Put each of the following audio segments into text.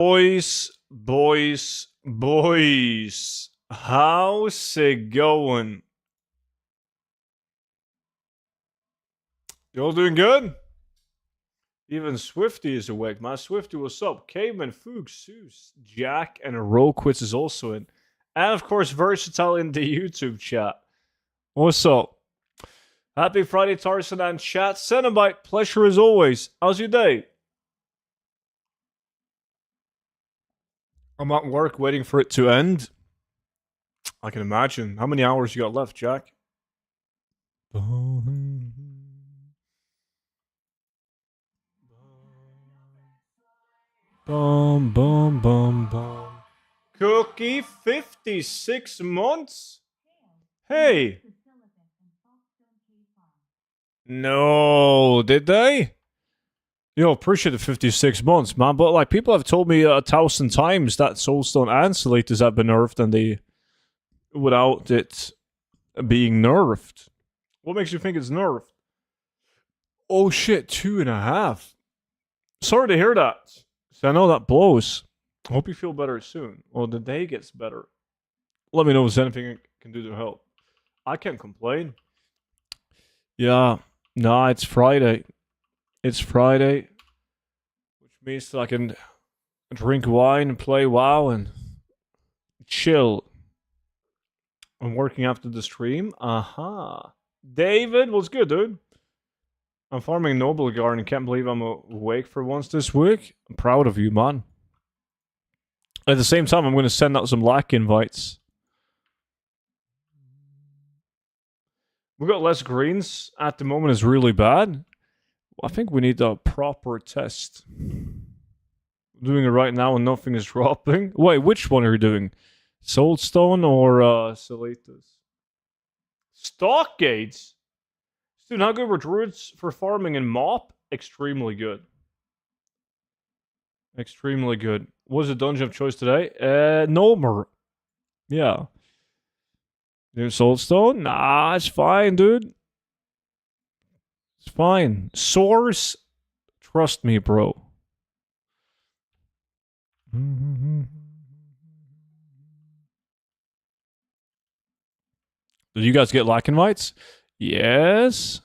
Boys, how's it going? You all doing good? Even Swifty is awake. My Swifty, what's up? Caveman, Foog, Seuss, Jack, and Roquitz is also in. And of course, Versatile in the YouTube chat. What's up? Happy Friday, Tarzan and chat. Cenobite, pleasure as always. How's your day? I'm at work waiting for it to end. I can imagine. How many hours you got left, Jack? Bum, bum, bum, bum. Cookie, 56 months? Hey. No, did they? Yo, appreciate the 56 months, man. But like, people have told me 1,000 times that Soulstone and Salatus have been nerfed, and they, without it being nerfed. What makes you think it's nerfed? Oh shit, 2.5. Sorry to hear that. So I know that blows. I hope you feel better soon. Or the day gets better. Let me know if there's anything I can do to help. I can't complain. Yeah. Nah, it's Friday. It's Friday. Which means that I can drink wine and play WoW and chill. I'm working after the stream. Aha. David, what's good, dude? I'm farming Noble Garden. Can't believe I'm awake for once this week. I'm proud of you, man. At the same time, I'm going to send out some lack invites. We got less greens at the moment. Is really bad. I think we need a proper test. I'm doing it right now and nothing is dropping. Wait, which one are you doing? Soulstone or Salatus? Stockgates? Dude, how good were druids for farming in Mop? Extremely good. Extremely good. What was the dungeon of choice today? Norr. Yeah. Dude, Soulstone? Nah, it's fine, dude. It's fine. Source? Trust me, bro. Did you guys get lack invites? Yes.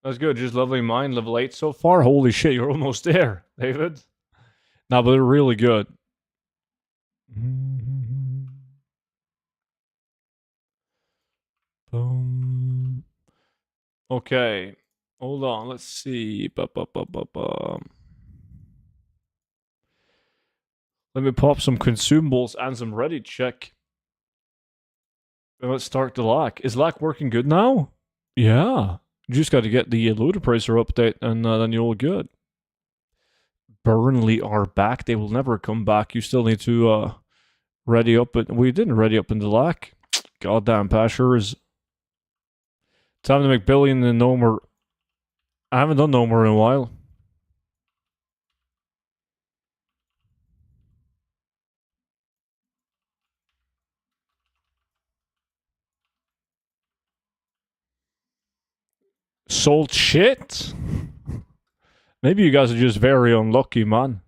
That's good. Just leveling mine, level 8 so far. Holy shit, you're almost there, David. No, but they're really good. Boom. Okay. Hold on. Let's see. Let me pop some consumables and some ready check. And let's start the lack. Is lack working good now? Yeah. You just got to get the loader pricer update and then you're all good. Burnley are back. They will never come back. You still need to ready up. But we didn't ready up in the lack. Goddamn Pashers. Time to make billion in no more. I haven't done no more in a while. Sold shit? Maybe you guys are just very unlucky, man.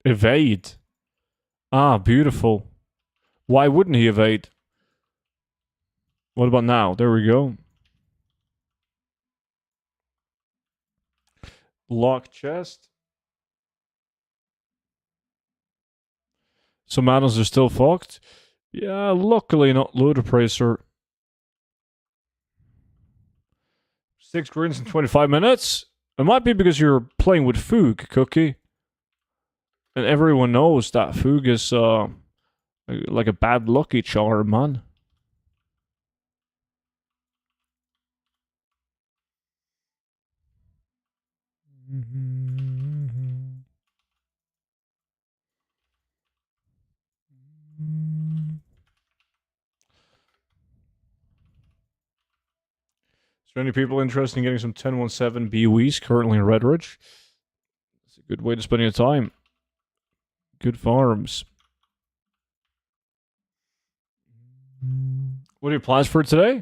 Evade. Ah, beautiful. Why wouldn't he evade? What about now? There we go. Lock chest. Some addons are still fucked. Yeah, luckily not loader pricer. 6 greens in 25 minutes? It might be because you're playing with Foog, Cookie. And everyone knows that Foog is like a bad lucky charm, man. Is there any people interested in getting some 1017 BWEs currently in Redridge? It's a good way to spend your time. Good farms. What are your plans for today?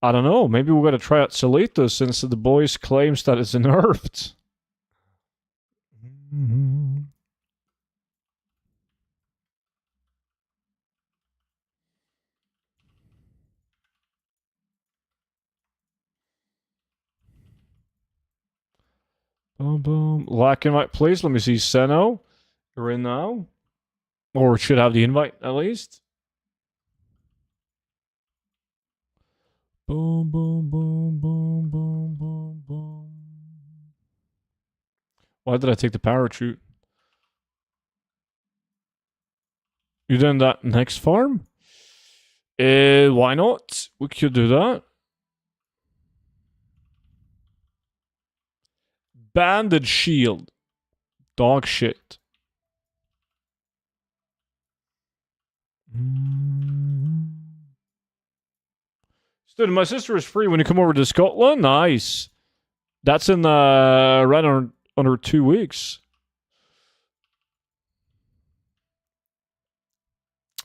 I don't know. Maybe we're gonna try out Solita since the boys claims that it's nerfed. Boom, boom. Lack invite, please. Let me see. Seno, you're in now. Or should have the invite, at least. Boom, boom, boom, boom, boom, boom, boom. Why did I take the parachute? You doing that next farm? Why not? We could do that. Banded shield. Dog shit. Student, my sister is free when you come over to Scotland. Nice. That's in right under 2 weeks.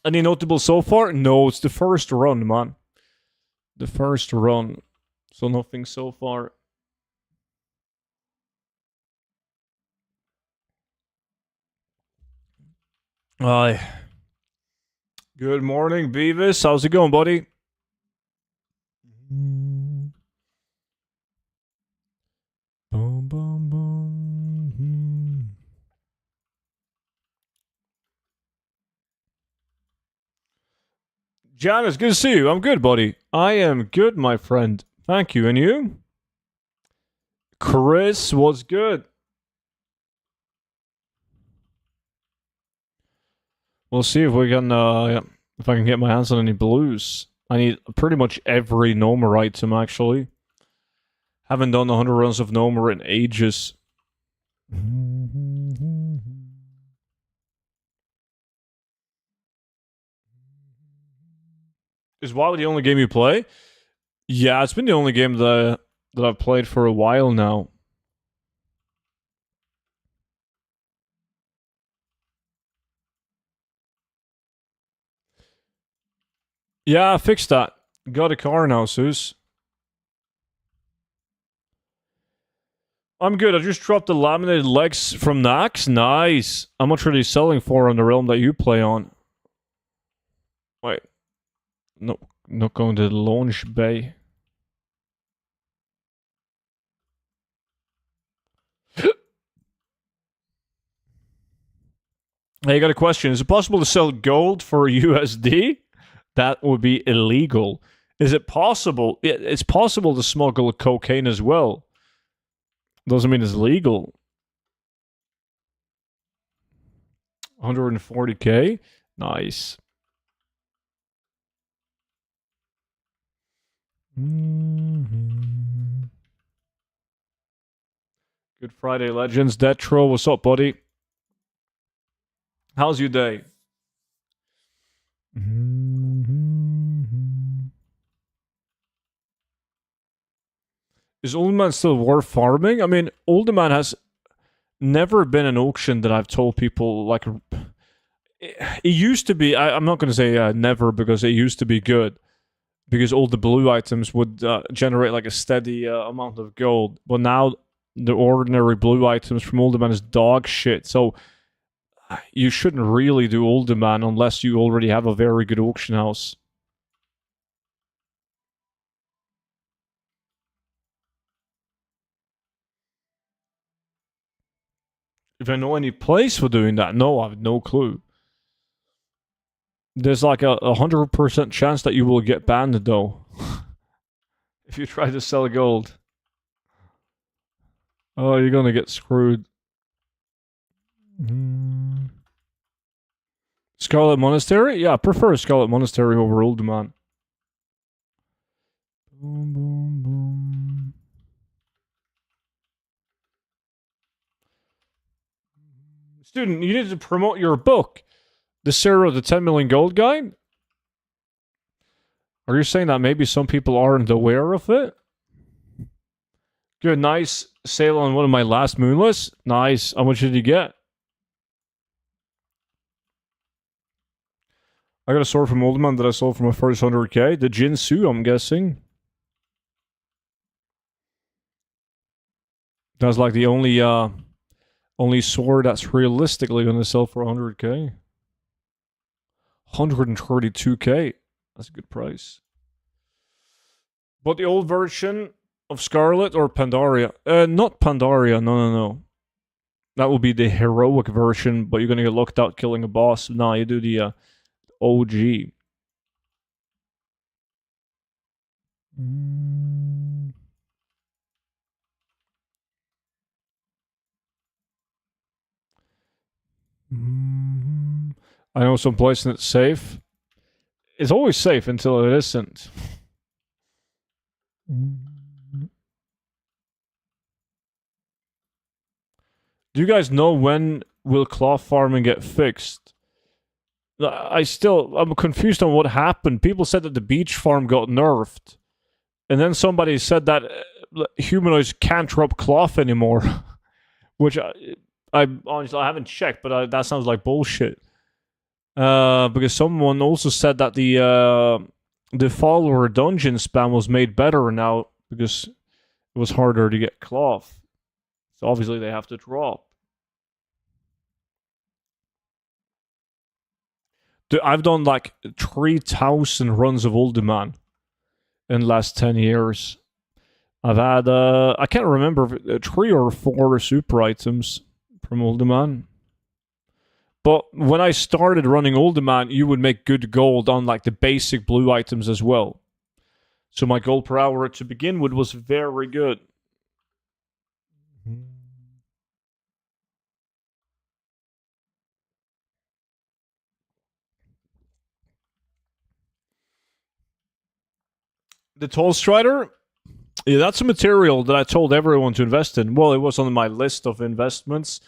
Any notable so far? No, it's the first run, man. The first run. So nothing so far. Aye. Good morning, Beavis. How's it going, buddy? Boom, boom, boom. Janice, good to see you. I'm good, buddy. I am good, my friend. Thank you. And you? Chris, what's good? We'll see if we can, if I can get my hands on any blues. I need pretty much every Nomor item, actually. Haven't done 100 runs of Nomor in ages. Is WoW the only game you play? Yeah, it's been the only game that I've played for a while now. Yeah, I fixed that. Got a car now, Zeus. I'm good. I just dropped the laminated legs from Nax. Nice. How much are they selling for on the realm that you play on? Wait. No, not going to the launch bay. Hey, I got a question. Is it possible to sell gold for USD? That would be illegal. Is it possible? It's possible to smuggle cocaine as well. Doesn't mean it's legal. 140k? Nice. Good Friday, Legends. Detro, what's up, buddy? How's your day? Is Old Man still worth farming? I mean, Old Man has never been an auction that I've told people, like... It used to be... I'm not going to say never, because it used to be good. Because all the blue items would generate like a steady amount of gold. But now, the ordinary blue items from Old Man is dog shit. So... you shouldn't really do Older Man unless you already have a very good auction house. If I know any place for doing that, no, I have no clue. There's like a 100% chance that you will get banned, though. If you try to sell gold. Oh, you're gonna get screwed. Scarlet Monastery? Yeah, I prefer Scarlet Monastery over Old Man. Boom, boom, boom. Student, you need to promote your book. The Sarah of the 10 million gold guide? Are you saying that maybe some people aren't aware of it? Good, nice sale on one of my last moonless. Nice. How much did you get? I got a sword from Old Man that I sold for my first 100k. The Jinsu, I'm guessing. That's like the only sword that's realistically gonna sell for 100k. 132k. That's a good price. But the old version of Scarlet or Pandaria? Not Pandaria. No. That will be the heroic version, but you're gonna get locked out killing a boss. Nah, you do the OG. I know some place that's safe. It's always safe until it isn't. Do you guys know when will cloth farming get fixed? I'm confused on what happened. People said that the beach farm got nerfed. And then somebody said that humanoids can't drop cloth anymore. Which I honestly I haven't checked, but that sounds like bullshit. Because someone also said that the follower dungeon spam was made better now because it was harder to get cloth. So obviously they have to drop. I've done like 3,000 runs of Uldiman in the last 10 years. I've had, I can't remember, 3 or 4 super items from Uldiman. But when I started running Uldiman, you would make good gold on like the basic blue items as well. So my gold per hour to begin with was very good. The Tall Strider? Yeah, that's a material that I told everyone to invest in. Well, it was on my list of investments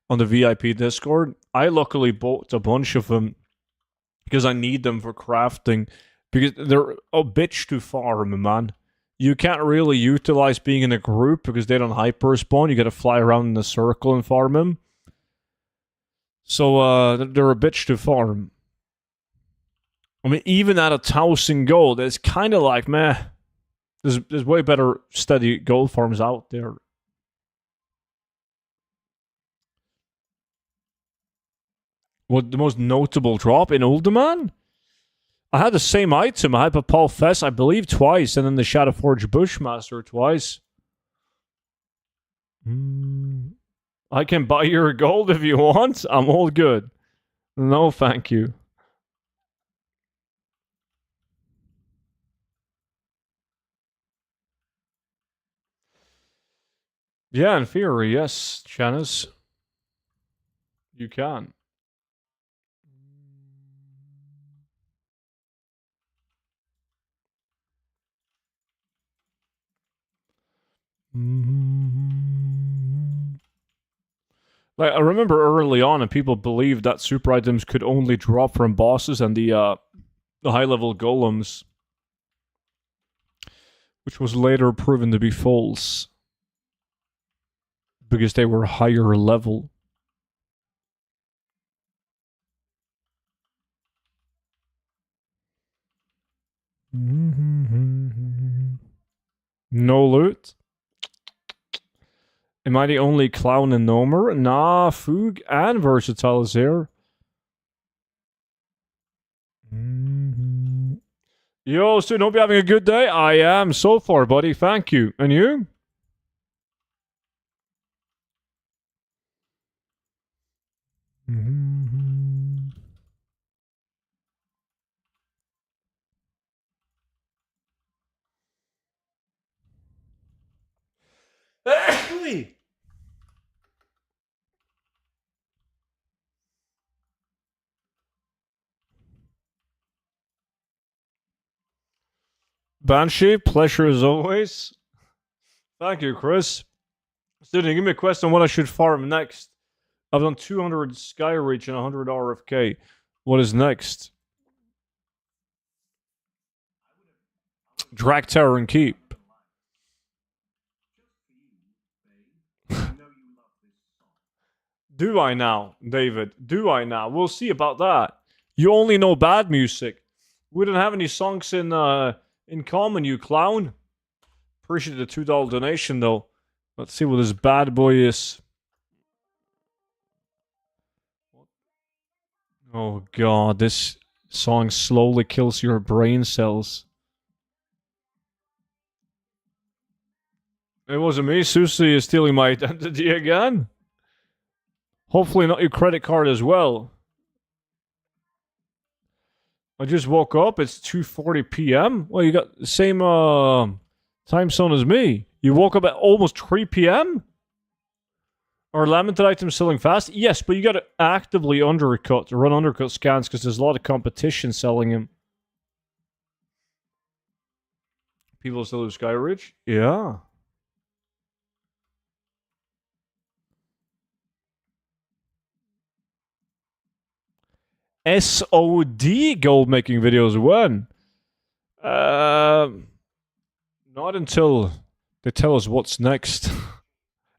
on the VIP Discord. I luckily bought a bunch of them because I need them for crafting. Because they're a bitch to farm, man. You can't really utilize being in a group because they don't hyper spawn. You gotta fly around in a circle and farm them. So they're a bitch to farm. I mean, even at 1,000 gold, it's kind of like, meh. There's way better steady gold farms out there. What the most notable drop in Uldaman? I had the same item. I had Papal Fest, I believe, twice, and then the Shadowforge Bushmaster twice. I can buy your gold if you want. I'm all good. No, thank you. Yeah, in theory, yes, Janice. You can. Like I remember early on, and people believed that super items could only drop from bosses and the high level golems, which was later proven to be false because they were higher level. No loot. Am I the only clown in Norr? Nah, Foog and Versatile is here. Yo, student, hope you're having a good day. I am so far, buddy. Thank you. And you? Banshee, pleasure as always. Thank you, Chris. Student, give me a question on what I should farm next. I've done 200 Skyreach and 100 RFK. What is next? Drag Tower and Keep. Do I now, David? Do I now? We'll see about that. You only know bad music. We don't have any songs in common, you clown. Appreciate the $2 donation though. Let's see what this bad boy is. Oh god, this song slowly kills your brain cells. It wasn't me. Susie is stealing my identity again. Hopefully not your credit card as well. I just woke up. It's 2:40 p.m. Well, you got the same time zone as me. You woke up at almost 3 p.m.? Are limited items selling fast? Yes, but you got to actively undercut or run undercut scans because there's a lot of competition selling them. People still do Skyridge? Yeah. SOD gold making videos when? Not until they tell us what's next.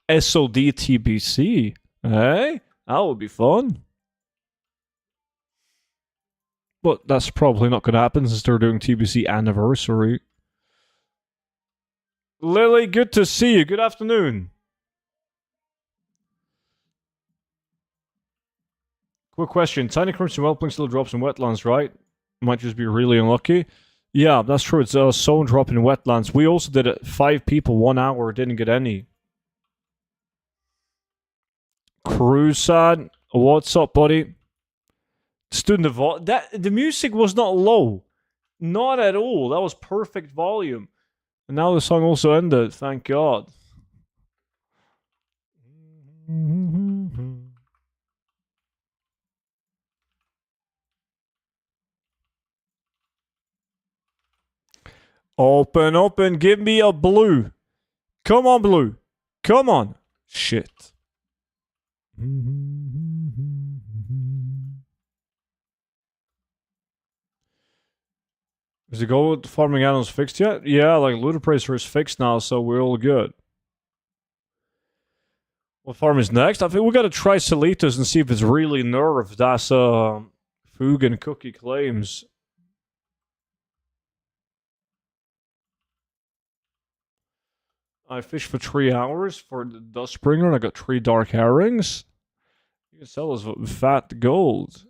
SOD TBC. Hey? That would be fun. But that's probably not going to happen since they're doing TBC anniversary. Lily, good to see you. Good afternoon. Quick question. Tiny Crimson Whelpling still drops in wetlands, right? Might just be really unlucky. Yeah, that's true. It's a zone drop in wetlands. We also did it. 5 people, 1 hour, didn't get any. Crusad, what's up, buddy? Student of the music was not low. Not at all. That was perfect volume. And now the song also ended. Thank God. Open, open. Give me a blue. Come on, blue. Come on. Shit. Is the gold farming animals fixed yet? Yeah, like Ludopracer is fixed now, so we're all good. What farm is next? I think we gotta try Salitas and see if it's really nerfed. That's Foog and Cookie claims. I fished for 3 hours for the Dustbringer and I got 3 dark herrings. You can sell us fat gold.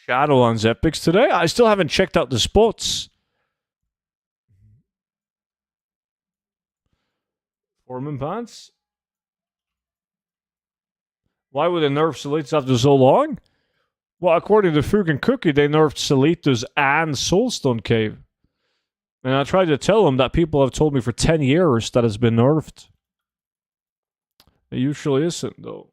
Shadowlands epics today? I still haven't checked out the spots. Foreman pants? Why would they nerf Salitas after so long? Well, according to Foog and Cookie, they nerfed Salitas and Soulstone Cave. And I tried to tell them that people have told me for 10 years that it's been nerfed. It usually isn't, though.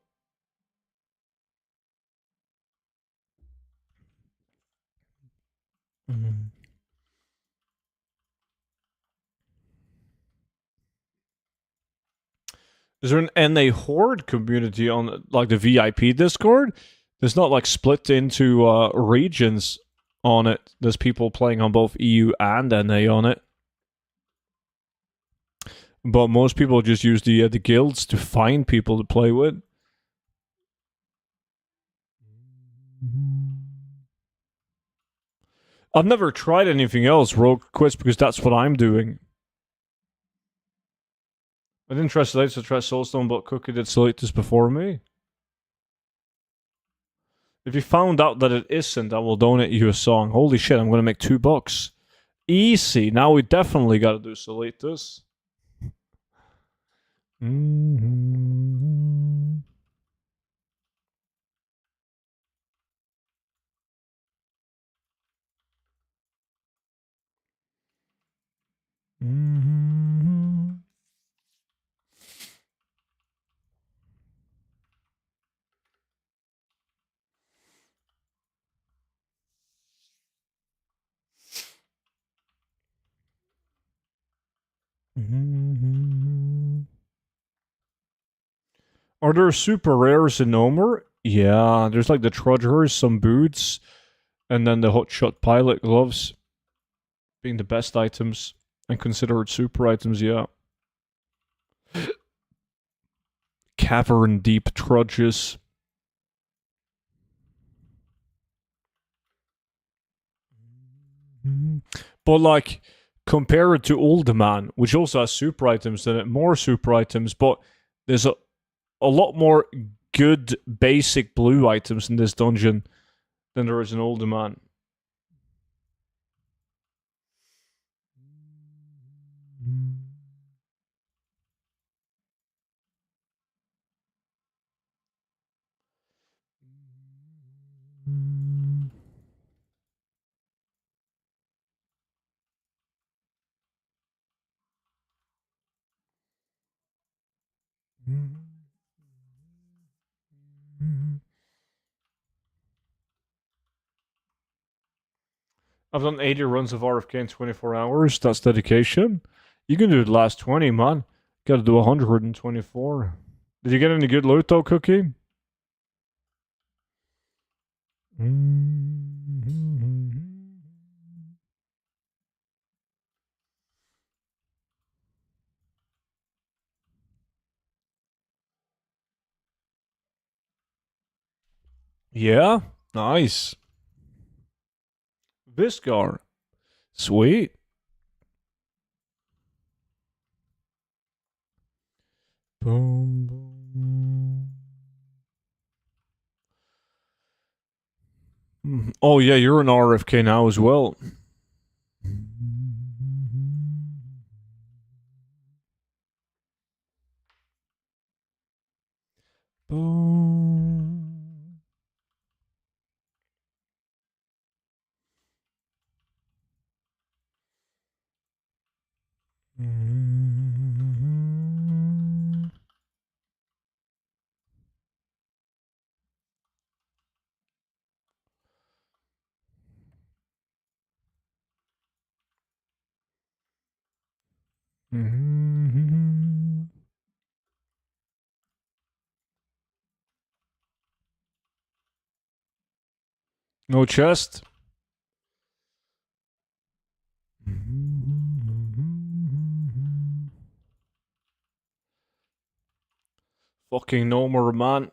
Is there an NA Horde community on like the VIP Discord? There's not like split into regions on it. There's people playing on both EU and NA on it. But most people just use the guilds to find people to play with. I've never tried anything else, Rogue Quits, because that's what I'm doing. I didn't try Salitas, I tried Soulstone, but Cookie did Salitas before me. If you found out that it isn't, I will donate you a song. Holy shit, I'm gonna make $2. Easy. Now we definitely gotta do Salitas. Are there super rares in Norr? Yeah, there's like the Trudgers, some boots, and then the Hotshot Pilot gloves being the best items and considered super items, yeah. cavern deep trudges. But like, compare it to Old Man, which also has super items in it, more super items, but there's a lot more good basic blue items in this dungeon than there is in Old Man. I've done 80 runs of RFK in 24 hours. That's dedication. You can do the last 20, man. Gotta do 124. Did you get any good loot though, Cookie? Yeah, nice. Viscar. Sweet. Boom, boom. Oh, yeah, you're an RFK now as well. Boom. No chest. Fucking Nomor, man.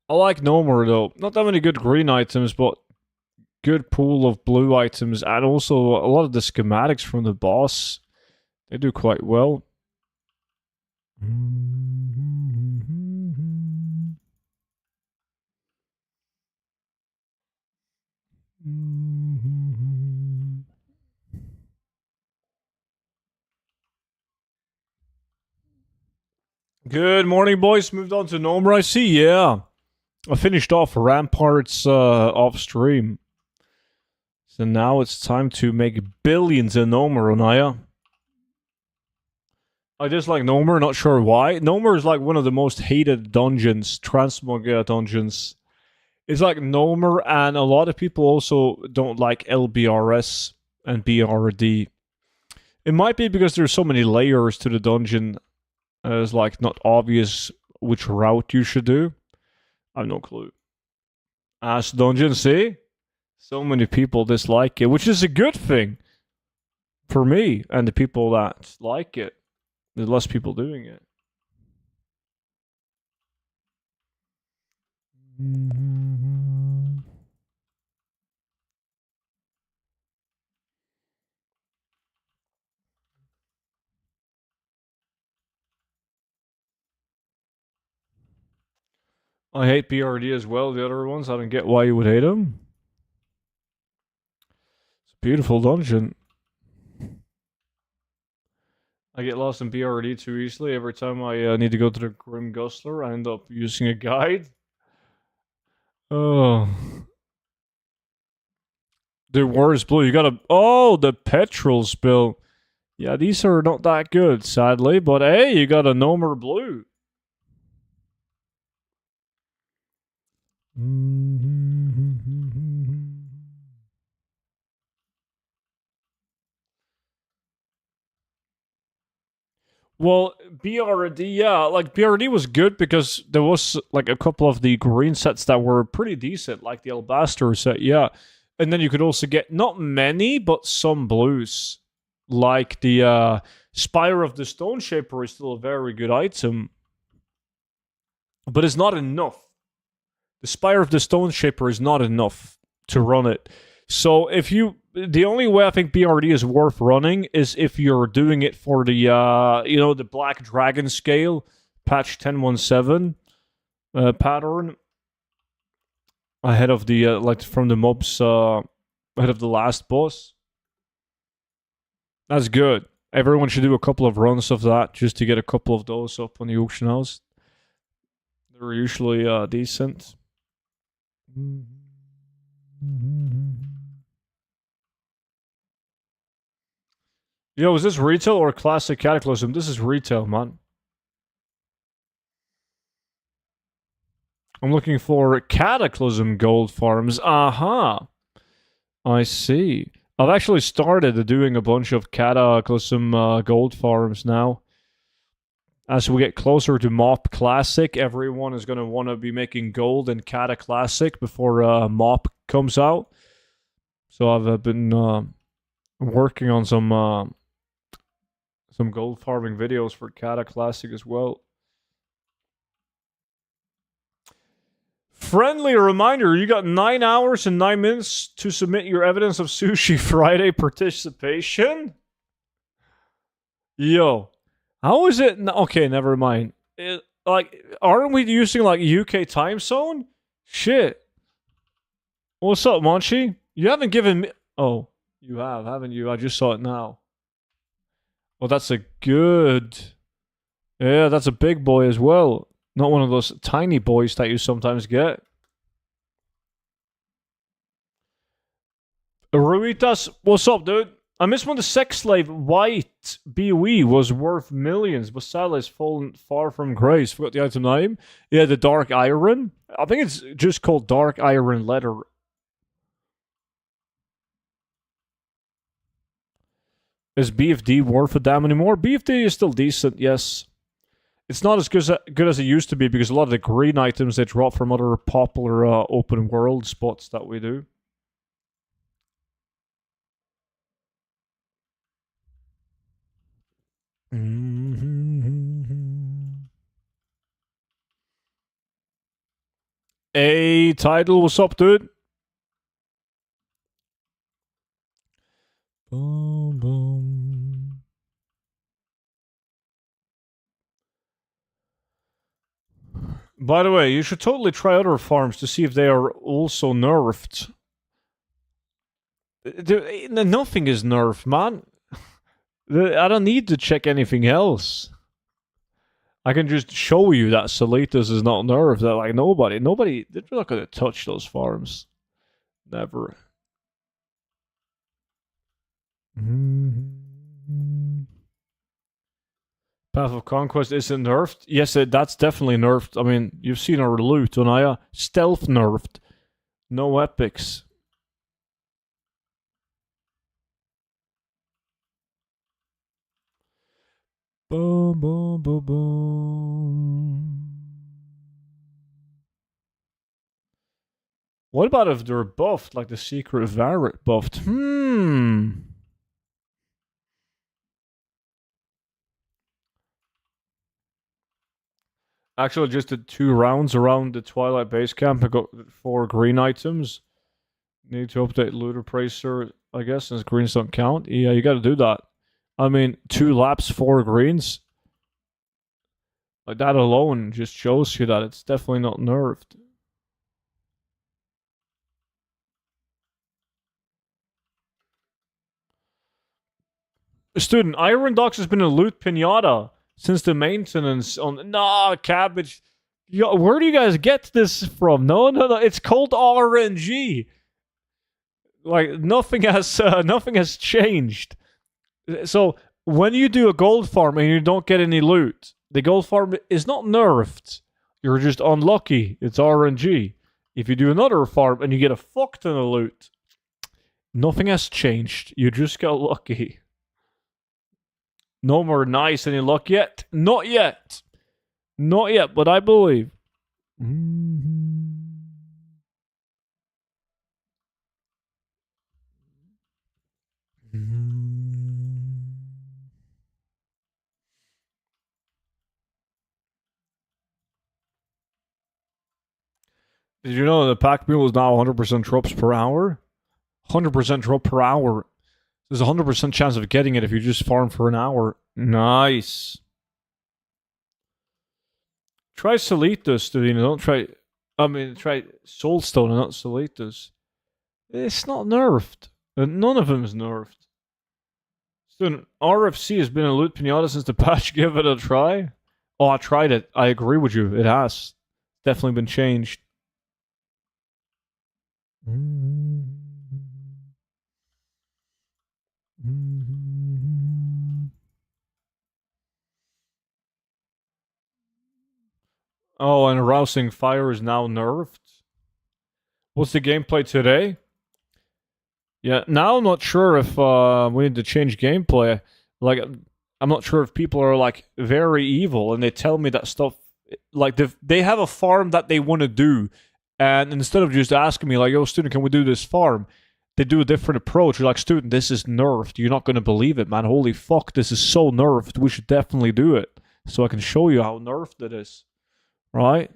I like Nomor though. Not that many good green items, but good pool of blue items, and also a lot of the schematics from the boss. They do quite well. Good morning, boys. Moved on to Nomor, I see. Yeah. I finished off Ramparts off stream. So now it's time to make billions in Nomor, Onaya. I dislike Nomor, not sure why. Nomor is like one of the most hated dungeons, transmog dungeons. It's like Nomor, and a lot of people also don't like LBRS and BRD. It might be because there's so many layers to the dungeon. It's like not obvious which route you should do. I have no clue. Ass dungeon, see? So many people dislike it, which is a good thing for me and the people that like it. There's less people doing it. I hate BRD as well. The other ones, I don't get why you would hate them. It's a beautiful dungeon. I get lost in BRD too easily. Every time I need to go to the Grim Gustler, I end up using a guide. Oh. The worst blue. You gotta... Oh, the petrol spill. Yeah, these are not that good, sadly. But hey, you got a Nomor blue. Well, BRD, yeah, like BRD was good because there was like a couple of the green sets that were pretty decent, like the Alabaster set, yeah. And then you could also get not many, but some blues. Like the Spire of the Stone Shaper is still a very good item. but it's not enough. The Spire of the Stone Shaper is not enough to run it. So if you, the only way I think BRD is worth running is if you're doing it for the, the Black Dragon scale, patch 10.17 pattern, ahead of the, from the mobs, ahead of the last boss. That's good. Everyone should do a couple of runs of that just to get a couple of those up on the auction house. They're usually decent. Yo, is this retail or classic Cataclysm? This is retail, man. I'm looking for Cataclysm gold farms. Aha. I see. I've actually started doing a bunch of Cataclysm gold farms now. As we get closer to Mop Classic, everyone is going to want to be making gold in Cata Classic before Mop comes out. So I've been working on some gold farming videos for Cata Classic as well. Friendly reminder, you got 9 hours and 9 minutes to submit your evidence of Sushi Friday participation? Yo, how is it? Okay, never mind. Aren't we using like UK time zone? Shit. What's up, Monchi? You haven't given me. Oh, you have, haven't you? I just saw it now. Well, that's a good. Yeah, that's a big boy as well. Not one of those tiny boys that you sometimes get. Ruitas, what's up, dude? I miss when the sex slave White BOE was worth millions, but sadly has fallen far from grace. Forgot the item name. Yeah, the Dark Iron. I think it's just called Dark Iron Leather. Is BFD worth a damn anymore? BFD is still decent, yes. It's not as good as it used to be because a lot of the green items they drop from other popular open world spots that we do. A title, what's up, dude? Boom, boom. By the way, you should totally try other farms to see if they are also nerfed. Nothing is nerfed, man. I don't need to check anything else. I can just show you that Solitas is not nerfed. That like nobody, they're not gonna touch those farms. Never. Path of Conquest isn't nerfed. Yes, that's definitely nerfed. I mean, you've seen our loot on Aya. Stealth nerfed. No epics. Boom, boom, boom, boom. What about if they're buffed, like the secret Varret buffed? Actually, just did 2 rounds around the Twilight base camp. I got 4 green items. Need to update Looter Tracer, I guess, since greens don't count. Yeah, you gotta do that. I mean, 2 laps, 4 greens. Like, that alone just shows you that it's definitely not nerfed. Student, Iron Docs has been a loot pinata since the maintenance on... Nah, Cabbage. Yo, where do you guys get this from? No, it's called RNG. Like, nothing has changed. So, when you do a gold farm and you don't get any loot, the gold farm is not nerfed. You're just unlucky. It's RNG. If you do another farm and you get a fuck ton of loot, nothing has changed. You just got lucky. No more nice any luck yet? Not yet. Not yet, but I believe. Did you know the pack mule is now 100% drops per hour? 100% drop per hour. There's a 100% chance of getting it if you just farm for an hour. Nice. Try Solitos, dude. Don't try. I mean, try Soulstone and not Solitos. It's not nerfed. None of them is nerfed. Student, RFC has been a loot pinata since the patch. Give it a try. Oh, I tried it. I agree with you. It has. Definitely been changed. Oh, and Rousing Fire is now nerfed. What's the gameplay today? Yeah, now I'm not sure if we need to change gameplay. Like, I'm not sure if people are like very evil and they tell me that stuff. Like, they have a farm that they want to do, and instead of just asking me like, "Yo, student, can we do this farm?" They do a different approach. You're like, "Student, this is nerfed. You're not gonna believe it, man. Holy fuck, this is so nerfed. We should definitely do it." So I can show you how nerfed it is, right?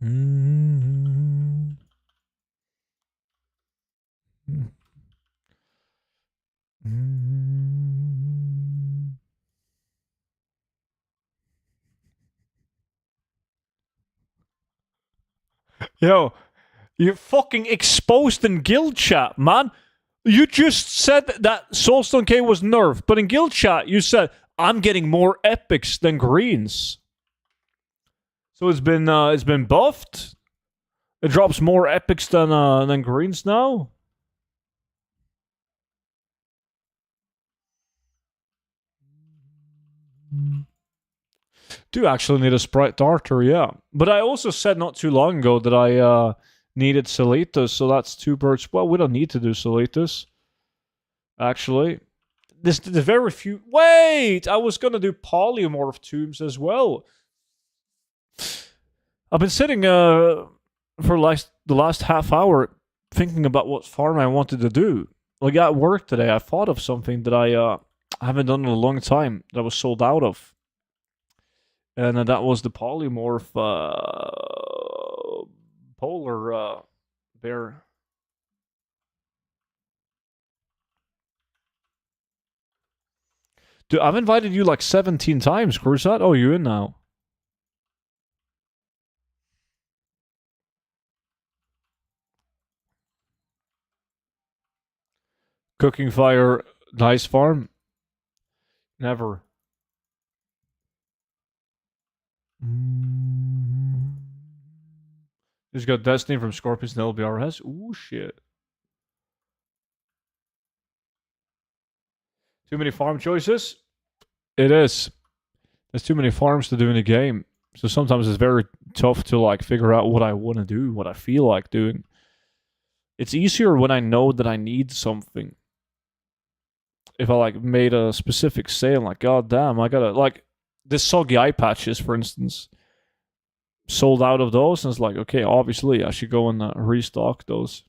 Mm-hmm. Mm-hmm. Yo, you fucking exposed in guild chat, man. You just said that Soulstone Cave was nerfed, but in guild chat you said I'm getting more epics than greens. So it's been buffed. It drops more epics than greens now. Do actually need a sprite darter, yeah. But I also said not too long ago that I needed Solitas, so that's two birds. Well, we don't need to do Solitas, actually. The very few. Wait, I was gonna do polymorph tombs as well. I've been sitting for the last half hour thinking about what farm I wanted to do. Like at work today, I thought of something that I haven't done in a long time that I was sold out of, and that was the polymorph polar bear. Dude, I've invited you like 17 times, Cruzat. Oh, you in now? Cooking fire, nice farm. Never. Just got Destiny from Scorpius and LBRS. Ooh, shit. Too many farm choices? It is. There's too many farms to do in a game. So sometimes it's very tough to like figure out what I want to do, what I feel like doing. It's easier when I know that I need something. If I like made a specific sale, like, god damn, I gotta like this soggy eye patches, for instance, sold out of those, and it's like, okay, obviously I should go and restock those.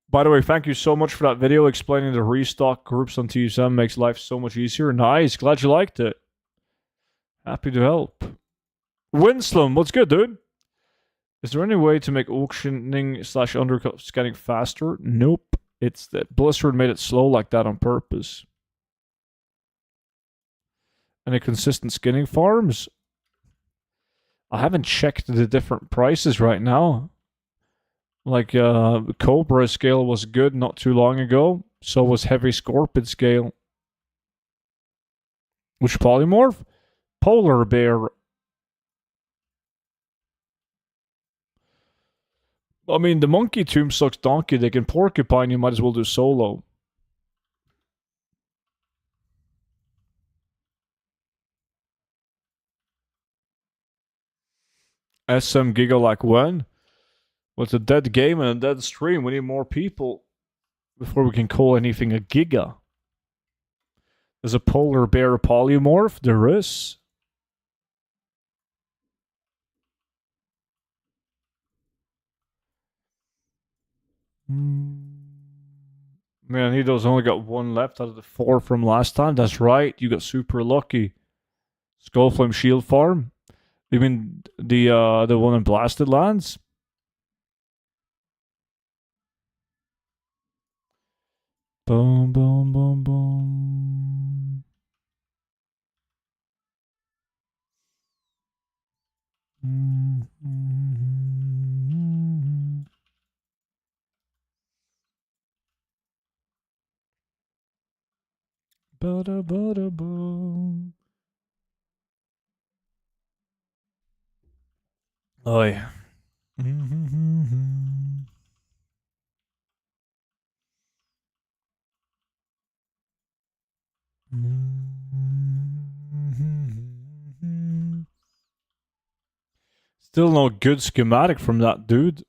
By the way, thank you so much for that video explaining the restock groups on TSM. Makes life so much easier. Nice, glad you liked it. Happy to help. Winslow, what's good, dude? Is there any way to make auctioning slash undercut scanning faster? Nope. It's that Blizzard made it slow like that on purpose. Any consistent skinning farms? I haven't checked the different prices right now. Like, Cobra scale was good not too long ago. So was Heavy Scorpion scale. Which polymorph? Polar bear. I mean, the monkey tomb sucks donkey. They can porcupine. You might as well do solo. SM Giga like when? What's a dead game and a dead stream? We need more people before we can call anything a Giga. There's a polar bear polymorph. There is. Man, Nito's only got one left out of the 4 from last time. That's right. You got super lucky. Skullflame Shield Farm. You mean the one in Blasted Lands? Boom, boom, boom, boom. Bada bada boom. Oi. Still no good schematic from that dude.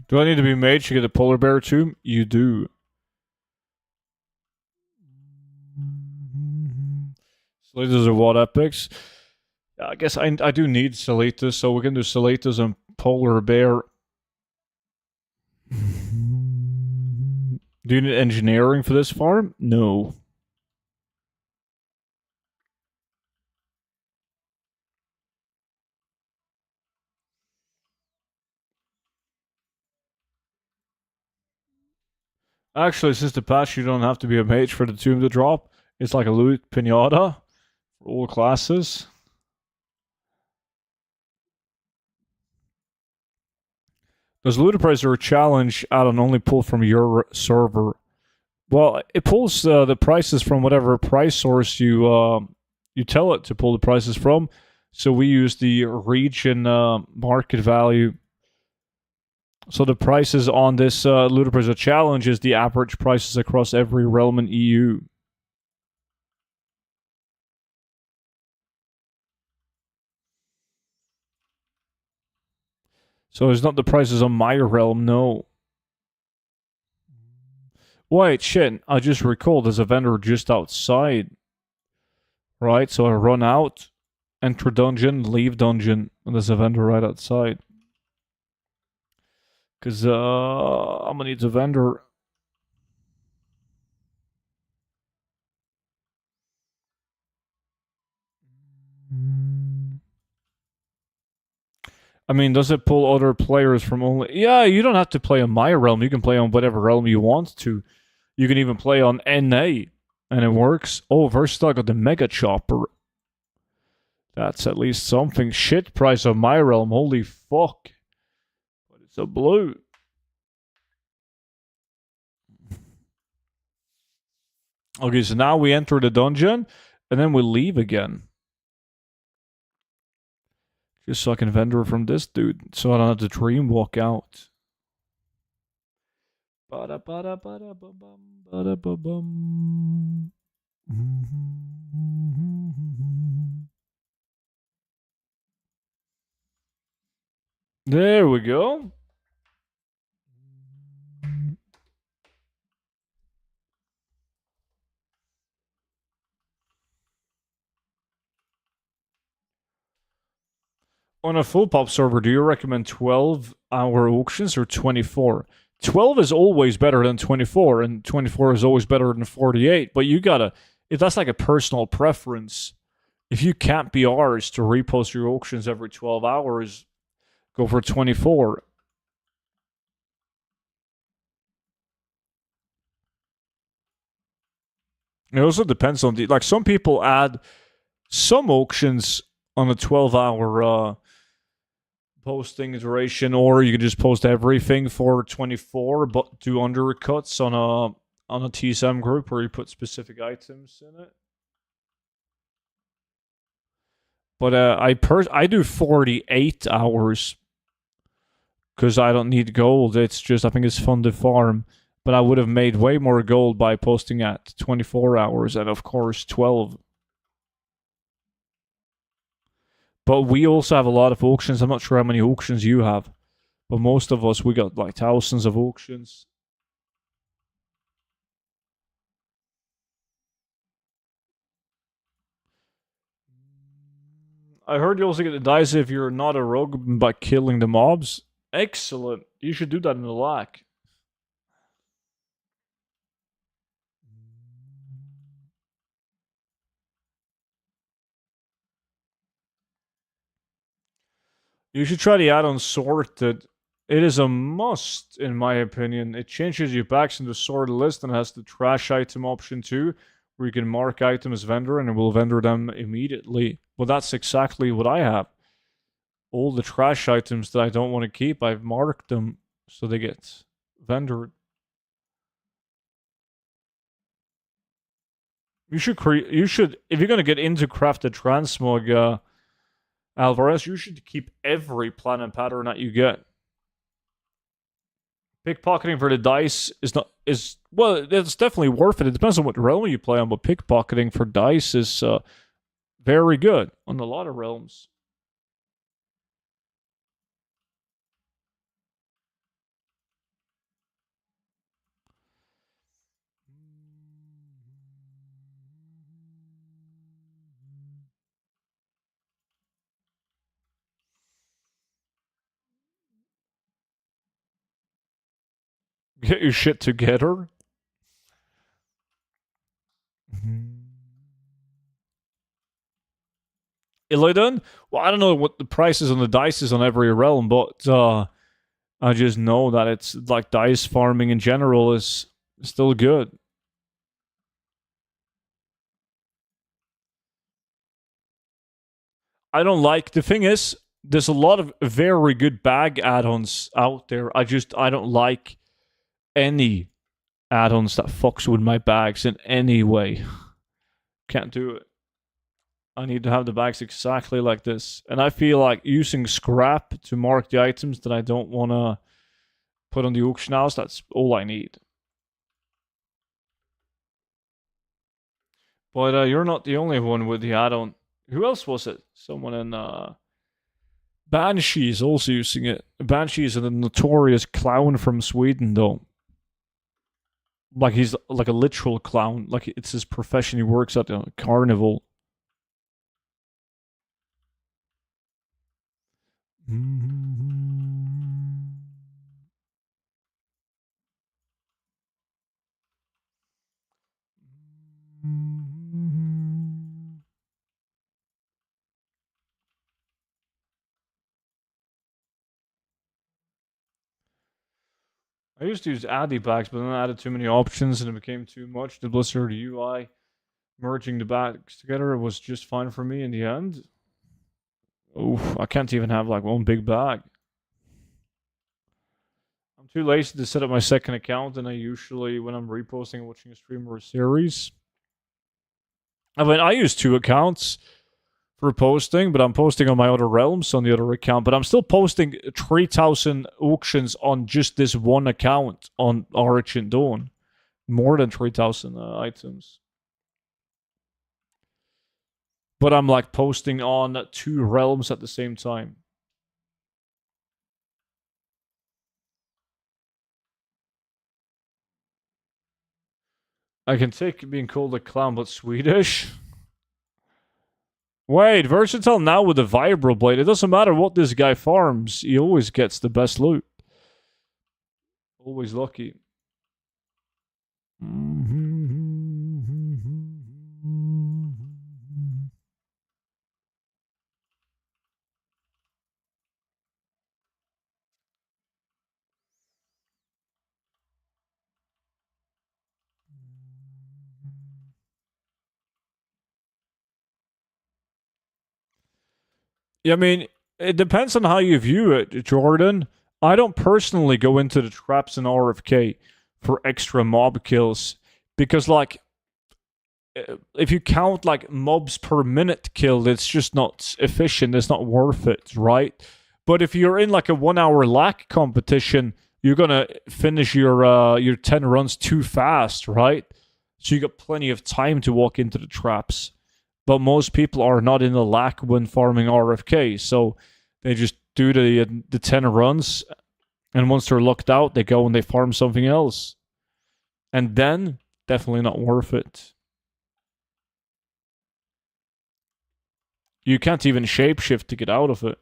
Do I need to be mage to get a polar bear too? You do. Salitas are what epics? I guess I do need Salitas, so we can do Salitas and polar bear. Do you need engineering for this farm? No. Actually, since the patch, you don't have to be a mage for the tomb to drop. It's like a loot pinata for all classes. Does Ludicrous challenge add on only pull from your server? Well, it pulls the prices from whatever price source you tell it to pull the prices from. So we use the region market value. So the prices on this Ludicrous challenge is the average prices across every realm in EU. So it's not the prices on my realm, no. Wait, shit, I just recalled there's a vendor just outside. Right, so I run out, enter dungeon, leave dungeon, and there's a vendor right outside. Because I'm gonna need a vendor. I mean, does it pull other players from only... Yeah, you don't have to play on my realm. You can play on whatever realm you want to. You can even play on NA, and it works. Oh, Versatile got the Mega Chopper. That's at least something. Shit price of my realm. Holy fuck. But it's a blue. Okay, so now we enter the dungeon, and then we leave again. Just so I can vendor from this dude, so I don't have to dream walk out. There we go. On a full pop server, do you recommend 12-hour auctions or 24? 12 is always better than 24, and 24 is always better than 48. But you gotta, if that's like a personal preference, if you can't be ours to repost your auctions every 12 hours, go for 24. It also depends on the, like, some people add some auctions on a 12-hour posting duration, or you can just post everything for 24, but do undercuts on a TSM group where you put specific items in it. But I do 48 hours because I don't need gold. It's just, I think it's fun to farm. But I would have made way more gold by posting at 24 hours and, of course, 12. But we also have a lot of auctions. I'm not sure how many auctions you have. But most of us, we got like thousands of auctions. I heard you also get the dice if you're not a rogue by killing the mobs. Excellent. You should do that in the lack. You should try the add-on Sorted. It is a must, in my opinion. It changes your packs into sorted list and has the trash item option too, where you can mark items vendor and it will vendor them immediately. Well, that's exactly what I have. All the trash items that I don't want to keep, I've marked them so they get vendored. You should if you're gonna get into crafted transmog, Alvarez, you should keep every plan and pattern that you get. Pickpocketing for the dice is well, it's definitely worth it. It depends on what realm you play on, but pickpocketing for dice is very good on a lot of realms. Get your shit together. Illidan? Well, I don't know what the prices on the dice is on every realm, but I just know that it's like dice farming in general is still good. I don't like the thing is there's a lot of very good bag add-ons out there. I don't like any add-ons that fucks with my bags in any way. Can't do it. I need to have the bags exactly like this. And I feel like using scrap to mark the items that I don't want to put on the auction house, that's all I need. But you're not the only one with the add-on. Who else was it? Someone in Banshee is also using it. Banshee is a notorious clown from Sweden, though. Like he's like a literal clown. Like it's his profession. He works at a carnival. I used to use Addy bags, but then I added too many options and it became too much. The Blizzard UI merging the bags together was just fine for me in the end. Oof, I can't even have like one big bag. I'm too lazy to set up my second account, and I usually, when I'm reposting and watching a stream or a series, I mean, I use two accounts for posting, but I'm posting on my other realms on the other account, but I'm still posting 3,000 auctions on just this one account on Origin Dawn. More than 3,000 items. But I'm like posting on two realms at the same time. I can take being called a clown, but Swedish? Wait, versatile now with the Vibroblade. It doesn't matter what this guy farms. He always gets the best loot. Always lucky. I mean, it depends on how you view it, Jordan. I don't personally go into the traps in RFK for extra mob kills because, like, if you count like mobs per minute killed, it's just not efficient. It's not worth it, right? But if you're in like a 1 hour lack competition, you're gonna finish your 10 runs too fast, right? So you got plenty of time to walk into the traps. But most people are not in the lack when farming RFK, so they just do the 10 runs And once they're locked out, they go and they farm something else. And then, definitely not worth it. You can't even shapeshift to get out of it.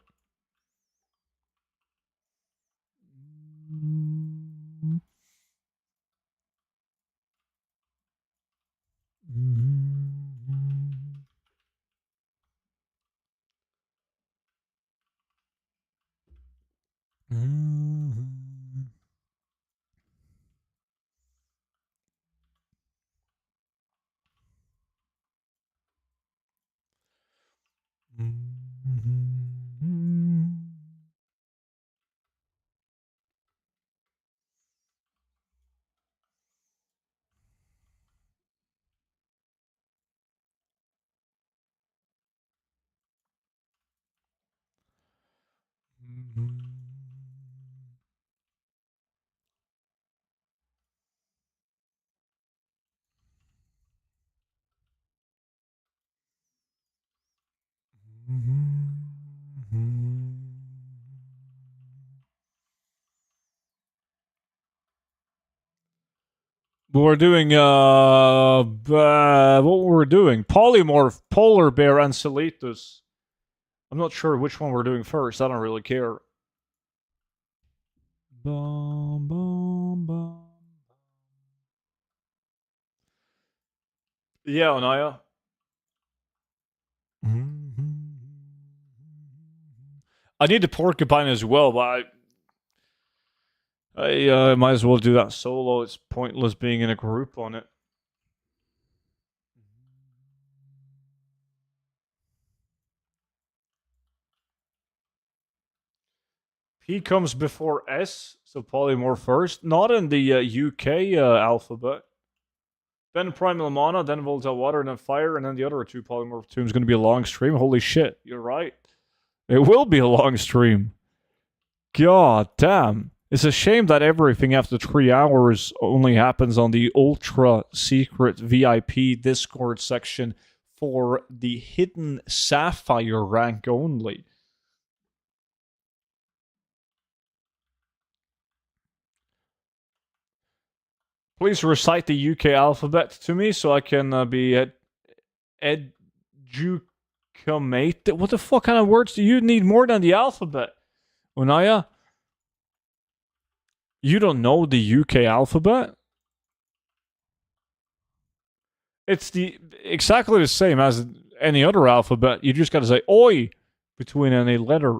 We're doing what we're doing? Polymorph, polar bear, and Celitus. I'm not sure which one we're doing first. I don't really care. Bum, bum, bum. Yeah, Onaya. I need the porcupine as well, but I might as well do that solo. It's pointless being in a group on it. P comes before S, so polymorph first. Not in the UK alphabet. Then Primal Mana, then Volatile Water, and then Fire, and then the other two polymorph tombs going to be a long stream. Holy shit, you're right. It will be a long stream. God damn. It's a shame that everything after 3 hours only happens on the ultra secret VIP Discord section for the hidden Sapphire rank only. Please recite the UK alphabet to me so I can be educamate. What the fuck kind of words do you need more than the alphabet? Unaya? You don't know the UK alphabet? It's exactly the same as any other alphabet. You just gotta say oi between any letter.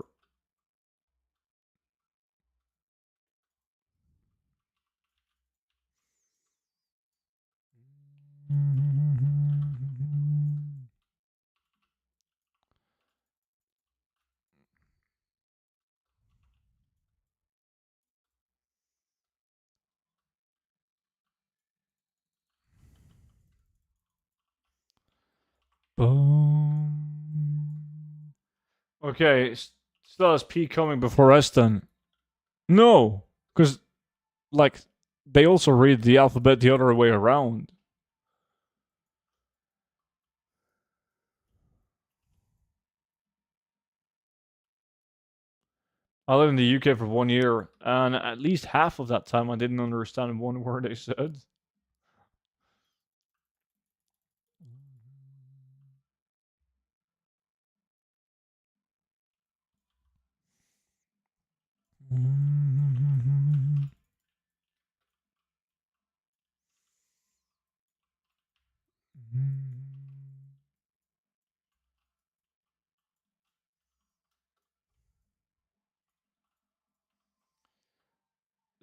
Boom. Okay, still has P coming before S then. No, because, like, they also read the alphabet the other way around. I lived in the UK for 1 year, and at least half of that time I didn't understand one word they said.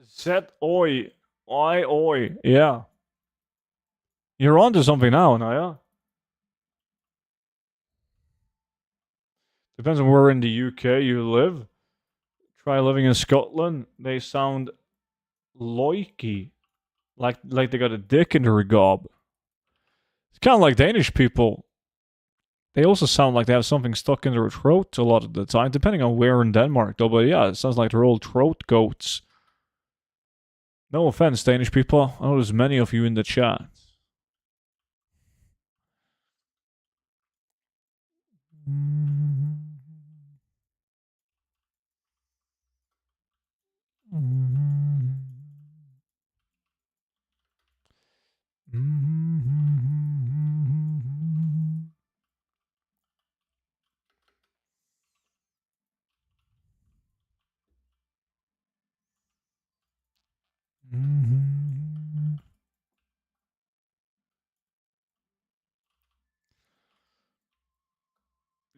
Set oi. Oi. Yeah. You're onto something now, Naya. Depends on where in the UK you live. Try living in Scotland. They sound loiky. Like they got a dick in their gob. It's kind of like Danish people. They also sound like they have something stuck in their throat a lot of the time, depending on where in Denmark, though. But yeah, it sounds like they're all throat goats. No offense, Danish people. I know there's many of you in the chat.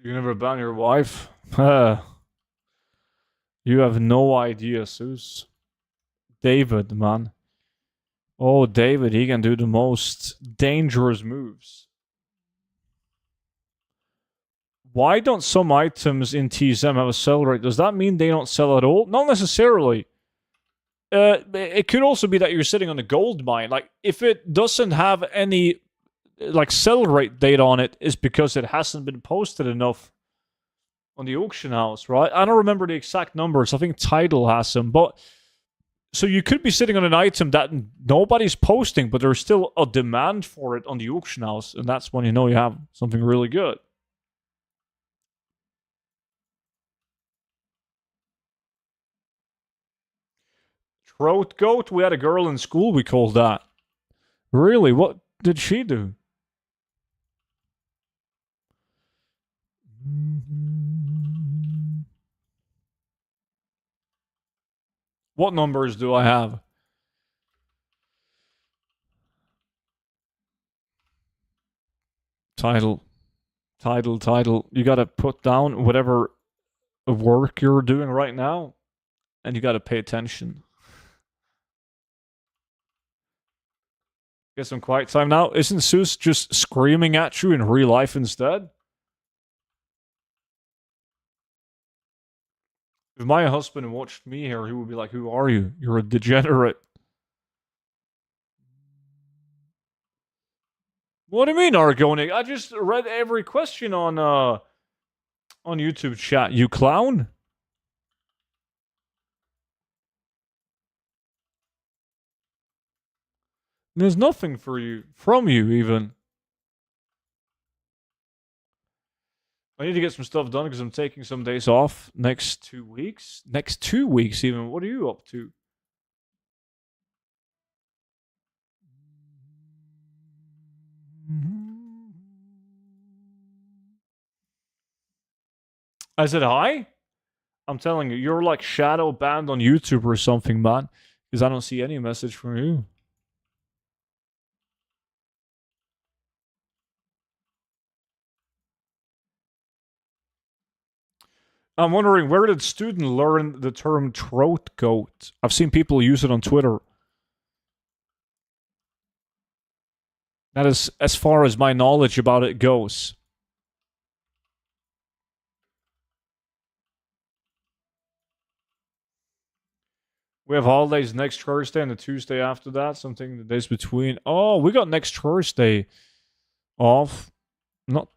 You never ban your wife? You have no idea, Zeus. David, man. Oh, David, he can do the most dangerous moves. Why don't some items in TSM have a sell rate? Does that mean they don't sell at all? Not necessarily. It could also be that you're sitting on a gold mine. Like, if it doesn't have any, like, sell rate data on it, it's because it hasn't been posted enough on the auction house, right? I don't remember the exact numbers. I think Tidal has them, but... So you could be sitting on an item that nobody's posting, but there's still a demand for it on the auction house, and that's when you know you have something really good. Throat goat? We had a girl in school we called that. Really? What did she do? What numbers do I have? Title. You gotta put down whatever work you're doing right now, and you gotta pay attention. Get some quiet time now. Isn't Zeus just screaming at you in real life instead? If my husband watched me here, he would be like, "Who are you? You're a degenerate." What do you mean, Argonic? I just read every question on YouTube chat, you clown. There's nothing for you, from you even. I need to get some stuff done because I'm taking some days off next 2 weeks. Next 2 weeks even. What are you up to? I said hi? I'm telling you, you're like shadow banned on YouTube or something, man. Because I don't see any message from you. I'm wondering, where did student learn the term throat goat? I've seen people use it on Twitter. That is as far as my knowledge about it goes. We have holidays next Thursday and the Tuesday after that. Something the days between. Oh, we got next Thursday off. Not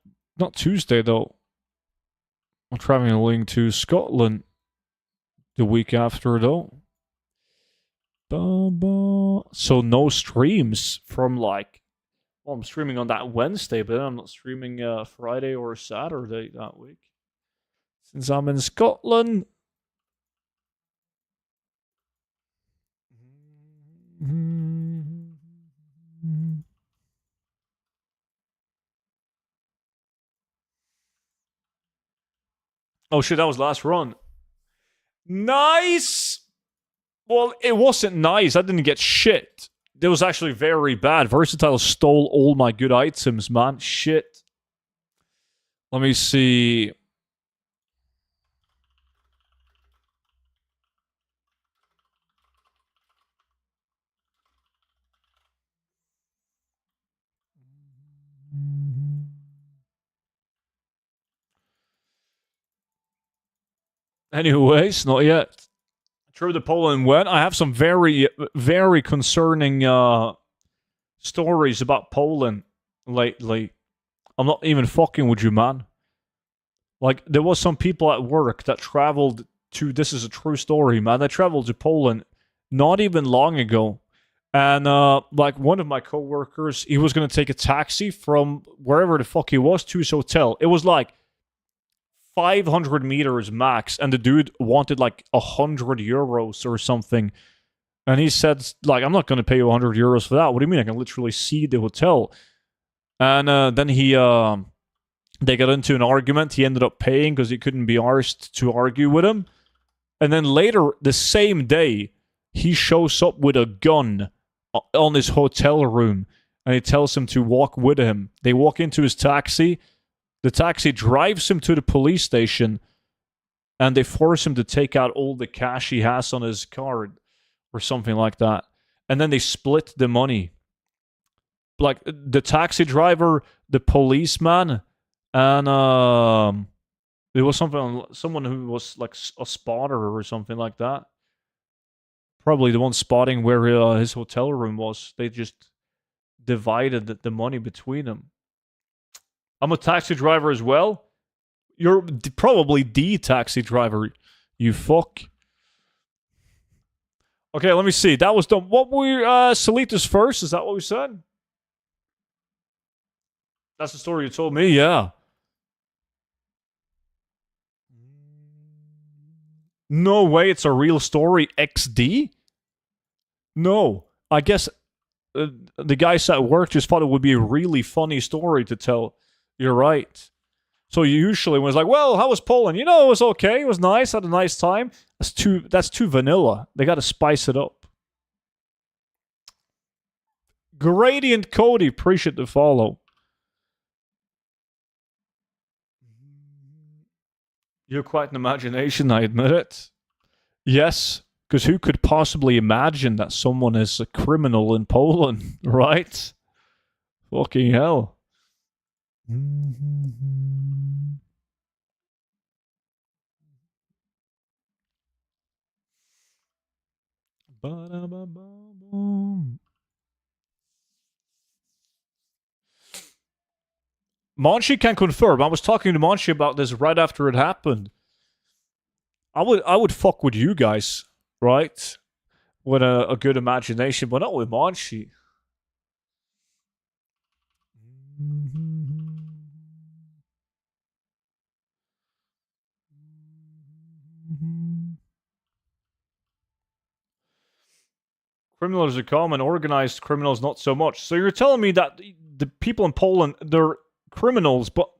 Tuesday, though. I'm traveling to Scotland the week after, though. So no streams from like... Well, I'm streaming on that Wednesday, but I'm not streaming Friday or Saturday that week. Since I'm in Scotland. Oh shit, that was last run. Nice! Well, it wasn't nice. I didn't get shit. It was actually very bad. Versatile stole all my good items, man. Shit. Let me see. Anyways, not yet. Through the Poland went. I have some very, very concerning stories about Poland lately. I'm not even fucking with you, man. Like, there was some people at work that traveled to... This is a true story, man. They traveled to Poland not even long ago. And, like, one of my coworkers, he was going to take a taxi from wherever the fuck he was to his hotel. It was like 500 meters max, and the dude wanted like 100 euros or something. And he said, like, I'm not going to pay you 100 euros for that. What do you mean? I can literally see the hotel. And then they got into an argument. He ended up paying because he couldn't be arsed to argue with him. And then later, the same day, he shows up with a gun on his hotel room. And he tells him to walk with him. They walk into his taxi. The taxi drives him to the police station, and they force him to take out all the cash he has on his card or something like that. And then they split the money. Like the taxi driver, the policeman, and there was someone who was like a spotter or something like that. Probably the one spotting where his hotel room was. They just divided the money between them. I'm a taxi driver as well. You're probably the taxi driver. You fuck. Okay, let me see. That was done. What were Salitas first? Is that what we said? That's the story you told me. Yeah. No way. It's a real story. XD. No. I guess the guys at work just thought it would be a really funny story to tell. You're right. So you usually was like, well, how was Poland? You know, it was okay. It was nice. Had a nice time. That's too vanilla. They got to spice it up. Gradient Cody, appreciate the follow. You're quite an imagination, I admit it. Yes, because who could possibly imagine that someone is a criminal in Poland, right? Fucking hell. Banshee can confirm. I was talking to Banshee about this right after it happened. I would fuck with you guys, right? With a good imagination, but not with Banshee. Criminals are common, organized criminals not so much. So you're telling me that the people in Poland, they're criminals, but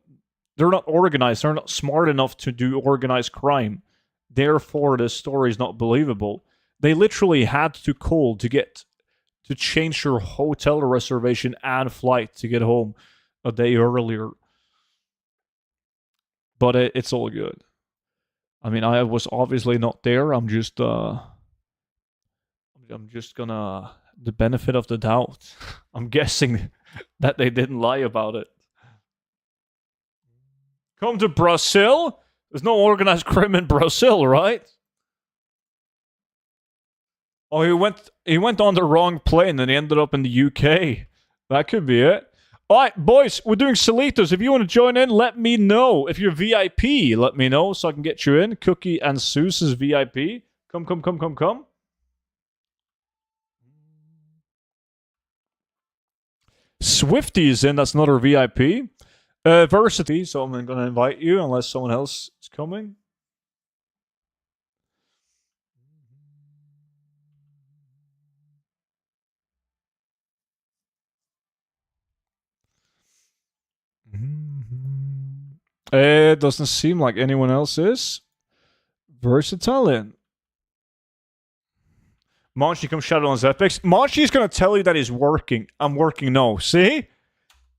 they're not organized. They're not smart enough to do organized crime. Therefore, this story is not believable. They literally had to call to change your hotel reservation and flight to get home a day earlier. But it's all good. I mean, I was obviously not there. I'm just gonna the benefit of the doubt. I'm guessing that they didn't lie about it. Come to Brazil? There's no organized crime in Brazil, right? Oh, he went on the wrong plane and he ended up in the UK. That could be it. All right, boys, we're doing Salitos. If you want to join in, let me know. If you're VIP, let me know so I can get you in. Cookie and Seuss is VIP. Come. Swifty is in. That's another VIP. Versity, so I'm going to invite you unless someone else is coming. It doesn't seem like anyone else is. Versatile. Monchi comes shadow on his epics. Monchi's going to tell you that he's working. I'm working. No. See?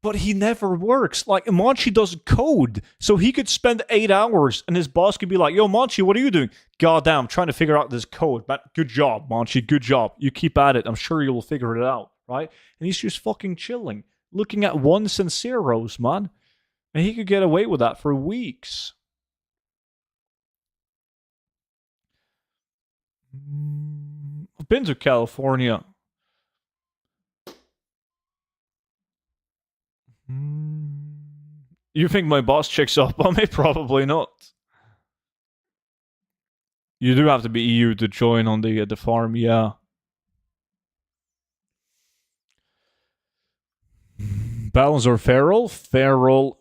But he never works. Like, Monchi does code. So he could spend 8 hours and his boss could be like, yo, Monchi, what are you doing? Goddamn, I'm trying to figure out this code. But good job, Monchi. Good job. You keep at it. I'm sure you'll figure it out. Right? And he's just fucking chilling. Looking at ones and zeros, man. And he could get away with that for weeks. I've been to California. You think my boss checks up on me? Probably not. You do have to be EU to join on the farm, yeah. Balance or Feral? Feral.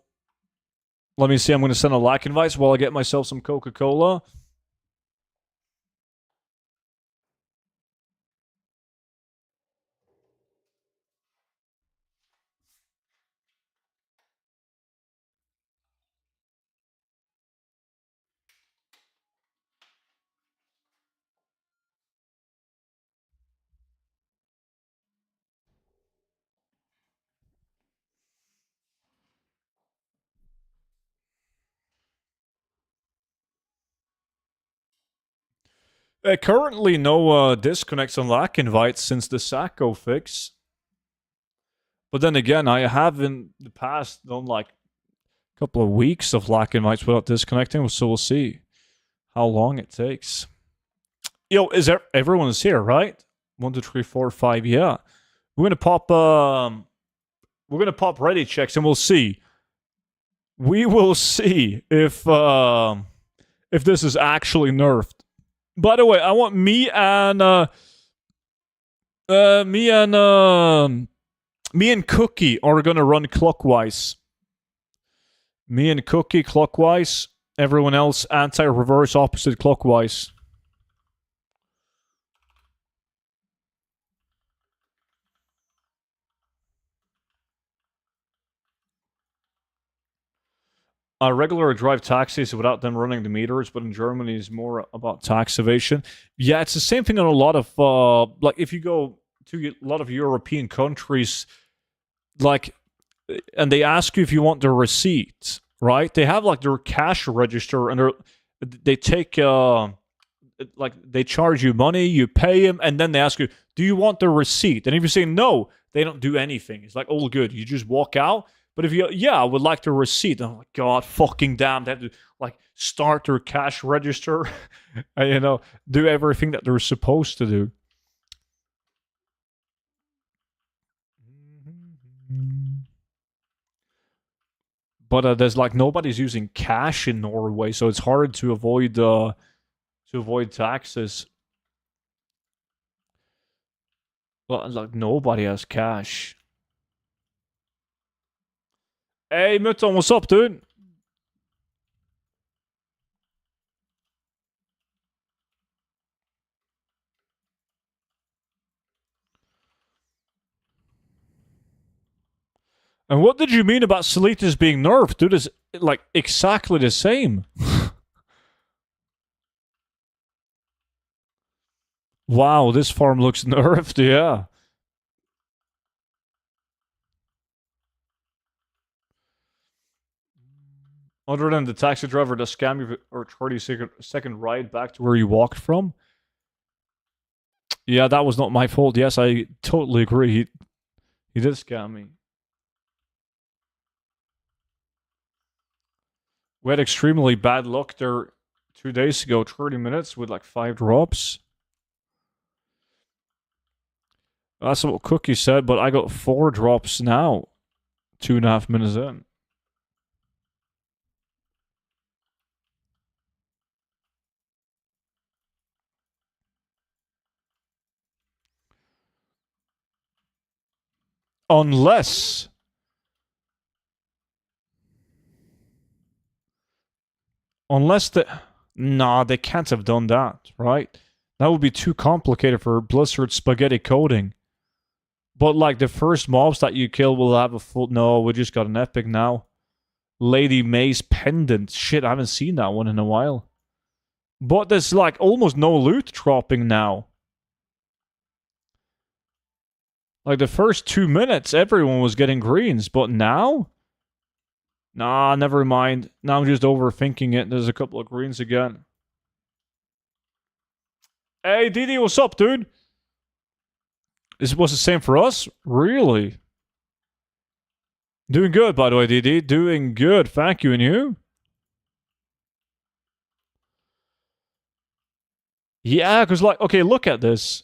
Let me see. I'm going to send a like invite while I get myself some Coca-Cola. Currently, no disconnects on lack invites since the Sacco fix. But then again, I have in the past done like a couple of weeks of lack invites without disconnecting, so we'll see how long it takes. Yo, is there, everyone is here, right? 1, 2, 3, 4, 5. Yeah, we're gonna pop. We're gonna pop ready checks, and we'll see. We will see if this is actually nerfed. By the way, I want me and Cookie are gonna run clockwise. Me and Cookie clockwise. Everyone else anti-reverse opposite clockwise. Regular drive taxis without them running the meters, but in Germany is more about tax evasion. Yeah, it's the same thing in a lot of like if you go to a lot of European countries, like, and they ask you if you want the receipt, right? They have like their cash register, and they take like they charge you money, you pay them, and then they ask you, "Do you want the receipt?" And if you say no, they don't do anything. It's like all good. You just walk out. But if you, yeah, I would like the receipt. I'm like, God, fucking damn, they have to like start their cash register, and, you know, do everything that they're supposed to do. But there's like nobody's using cash in Norway, so it's hard to avoid taxes. Well, like nobody has cash. Hey, Mutton, what's up, dude? And what did you mean about Salitas being nerfed? Dude, it's like exactly the same. Wow, this farm looks nerfed, yeah. Other than the taxi driver that scam you or 30-second ride back to where you walked from. Yeah, that was not my fault. Yes, I totally agree. He did scam me. We had extremely bad luck there 2 days ago, 30 minutes with like 5 drops. That's what Cookie said, but I got 4 drops now, 2.5 minutes in. Unless the... Nah, they can't have done that, right? That would be too complicated for Blizzard spaghetti coding. But like the first mobs that you kill will have a full... No, we just got an epic now. Lady May's pendant. Shit, I haven't seen that one in a while. But there's like almost no loot dropping now. Like the first 2 minutes, everyone was getting greens, but now? Nah, never mind. Now I'm just overthinking it. There's a couple of greens again. Hey, Didi, what's up, dude? This was the same for us? Really? Doing good, by the way, Didi. Doing good. Thank you, and you? Yeah, because like, okay, look at this.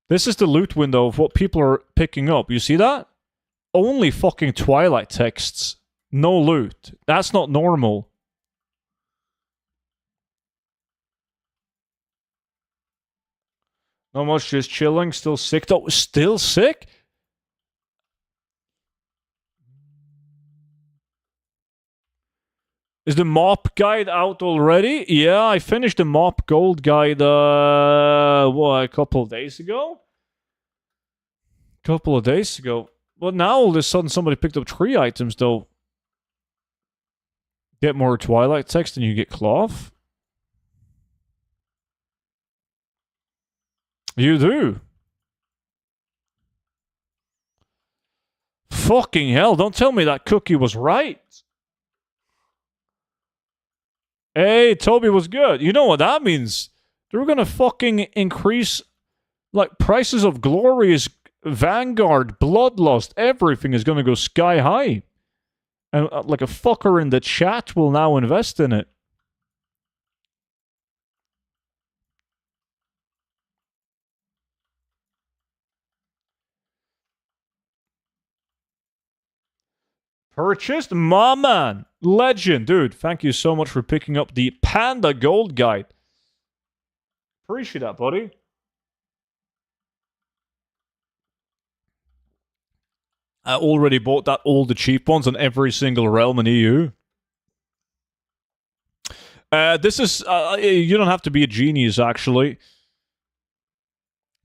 This is the loot window of what people are picking up. You see that? Only fucking Twilight texts. No loot. That's not normal. Not much, just chilling. Still sick though. Still sick? Is the mop guide out already? Yeah, I finished the mop gold guide a couple of days ago? Couple of days ago. But now all of a sudden somebody picked up 3 items though. Get more Twilight text and you get cloth? You do. Fucking hell, don't tell me that Cookie was right. Hey, Toby was good. You know what that means? They're gonna fucking increase, like, prices of Glorious, Vanguard, Bloodlust, everything is gonna go sky high. And, like, a fucker in the chat will now invest in it. Purchased? My man. Legend. Dude, thank you so much for picking up the Panda Gold Guide. Appreciate that, buddy. I already bought that, all the cheap ones on every single realm in EU. This is... you don't have to be a genius, actually,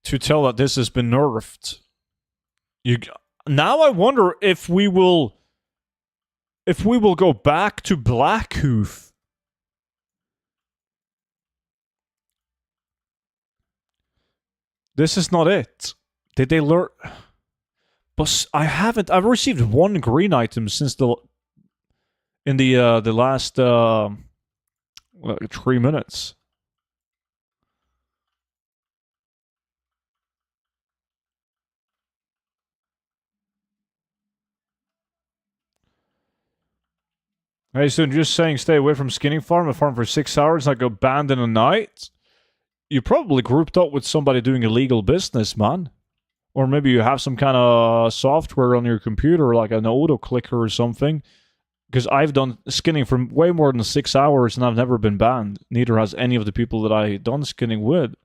to tell that this has been nerfed. Now I wonder if we will go back to Blackhoof. This is not it. Did they learn? But I haven't. I've received one green item since the last 3 minutes. Hey, so just saying stay away from skinning farm, a farm for 6 hours, not go banned in a night? You probably grouped up with somebody doing illegal business, man. Or maybe you have some kind of software on your computer, like an auto clicker or something. Because I've done skinning for way more than 6 hours and I've never been banned. Neither has any of the people that I done skinning with.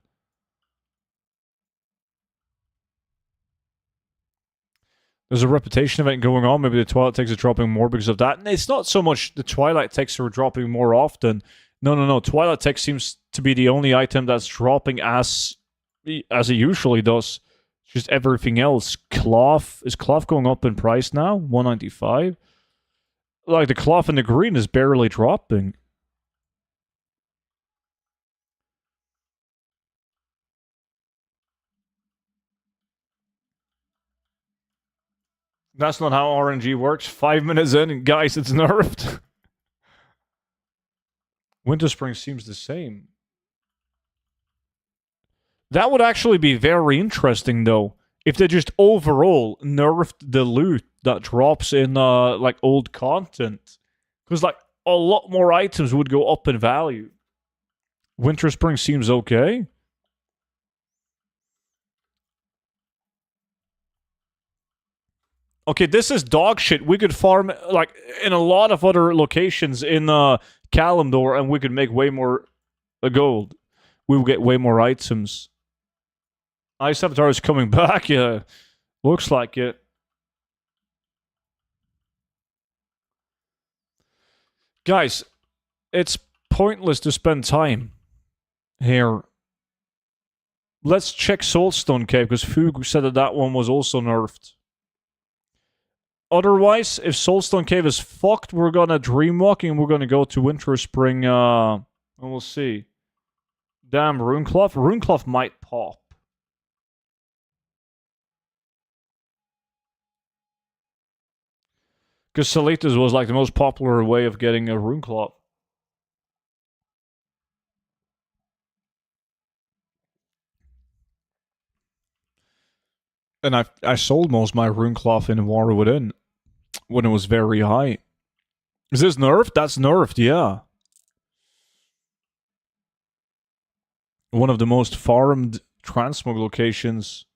There's a reputation event going on. Maybe the Twilight Ticks are dropping more because of that. And it's not so much the Twilight Ticks are dropping more often. No. Twilight Tick seems to be the only item that's dropping as it usually does. Just everything else. Cloth. Is cloth going up in price now? 195? Like, the cloth in the green is barely dropping. That's not how RNG works. 5 minutes in, and guys, it's nerfed. Winter Spring seems the same. That would actually be very interesting, though, if they just overall nerfed the loot that drops in, like, old content. Because, like, a lot more items would go up in value. Winter Spring seems okay. Okay, this is dog shit. We could farm, like, in a lot of other locations in Kalimdor, and we could make way more gold. We will get way more items. Ice Avatar is coming back, yeah. Looks like it. Guys, it's pointless to spend time here. Let's check Soulstone Cave, because Fugu said that one was also nerfed. Otherwise, if Soulstone Cave is fucked, we're gonna dreamwalking and we're gonna go to Winter Spring, and we'll see. Damn, Runecloth. Runecloth might pop. Because Salitas was like the most popular way of getting a Runecloth. And I sold most of my Runecloth in War Within when it was very high. Is this nerfed? That's nerfed, yeah. One of the most farmed transmog locations.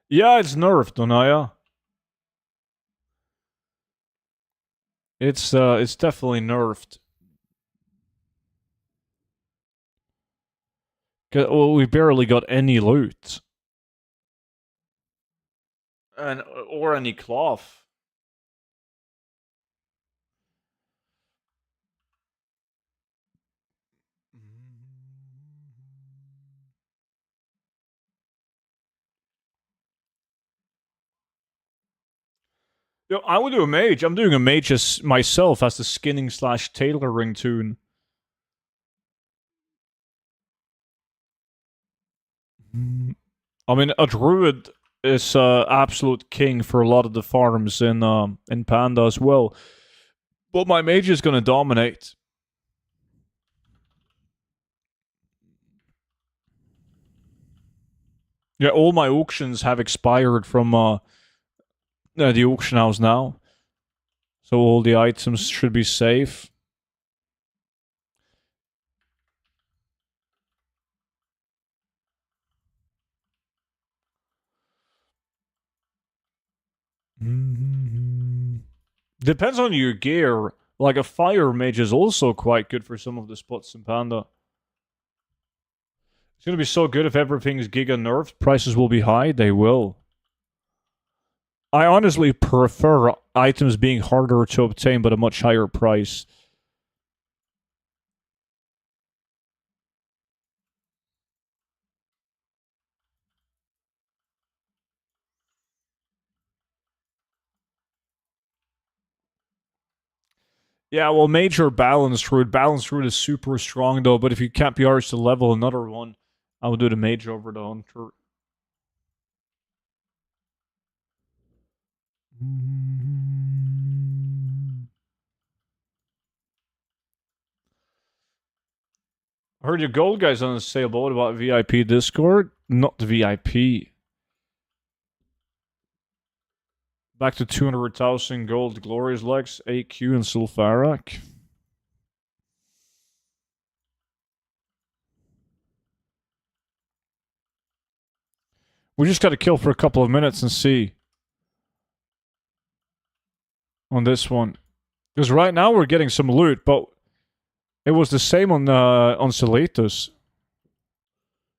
Yeah, it's nerfed, Donaya. It's definitely nerfed. Well, we barely got any loot. Or any cloth. Yo, I would do a mage. I'm doing a mage as myself as the skinning / tailoring toon. I mean, a druid is absolute king for a lot of the farms in Panda as well. But my mage is gonna dominate. Yeah, all my auctions have expired from the auction house now. So all the items should be safe. Depends on your gear. Like a fire mage is also quite good for some of the spots in Panda. It's gonna be so good if everything's giga nerfed. Prices will be high. They will. I honestly prefer items being harder to obtain but a much higher price. Yeah, well, major balanced route. Balanced route is super strong though, but if you can't be arsed to level another one, I would do the mage over the hunter. I heard your gold guy's on the sale, but what about VIP Discord? Not the VIP. Back to 200,000 gold. Glorious Lex, AQ, and Sulfarak. We just gotta kill for a couple of minutes and see. On this one. Because right now we're getting some loot, but it was the same on Salatus.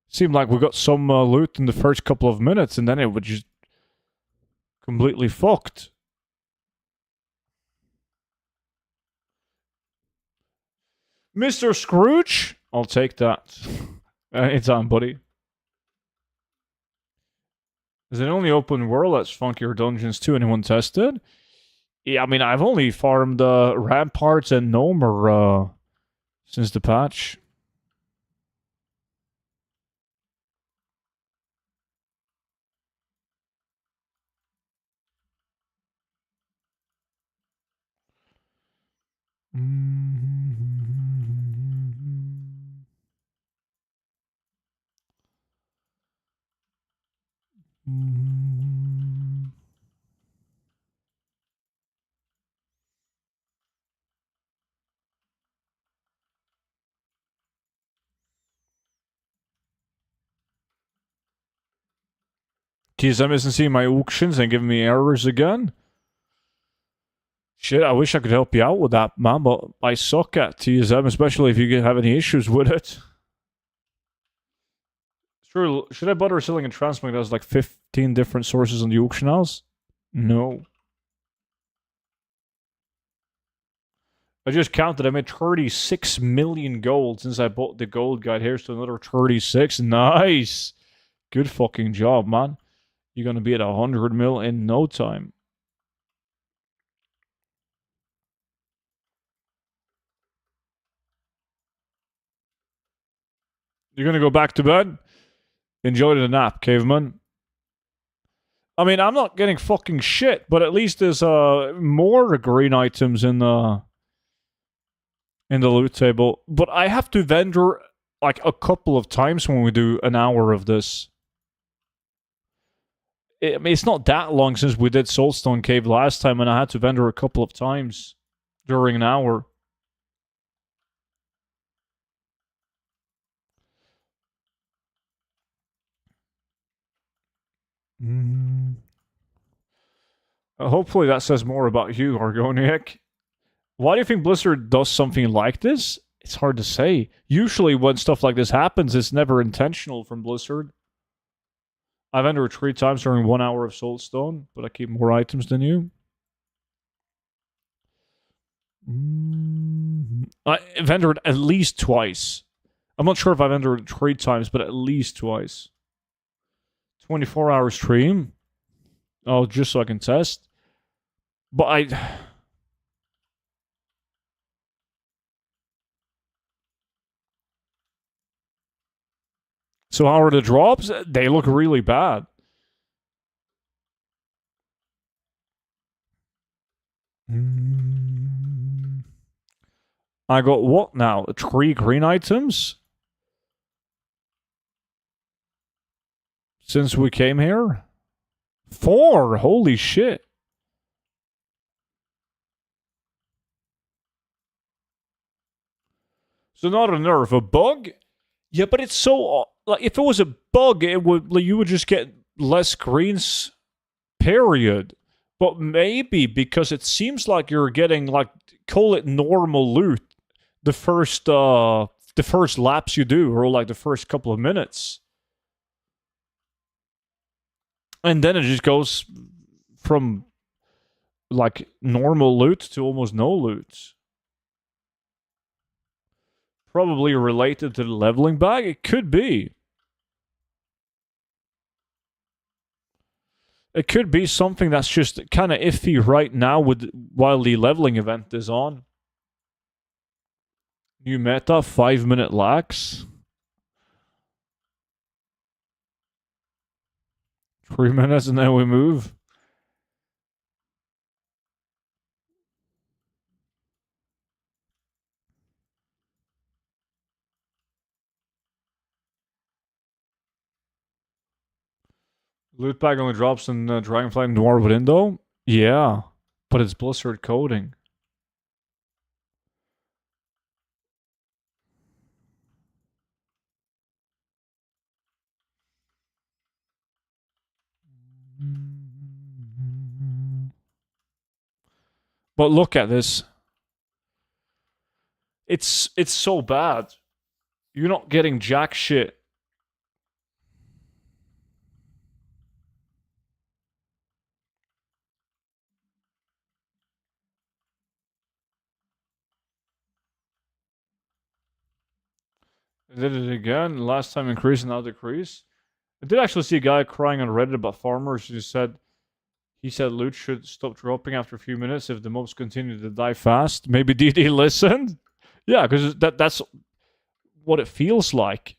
Seemed like we got some loot in the first couple of minutes, and then it was just completely fucked. Mr. Scrooge? I'll take that. Anytime, buddy. Is it only open world? That's funkier dungeons too. Anyone tested? Yeah, I mean, I've only farmed Ramparts and Norr since the patch. TSM isn't seeing my auctions and giving me errors again. Shit, I wish I could help you out with that, man, but I suck at TSM, especially if you have any issues with it. Sure, should I bother selling a transmog that has like 15 different sources on the auction house? No. I just counted. I made 36 million gold since I bought the gold guide. Here's to another 36. Nice. Good fucking job, man. You're going to be at 100 mil in no time. You're going to go back to bed? Enjoy the nap, caveman. I mean, I'm not getting fucking shit, but at least there's more green items in the loot table. But I have to vendor like a couple of times when we do an hour of this. I mean, it's not that long since we did Soulstone Cave last time, and I had to vendor a couple of times during an hour. Hopefully that says more about you, Argoniac. Why do you think Blizzard does something like this? It's hard to say. Usually when stuff like this happens, it's never intentional from Blizzard. I've entered 3 times during 1 hour of Soulstone, but I keep more items than you. I've entered at least twice. I'm not sure if I've entered 3 times, but at least twice. 24-hour stream. Oh, just so I can test. But I... So how are the drops? They look really bad. I got what now? 3 green items? Since we came here? 4! Holy shit. So not a nerf, a bug? Yeah, but it's so... Like, if it was a bug, it would like, you would just get less greens, period. But maybe because it seems like you're getting, like, call it normal loot the first laps you do, or like the first couple of minutes. And then it just goes from like normal loot to almost no loot. Probably related to the leveling bag. It could be. It could be something that's just kind of iffy right now while the leveling event is on. New meta, 5-minute lags. 3 minutes and then we move. Loot bag only drops in Dragonfly and Dwarf window? Yeah, but it's Blizzard coding. But look at this. It's so bad. You're not getting jack shit. I did it again. Last time increase and now decrease. I did actually see a guy crying on Reddit about farmers who said he said loot should stop dropping after a few minutes if the mobs continue to die fast. Maybe DD listened? Yeah, because that's what it feels like.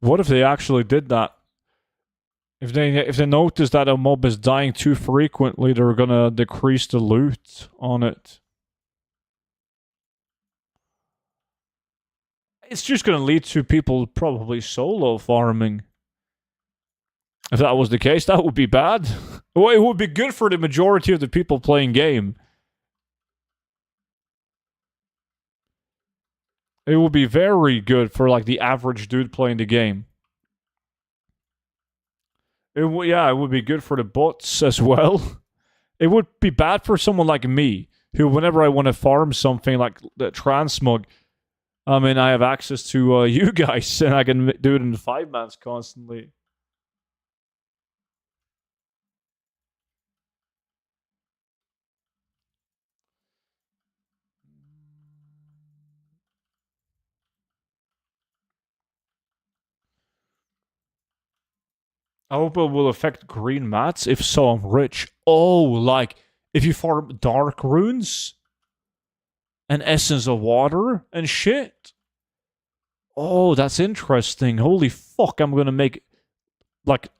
What if they actually did that? If they notice that a mob is dying too frequently, they're gonna decrease the loot on it. It's just gonna lead to people probably solo farming. If that was the case, that would be bad. Well, it would be good for the majority of the people playing game. It would be very good for like the average dude playing the game. It would be good for the bots as well. It would be bad for someone like me, who whenever I want to farm something like the transmog, I mean, I have access to you guys, and I can do it in 5-mans constantly. I hope it will affect green mats. If so, I'm rich. Oh, like if you farm dark runes and essence of water and shit. Oh, that's interesting. Holy fuck, I'm gonna make like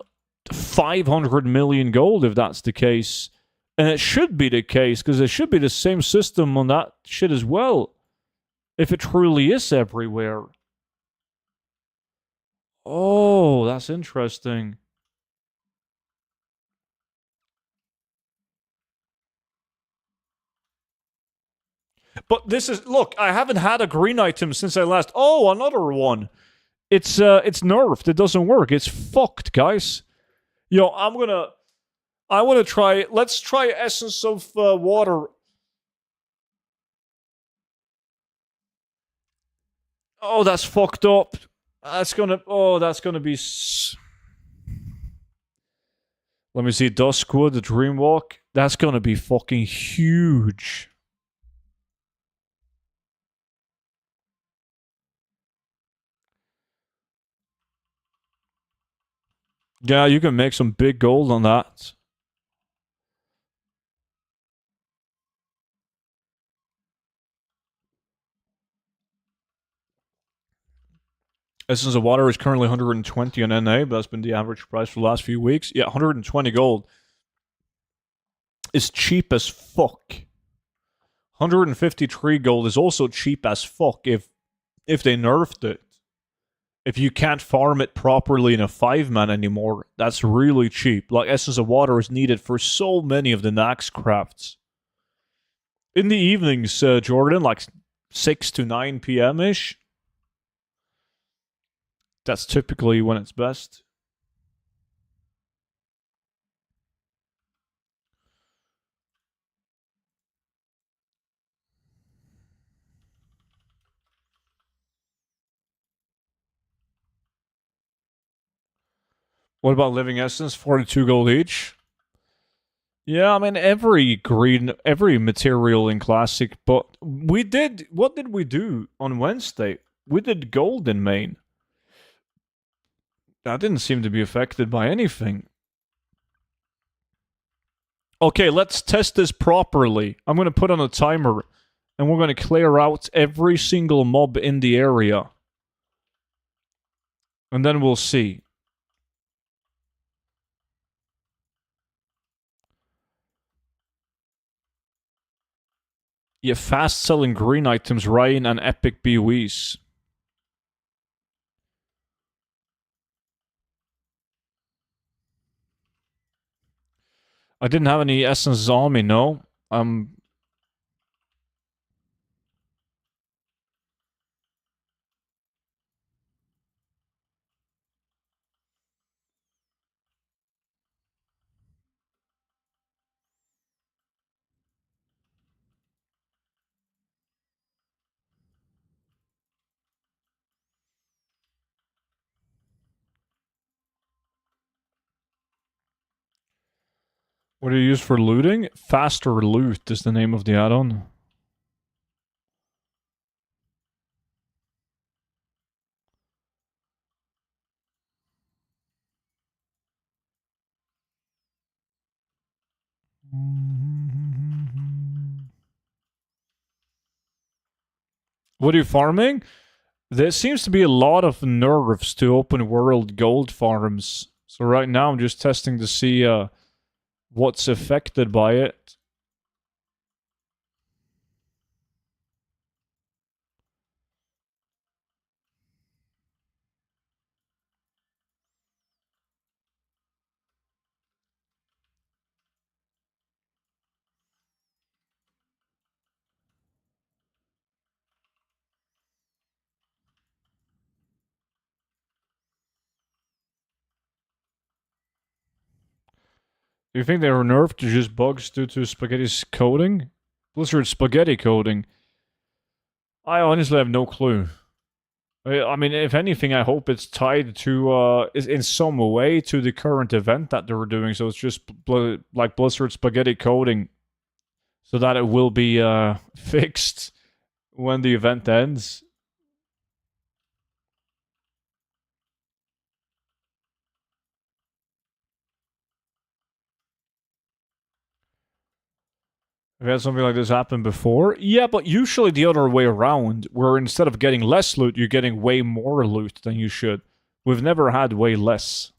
500 million gold if that's the case. And it should be the case, because it should be the same system on that shit as well. If it truly is everywhere. Oh, that's interesting. But this is, look, I haven't had a green item since I last. Oh, another one. It's nerfed. It doesn't work. It's fucked, guys. Yo, I want to try. Let's try essence of water. Oh, that's fucked up. That's gonna be. Let me see. Duskwood, the Dreamwalk. That's gonna be fucking huge. Yeah, you can make some big gold on that. Essence of Water is currently 120 on NA, but that's been the average price for the last few weeks. Yeah, 120 gold. It's cheap as fuck. 153 gold is also cheap as fuck if they nerfed it. If you can't farm it properly in a 5-man anymore, that's really cheap. Like, Essence of Water is needed for so many of the Nax crafts. In the evenings, Jordan, like 6 to 9 p.m.-ish. That's typically when it's best. What about Living Essence? 42 gold each. Yeah, I mean, every material in Classic, but what did we do on Wednesday? We did gold in main. That didn't seem to be affected by anything. Okay, let's test this properly. I'm going to put on a timer, and we're going to clear out every single mob in the area. And then we'll see. Yeah, fast-selling green items, Ryan, and epic BOEs. I didn't have any essences on me, no. What do you use for looting? Faster Loot is the name of the add-on. What are you farming? There seems to be a lot of nerfs to open world gold farms. So right now I'm just testing to see what's affected by it. Do you think they were nerfed to just bugs due to Spaghetti's coding? Blizzard Spaghetti coding? I honestly have no clue. I mean, if anything, I hope it's tied to, in some way to the current event that they were doing. So it's just like Blizzard Spaghetti coding, so that it will be fixed when the event ends. Have you had something like this happen before? Yeah, but usually the other way around, where instead of getting less loot, you're getting way more loot than you should. We've never had way less.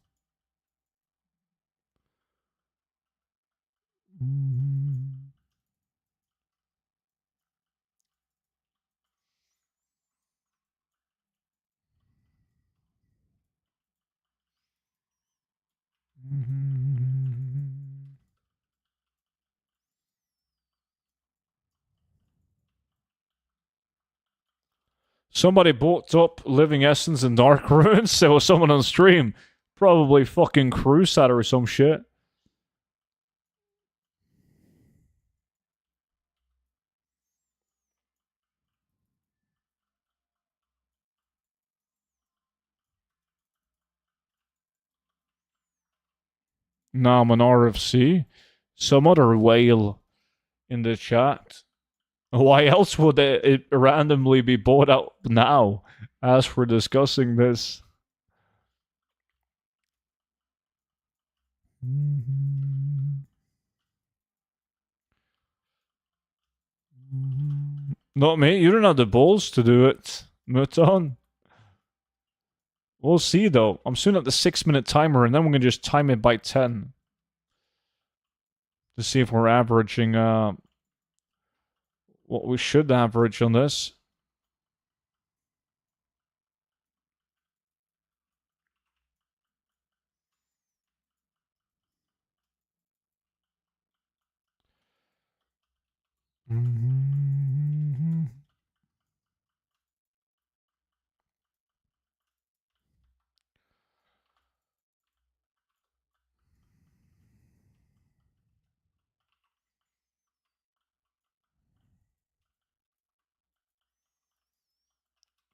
Somebody bought up Living Essence and Dark Ruins. There was someone on stream. Probably fucking Crusader or some shit. Nah, I'm an RFC. Some other whale in the chat. Why else would it randomly be bought out now as we're discussing this? Not me. You don't have the balls to do it, Muton. We'll see, though. I'm soon at the 6-minute timer, and then we're going to just time it by 10. To see if we're averaging, what we should average on this.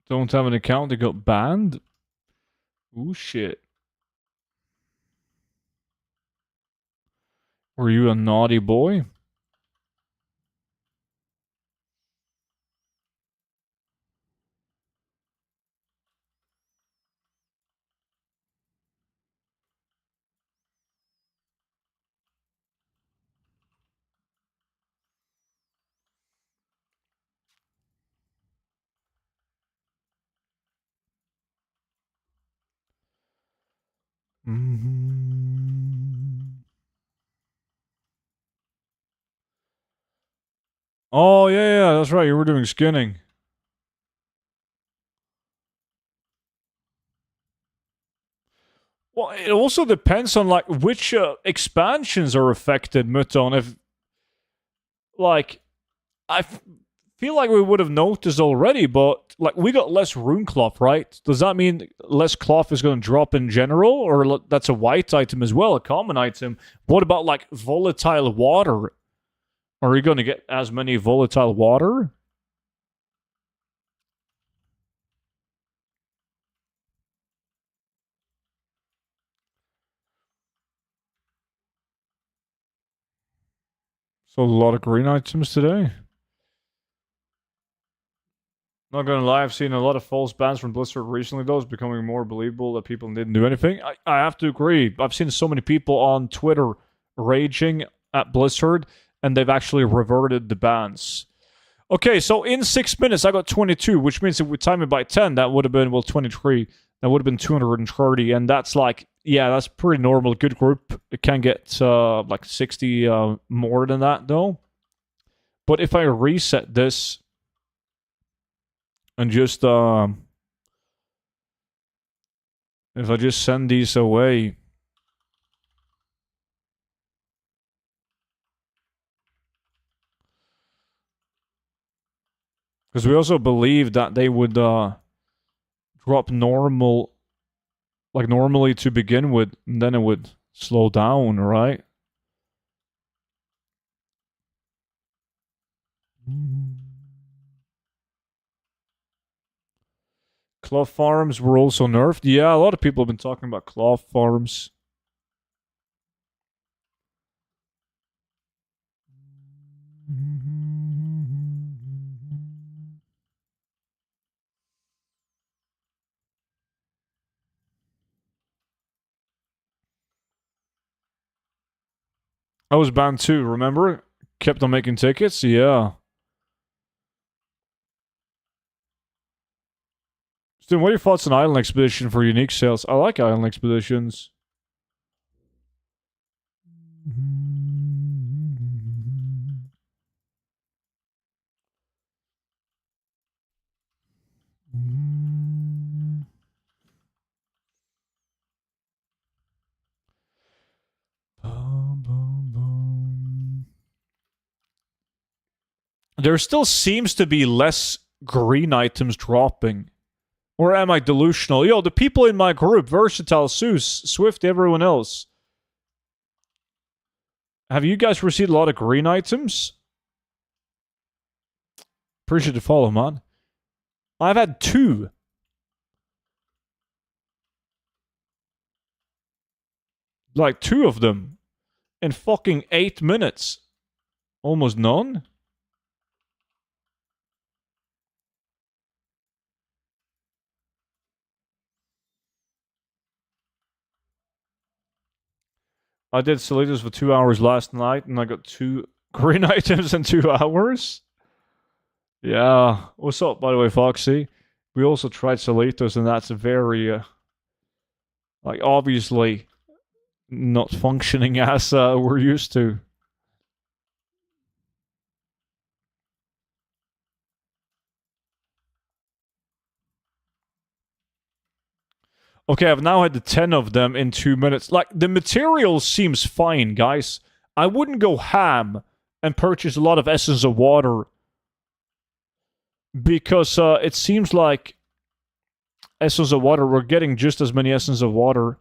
Don't have an account, they got banned? Ooh, shit. Were you a naughty boy? Oh, yeah, that's right. You were doing skinning. Well, it also depends on, like, which expansions are affected, Muton. If, like, feel like we would have noticed already, but, like, we got less rune cloth, right? Does that mean less cloth is going to drop in general? Or that's a white item as well, a common item? What about, like, volatile water? Are you going to get as many volatile water? So a lot of green items today. Not gonna lie, I've seen a lot of false bans from Blizzard recently, though. It's becoming more believable that people didn't do anything. I have to agree. I've seen so many people on Twitter raging at Blizzard, and they've actually reverted the bans. Okay, so in 6 minutes, I got 22, which means if we time it by 10, that would have been, well, 23. That would have been 230, and that's like, yeah, that's pretty normal. Good group. It can get like 60 more than that, though. But if I reset this and just, if I just send these away, because we also believe that they would drop normal, like normally to begin with, and then it would slow down, right? Cloth farms were also nerfed. Yeah, a lot of people have been talking about cloth farms. I was banned too, remember? Kept on making tickets? Yeah. Stu, what are your thoughts on Island Expedition for unique sales? I like Island Expeditions. There still seems to be less green items dropping. Or am I delusional? Yo, the people in my group, Versatile, Seuss, Swift, everyone else. Have you guys received a lot of green items? Appreciate the follow, man. I've had 2. Like 2 of them. In fucking 8 minutes. Almost none? I did Salitas for 2 hours last night, and I got 2 green items in 2 hours. Yeah. What's up, by the way, Foxy? We also tried Salitos, and that's very Like, obviously, not functioning as we're used to. Okay, I've now had the 10 of them in 2 minutes. Like, the material seems fine, guys. I wouldn't go ham and purchase a lot of essence of water because it seems like essence of water, we're getting just as many essence of water.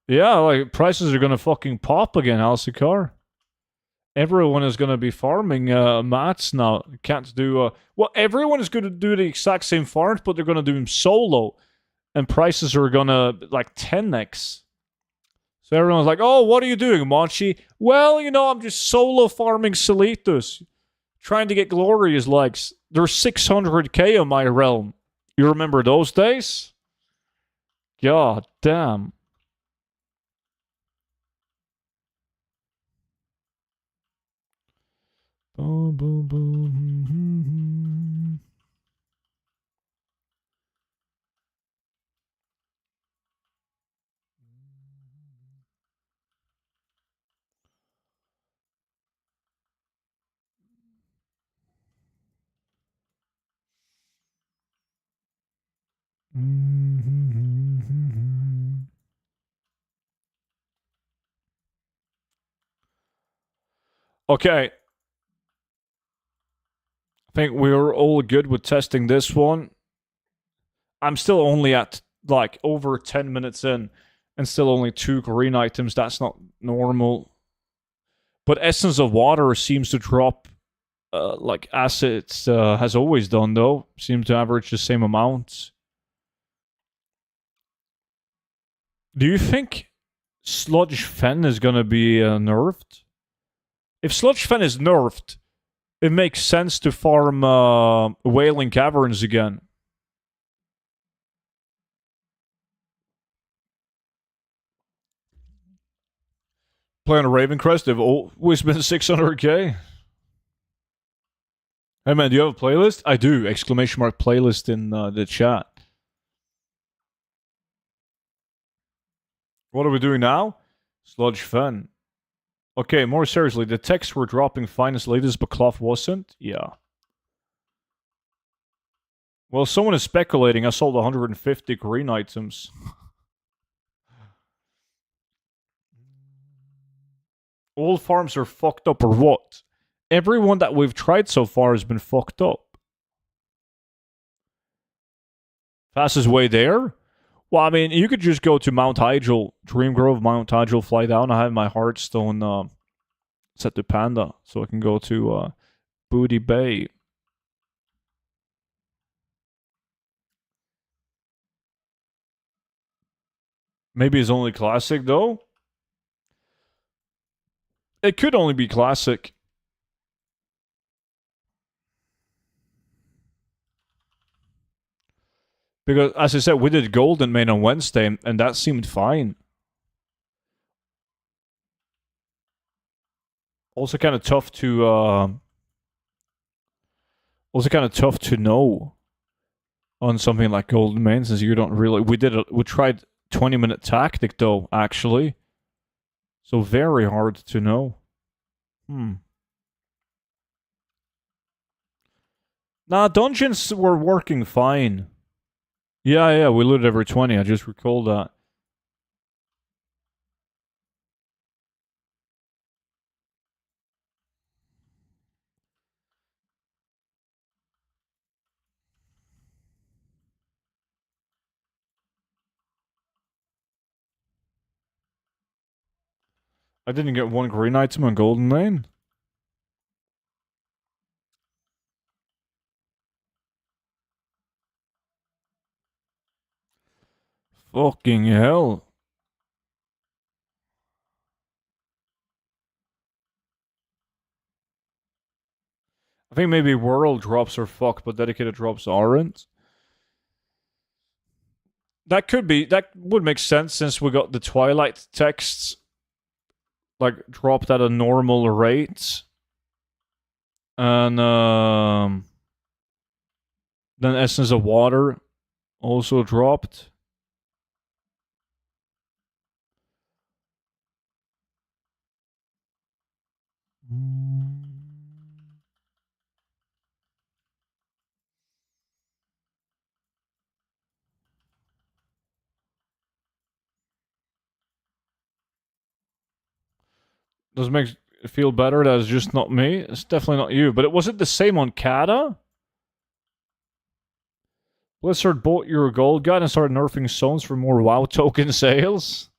Yeah, like prices are gonna fucking pop again, Alcicar. Everyone is gonna be farming mats now. Can't do well. Everyone is gonna do the exact same farms, but they're gonna do them solo, and prices are gonna like 10x. So everyone's like, "Oh, what are you doing, Banshee?" Well, I'm just solo farming Salitos, trying to get glorious likes. There's 600k in my realm. You remember those days? God damn. Boom, boom, boom. Okay. I think we're all good with testing this one. I'm still only at like over 10 minutes in and still only 2 green items. That's not normal. But Essence of Water seems to drop like as it has always done, though. Seems to average the same amount. Do you think Sludge Fen is going to be nerfed? If Sludge Fen is nerfed, it makes sense to farm Wailing Caverns again. Playing a Ravencrest, they've always been 600k. Hey man, do you have a playlist? I do! Exclamation mark playlist in the chat. What are we doing now? Sludge Fen. Okay, more seriously, the texts were dropping fine as latest, but cloth wasn't? Yeah. Well, someone is speculating I sold 150 green items. All farms are fucked up or what? Everyone that we've tried so far has been fucked up. Fastest way there? Well, I mean, you could just go to Mount Hyjal, Dream Grove, Mount Hyjal, fly down. I have my Hearthstone set to Panda, so I can go to Booty Bay. Maybe it's only classic, though? It could only be classic. Because, as I said, we did Golden Main on Wednesday, and that seemed fine. Also kind of tough to... also kind of tough to know on something like Golden Main, since you don't really... We tried 20-minute tactic, though, actually. So very hard to know. Nah, dungeons were working fine. Yeah, we looted every 20. I just recalled that. I didn't get one green item on Golden Lane. Fucking hell. I think maybe world drops are fucked, but dedicated drops aren't. That could be, that would make sense since we got the Twilight texts, like, dropped at a normal rate. And, then Essence of Water also dropped. Does it make it feel better that it's just not me? It's definitely not you. But it was it the same on Kata? Blizzard bought your gold guide and started nerfing zones for more WoW token sales.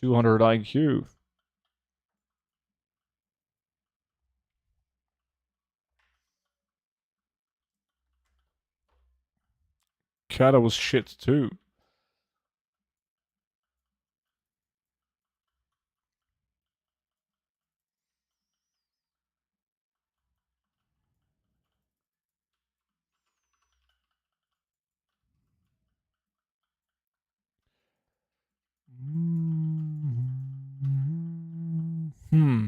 200 IQ. Kata was shit too. Hmm.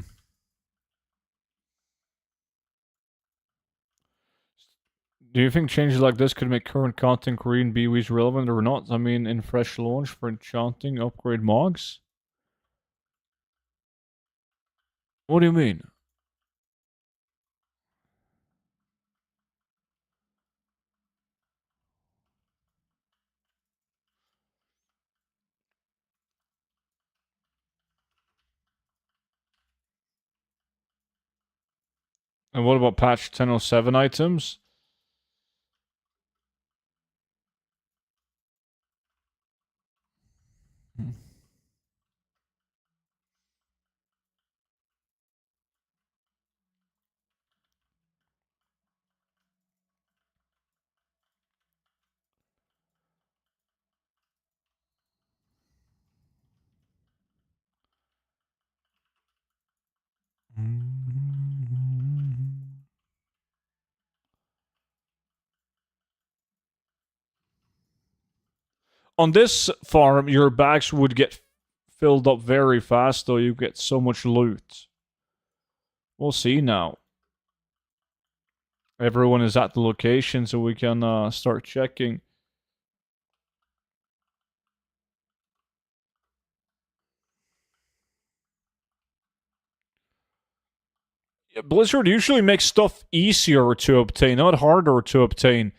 Do you think changes like this could make current content Korean BWs relevant or not? I mean, in fresh launch for enchanting upgrade mogs? What do you mean? And what about patch 1007 items? On this farm, your bags would get filled up very fast, though. You get so much loot. We'll see now. Everyone is at the location, so we can start checking. Blizzard usually makes stuff easier to obtain, not harder to obtain.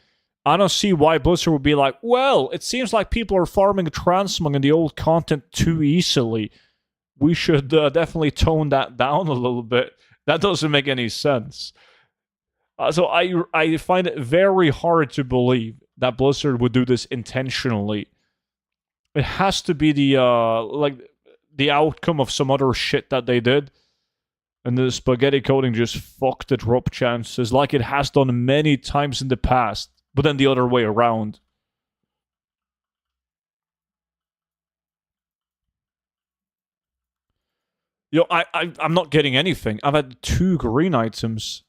I don't see why Blizzard would be like, well, it seems like people are farming transmog in the old content too easily. We should definitely tone that down a little bit. That doesn't make any sense. So I find it very hard to believe that Blizzard would do this intentionally. It has to be the outcome of some other shit that they did. And the spaghetti coating just fucked the drop chances like it has done many times in the past, but then the other way around. Yo, I'm not getting anything. I've had 2 green items.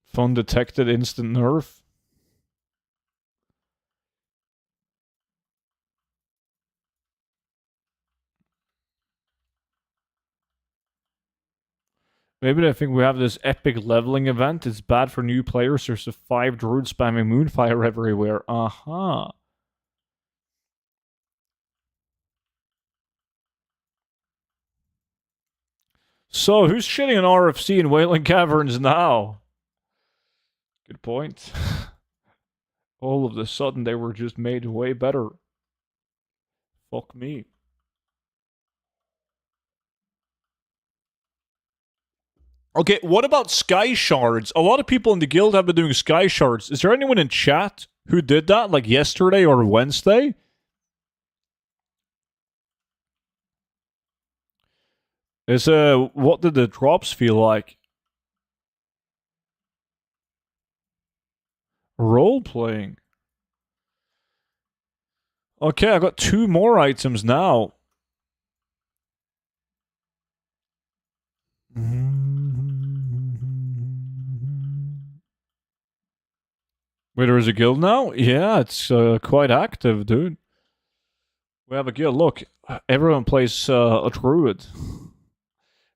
Fun detected, instant nerf. Maybe they think we have this epic leveling event. It's bad for new players. There's a 5 druid spamming Moonfire everywhere. Uh-huh. So, who's shitting on RFC in Wailing Caverns now? Good point. All of a sudden, they were just made way better. Fuck me. Okay, what about sky shards? A lot of people in the guild have been doing sky shards. Is there anyone in chat who did that, like yesterday or Wednesday? What did the drops feel like? Role playing. Okay, I got 2 more items now. Wait, there is a guild now? Yeah, it's quite active, dude. We have a guild. Look, everyone plays a druid.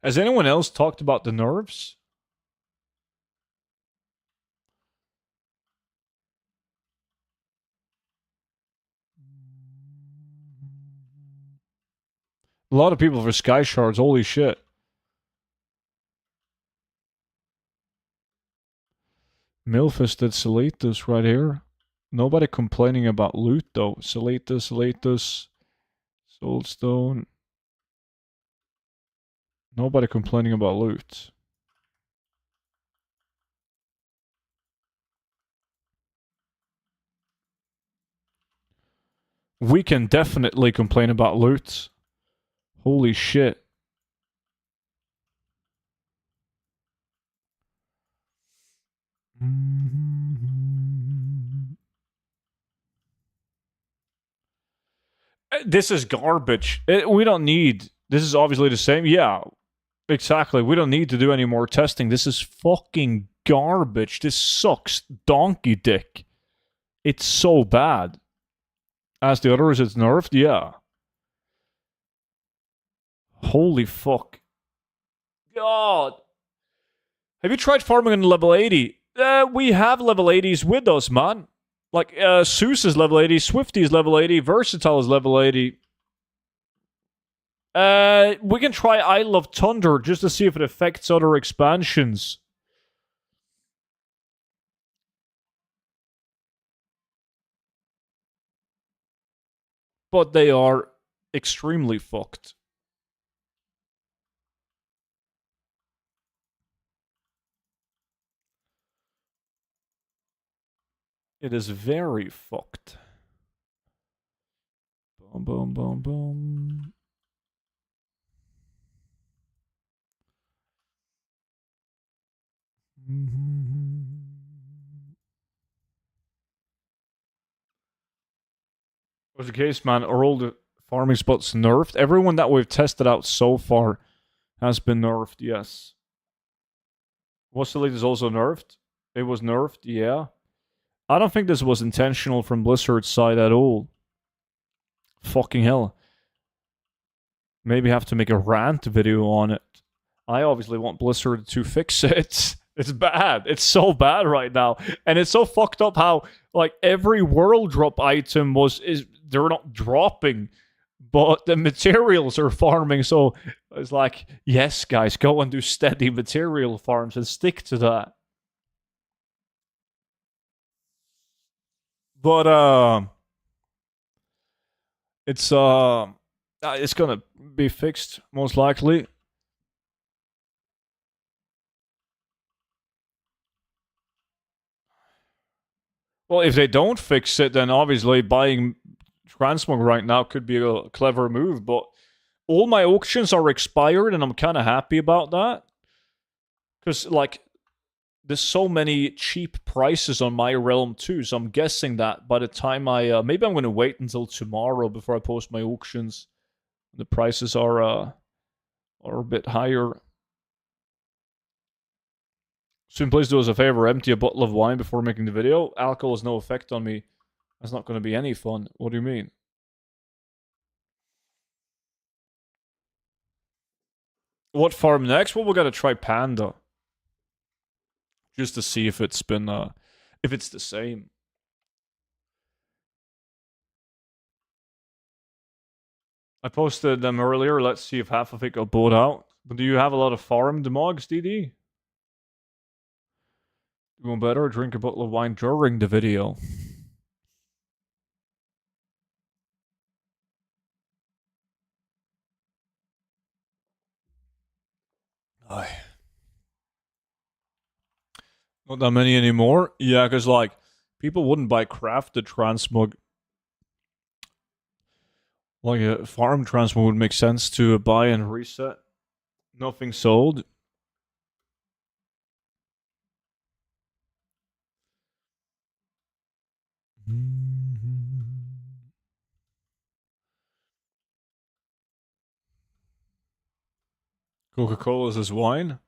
Has anyone else talked about the nerfs? A lot of people for Sky Shards, holy shit. Milfisted Seletus right here. Nobody complaining about loot though. Seletus, Soulstone. Nobody complaining about loot. We can definitely complain about loot. Holy shit. This is garbage. We don't need... This is obviously the same. Yeah, exactly. We don't need to do any more testing. This is fucking garbage. This sucks donkey dick. It's so bad. As the others, it's nerfed? Yeah. Holy fuck. God. Have you tried farming on level 80? We have level 80s with us, man. Like, Seuss is level 80, Swifty is level 80, Versatile is level 80. We can try Isle of Thunder just to see if it affects other expansions. But they are extremely fucked. It is very fucked. Boom, boom, boom, boom. What's the case, man? Are all the farming spots nerfed? Everyone that we've tested out so far has been nerfed, yes. Was the is also nerfed? It was nerfed, yeah. I don't think this was intentional from Blizzard's side at all. Fucking hell. Maybe have to make a rant video on it. I obviously want Blizzard to fix it. It's bad. It's so bad right now. And it's so fucked up how, like, every world drop item they're not dropping, but the materials are farming. So it's like, yes, guys, go and do steady material farms and stick to that. But it's gonna be fixed most likely. Well, if they don't fix it, then obviously buying transmog right now could be a clever move. But all my auctions are expired, and I'm kind of happy about that because like there's so many cheap prices on my realm too. So I'm guessing that by the time maybe I'm gonna wait until tomorrow before I post my auctions. The prices are a bit higher. Soon, please do us a favor, empty a bottle of wine before making the video. Alcohol has no effect on me. That's not going to be any fun. What do you mean? What farm next? Well, we're going to try Panda. Just to see if it's been, if it's the same. I posted them earlier. Let's see if half of it got bought out. But do you have a lot of farmed mogs, DD? Doing better? Drink a bottle of wine during the video. Aye. Not that many anymore. Yeah, because like people wouldn't buy crafted transmog. Like a farm transmog would make sense to buy and reset. Nothing sold. Coca-Cola is wine.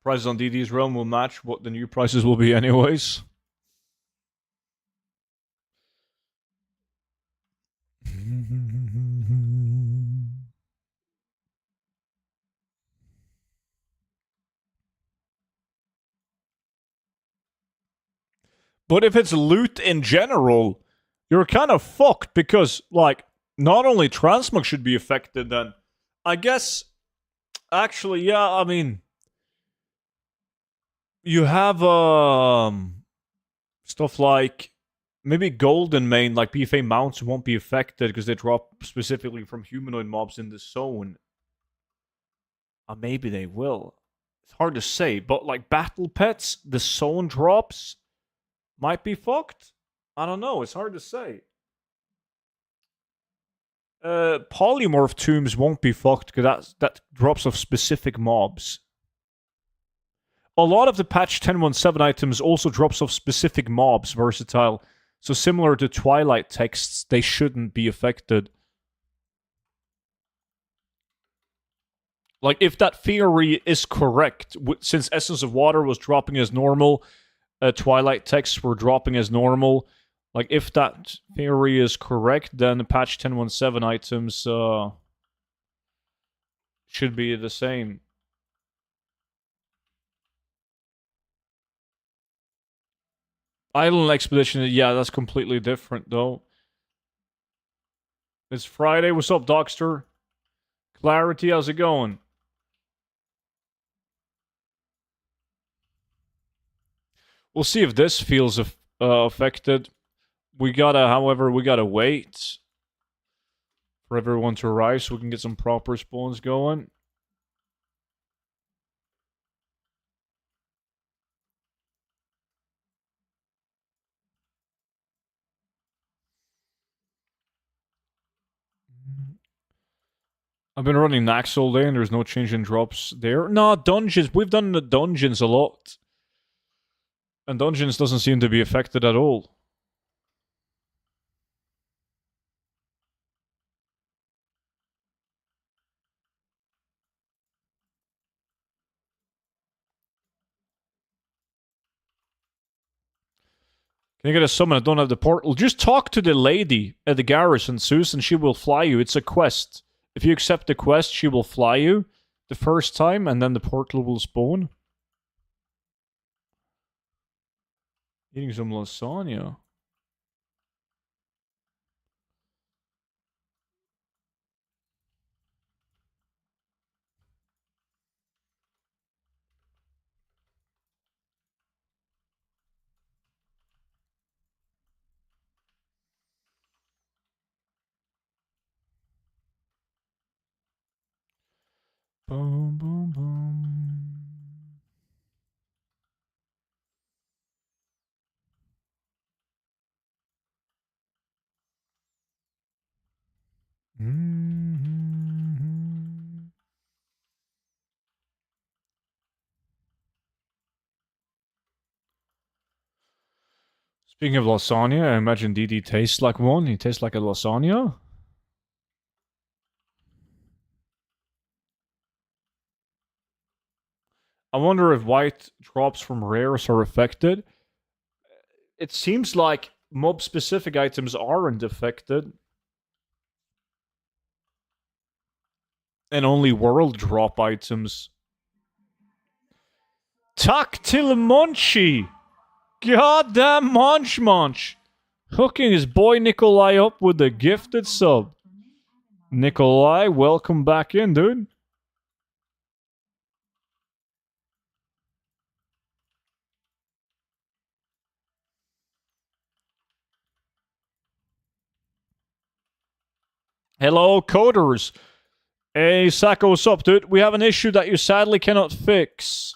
Prices on DD's realm will match what the new prices will be anyways. But if it's loot in general, you're kind of fucked because, like, not only transmog should be affected, then I guess actually, yeah, I mean, you have stuff like maybe golden main, like PFA mounts won't be affected because they drop specifically from humanoid mobs in the zone. Maybe they will. It's hard to say, but like battle pets, the zone drops might be fucked. I don't know. It's hard to say. Polymorph tombs won't be fucked because that drops off specific mobs. A lot of the patch 10.17 items also drops off specific mobs, versatile. So similar to Twilight texts, they shouldn't be affected. Like, if that theory is correct, since Essence of Water was dropping as normal, Twilight texts were dropping as normal. Like, if that theory is correct, then the patch 10.17 items should be the same. Island Expedition, yeah, that's completely different, though. It's Friday. What's up, Dockster? Clarity, how's it going? We'll see if this feels affected. However, we gotta wait for everyone to arrive so we can get some proper spawns going. I've been running Nax all day and there's no change in drops there. No, dungeons. We've done the dungeons a lot. And dungeons doesn't seem to be affected at all. Can you get a summon? I don't have the portal. Just talk to the lady at the garrison, Zeus, and she will fly you. It's a quest. If you accept the quest, she will fly you the first time, and then the portal will spawn. Eating some lasagna. Boom, boom, boom. Mm-hmm. Speaking of lasagna, I imagine DD tastes like one. He tastes like a lasagna. I wonder if white drops from rares are affected. It seems like mob-specific items aren't affected. And only world drop items. Tactile Munchie! Goddamn Munch! Hooking his boy Nikolai up with a gifted sub. Nikolai, welcome back in, dude. Hello, coders. Hey, Sacco, what's up, dude? We have an issue that you sadly cannot fix.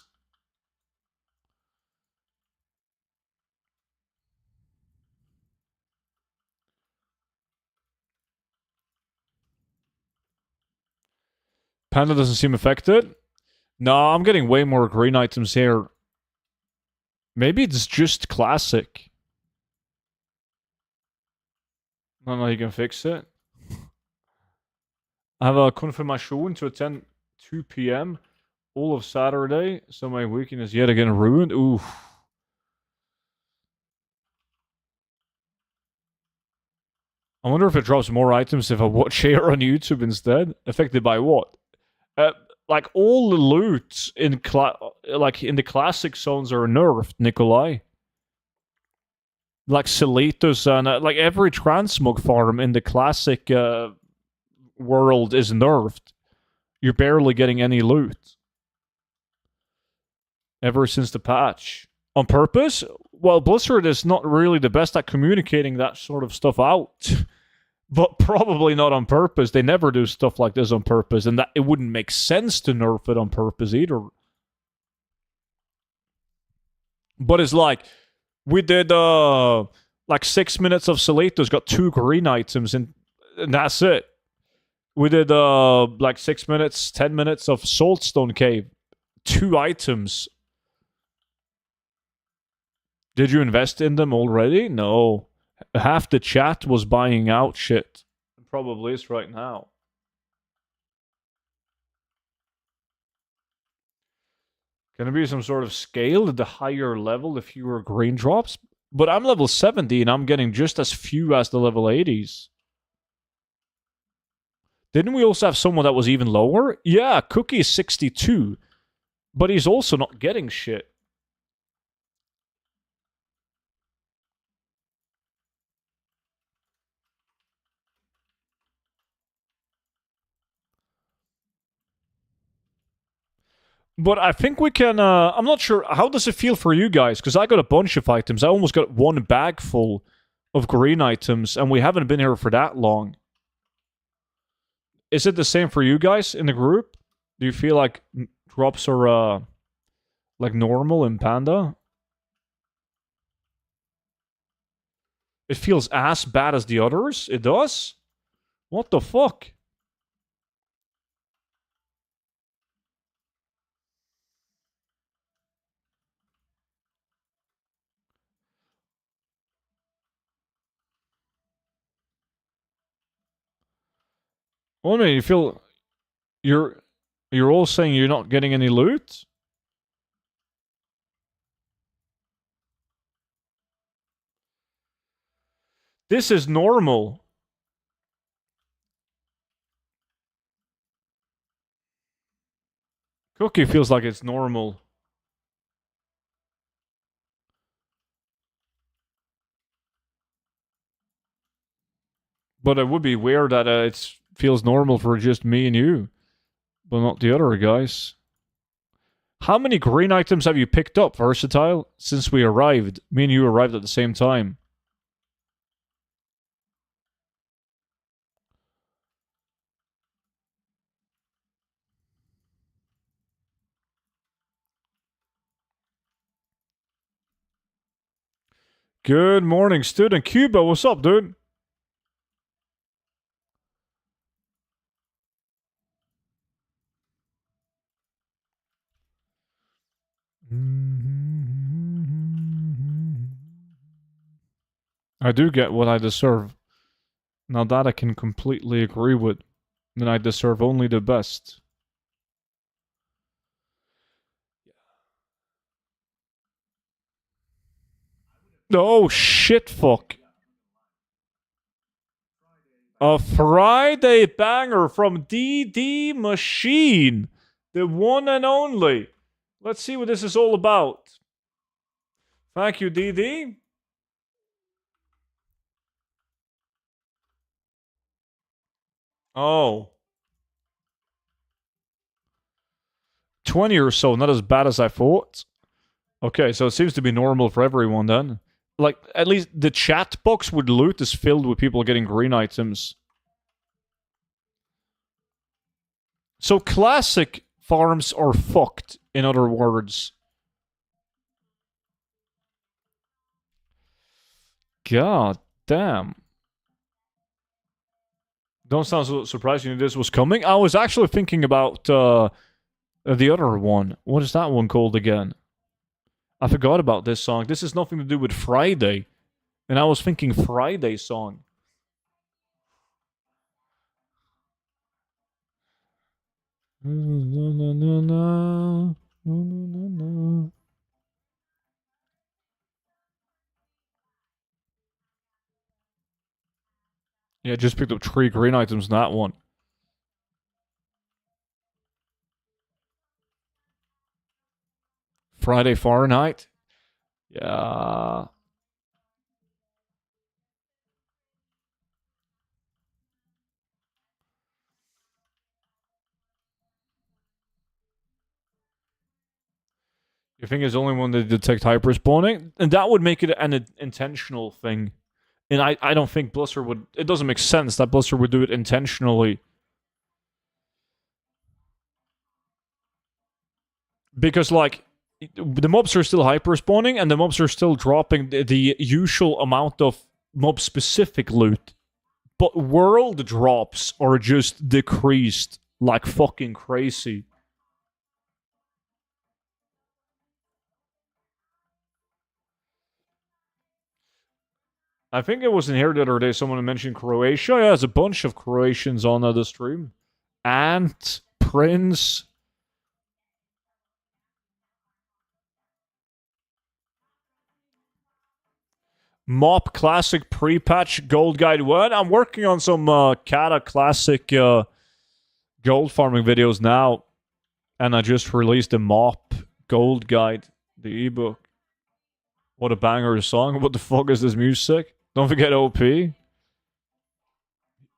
Panda doesn't seem affected. No, I'm getting way more green items here. Maybe it's just classic. I don't know, you can fix it. I have a confirmation to attend 2 p.m. All of Saturday, so my weekend is yet again ruined. Oof. I wonder if it drops more items if I watch here on YouTube instead. Affected by what? Uh, like all the loot in in the classic zones are nerfed, Nikolai. Like Seletus and like every transmog farm in the classic world is nerfed. You're barely getting any loot ever since the patch. On purpose? Well, Blizzard is not really the best at communicating that sort of stuff out. But probably not on purpose. They never do stuff like this on purpose, and that it wouldn't make sense to nerf it on purpose either. But it's like we did like 6 minutes of Seletos, got 2 green items, and that's it. We did like 6 minutes, 10 minutes of Soulstone Cave, 2 items. Did you invest in them already? No. Half the chat was buying out shit. It probably is right now. Can there be some sort of scale at the higher level, the fewer green drops? But I'm level 70 and I'm getting just as few as the level 80s. Didn't we also have someone that was even lower? Yeah, Cookie is 62. But he's also not getting shit. But I think we can, I'm not sure, how does it feel for you guys? Because I got a bunch of items. I almost got 1 bag full of green items, and we haven't been here for that long. Is it the same for you guys in the group? Do you feel like drops are, like normal in Panda? It feels as bad as the others? It does? What the fuck? Well, I mean, you feel you're all saying you're not getting any loot? This is normal. Cookie feels like it's normal. But it would be weird that it feels normal for just me and you, but not the other guys. How many green items have you picked up, Versatile, since we arrived? Me and you arrived at the same time. Good morning, student Cuba. What's up, dude? I do get what I deserve. Now that I can completely agree with, then I deserve only the best. Oh, shit, fuck. A Friday banger from DD Machine. The one and only. Let's see what this is all about. Thank you, DD. Oh. 20 or so, not as bad as I thought. Okay, so it seems to be normal for everyone then. Like, at least the chat box with loot is filled with people getting green items. So classic farms are fucked, in other words. God damn. Don't sound so surprised you knew this was coming. I was actually thinking about the other one. What is that one called again? I forgot about this song. This has nothing to do with Friday. And I was thinking Friday song. Yeah, just picked up 3 green items in that one. Friday Fahrenheit. Yeah. You think it's only when they detect hyperspawning? And that would make it an intentional thing. And I don't think Blizzard would... It doesn't make sense that Blizzard would do it intentionally. Because, like, the mobs are still hyperspawning, and the mobs are still dropping the usual amount of mob-specific loot. But world drops are just decreased like fucking crazy. I think it was in here the other day someone mentioned Croatia. Yeah, there's a bunch of Croatians on the stream. Ant, Prince. Mop Classic pre-patch gold guide. What? I'm working on some Kata Classic gold farming videos now. And I just released a Mop gold guide, the ebook. What a banger of song. What the fuck is this music? Don't forget OP.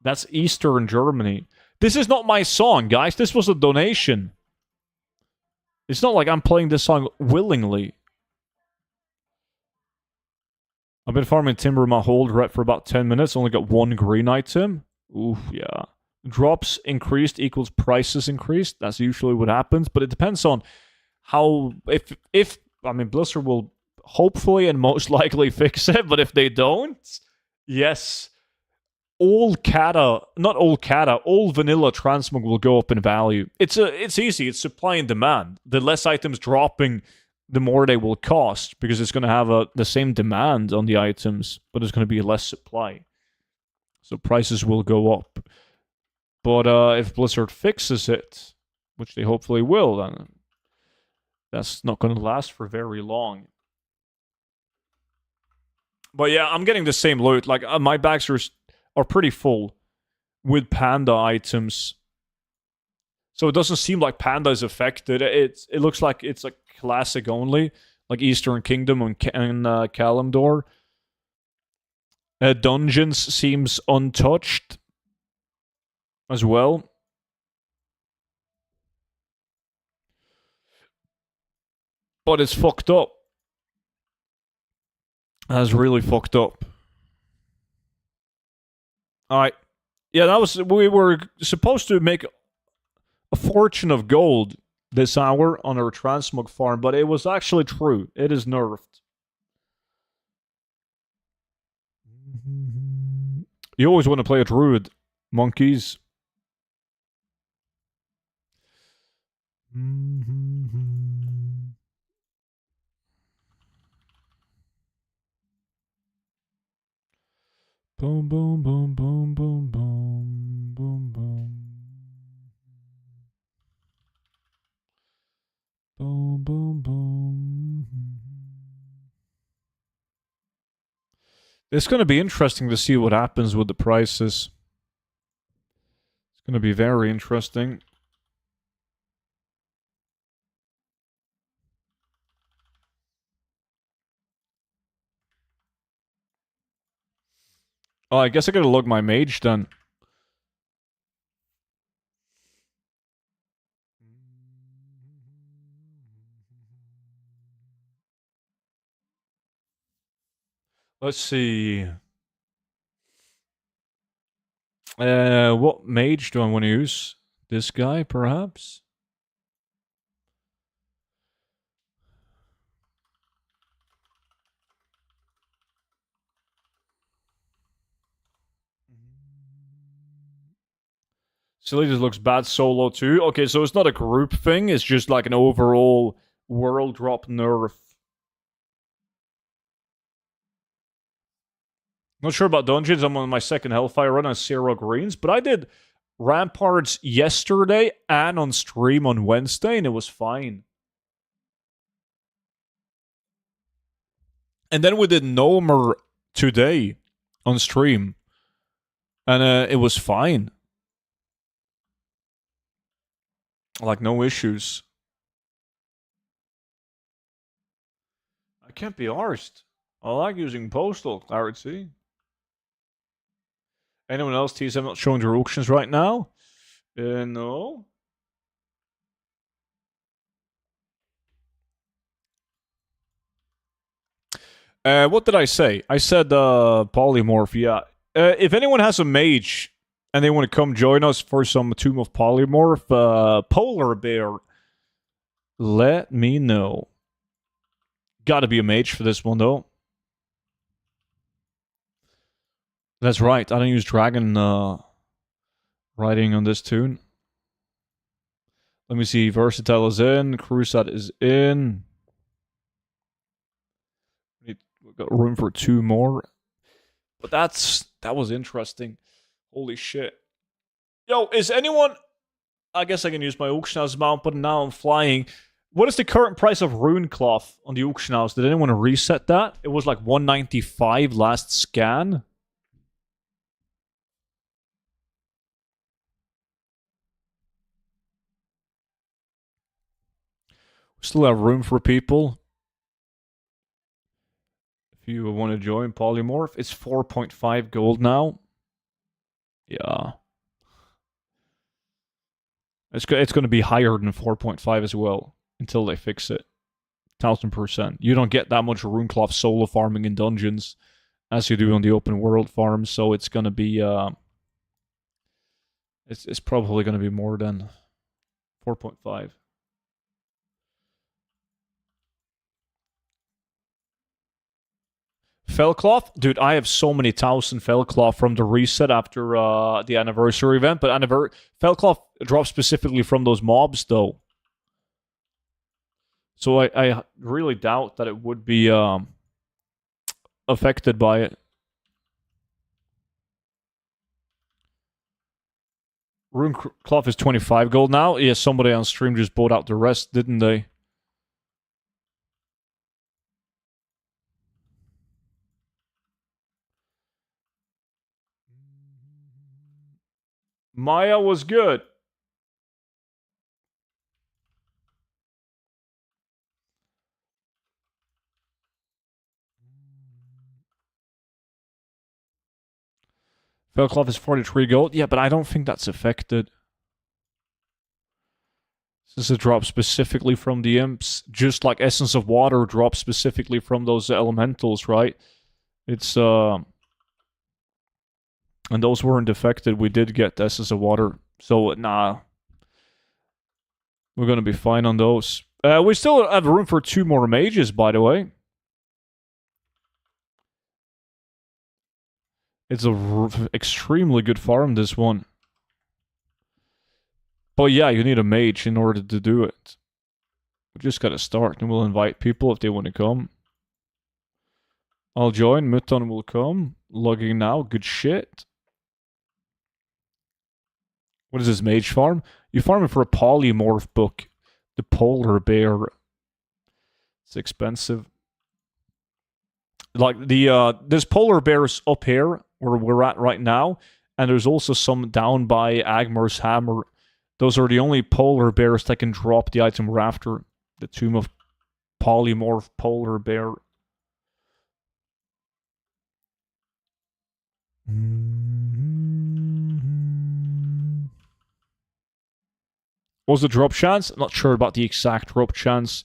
That's Eastern Germany. This is not my song, guys. This was a donation. It's not like I'm playing this song willingly. I've been farming timber my whole rep for about 10 minutes. Only got 1 green item. Oof, yeah. Drops increased equals prices increased. That's usually what happens. But it depends on how... If I mean, Blizzard will hopefully and most likely fix it. But if they don't, yes... all vanilla transmog will go up in value. It's easy. It's supply and demand. The less items dropping, the more they will cost, because it's going to have the same demand on the items, but there's going to be less supply. So prices will go up. But if Blizzard fixes it, which they hopefully will, then that's not going to last for very long. But yeah, I'm getting the same loot. Like, my bags are pretty full with Panda items. So it doesn't seem like Panda is affected. It looks like it's like classic only, like Eastern Kingdom and Kalimdor. Dungeons seems untouched as well. But it's fucked up. That's really fucked up. Alright. Yeah, we were supposed to make a fortune of gold this hour on our transmog farm, but it was actually true. It is nerfed. You always want to play a druid, monkeys. Boom, boom, boom, boom, boom, boom, boom, boom. Boom, boom, boom. It's going to be interesting to see what happens with the prices. It's going to be very interesting. Oh, I guess I gotta log my mage then. Let's see. What mage do I want to use? This guy, perhaps? Silly just looks bad solo too. Okay, so it's not a group thing, it's just like an overall world drop nerf. Not sure about dungeons. I'm on my second Hellfire run on 0 greens, but I did Ramparts yesterday and on stream on Wednesday, and it was fine. And then we did Norr today on stream, and it was fine. Like, no issues. I can't be arsed. I like using postal clarity. Anyone else, TSM, not showing their auctions right now? No. What did I say? I said polymorph, yeah. If anyone has a mage and they want to come join us for some Tomb of Polymorph, Polar Bear, let me know. Gotta be a mage for this one, though. That's right, I don't use dragon writing on this tune. Let me see, Versatile is in, Crusade is in. We've got room for 2 more. But that was interesting. Holy shit. Yo, is anyone... I guess I can use my auction house mount, but now I'm flying. What is the current price of rune cloth on the auction house? Did anyone reset that? It was like 195 last scan. We still have room for people. If you want to join Polymorph, it's 4.5 gold now. Yeah. It's going to be higher than 4.5 as well until they fix it. 1000%. You don't get that much runecloth solo farming in dungeons as you do on the open world farms, so it's going to be it's probably going to be more than 4.5. Fellcloth? Dude, I have so many 1,000 Fellcloth from the reset after the anniversary event, but Fellcloth drops specifically from those mobs, though. So I really doubt that it would be affected by it. Rune cloth is 25 gold now. Yeah, somebody on stream just bought out the rest, didn't they? Maya was good. Fellcloth is 43 gold. Yeah, but I don't think that's affected. This is a drop specifically from the imps, just like Essence of Water drops specifically from those elementals, right? It's and those weren't affected. We did get Essence of Water, so nah, we're gonna be fine on those. We still have room for 2 more mages, by the way. It's a extremely good farm, this one. But yeah, you need a mage in order to do it. We just gotta start, and we'll invite people if they want to come. I'll join, Muton will come. Logging now, good shit. What is this mage farm? You farm it for a polymorph book. The polar bear. It's expensive. Like, there's polar bears up here, where we're at right now, and there's also some down by Agmar's Hammer. Those are the only polar bears that can drop the item we're after. The Tomb of Polymorph Polar Bear. What was the drop chance? I'm not sure about the exact drop chance.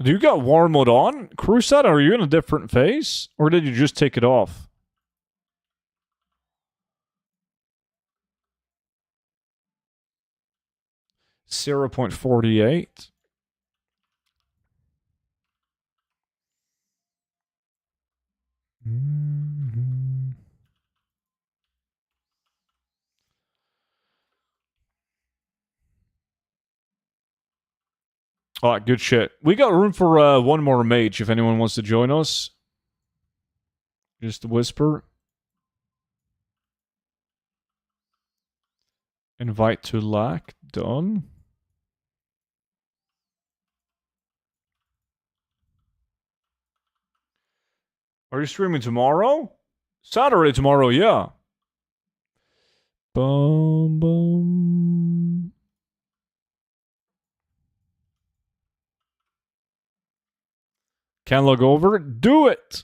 Do you got war mode on? Crusade, are you in a different phase? Or did you just take it off? .48. Alright, good shit. We got room for one more mage if anyone wants to join us. Just a whisper. Invite to lack. Done. Are you streaming tomorrow? Saturday tomorrow, yeah. Boom, boom. Can log over? Do it!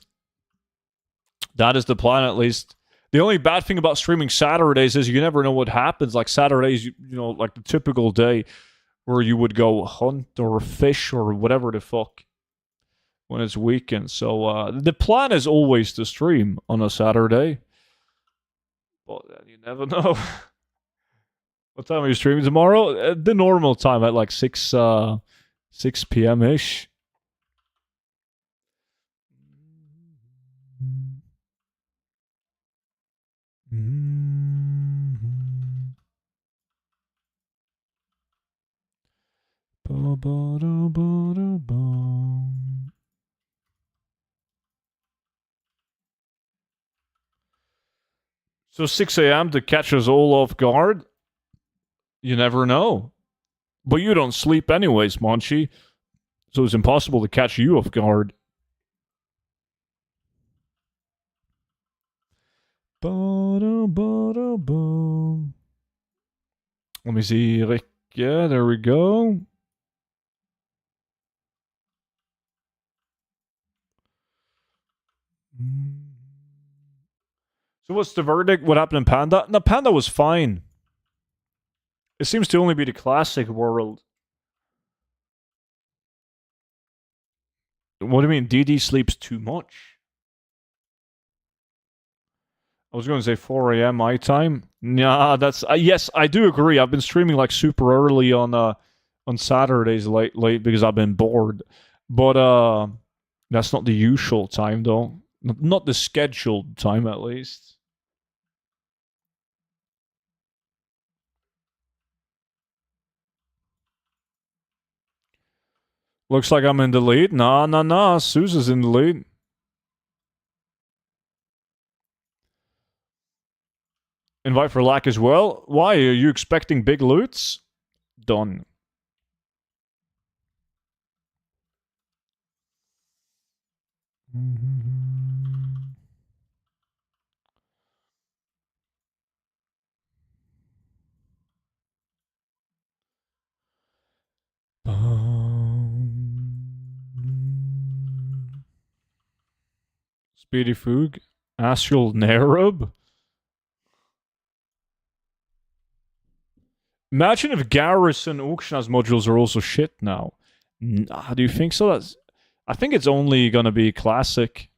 That is the plan, at least. The only bad thing about streaming Saturdays is you never know what happens. Like Saturdays, you know, like the typical day where you would go hunt or fish or whatever the fuck when it's weekend. So the plan is always to stream on a Saturday. But you never know. What time are you streaming tomorrow? The normal time at like 6 p.m.-ish. So 6 a.m. to catch us all off guard? You never know. But you don't sleep anyways, Banshee. So it's impossible to catch you off guard. Let me see, Rick. Yeah, there we go. So what's the verdict? What happened in Panda? No, Panda was fine. It seems to only be the classic world. What do you mean? DD sleeps too much? I was going to say 4 a.m. my time. Nah, that's... yes, I do agree. I've been streaming like super early on Saturdays late because I've been bored. But that's not the usual time, though. Not the scheduled time, at least. Looks like I'm in the lead. Nah. Sousa's in the lead. Invite for lack as well. Why? Are you expecting big loots? Done. Speedy Foog. Astral Nerub. Imagine if Garrison Auctionaz modules are also shit now. Do you think so? I think it's only gonna be classic.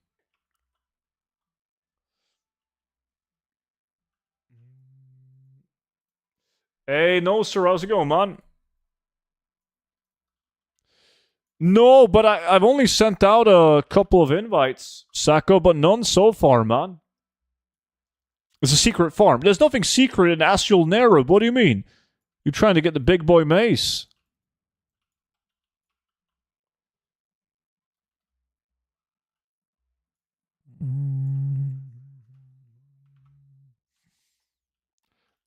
Hey, no, sir. How's it going, man? No, but I've only sent out a couple of invites, Sacco, but none so far, man. It's a secret farm. There's nothing secret in Astral Nerub. What do you mean? You're trying to get the big boy mace.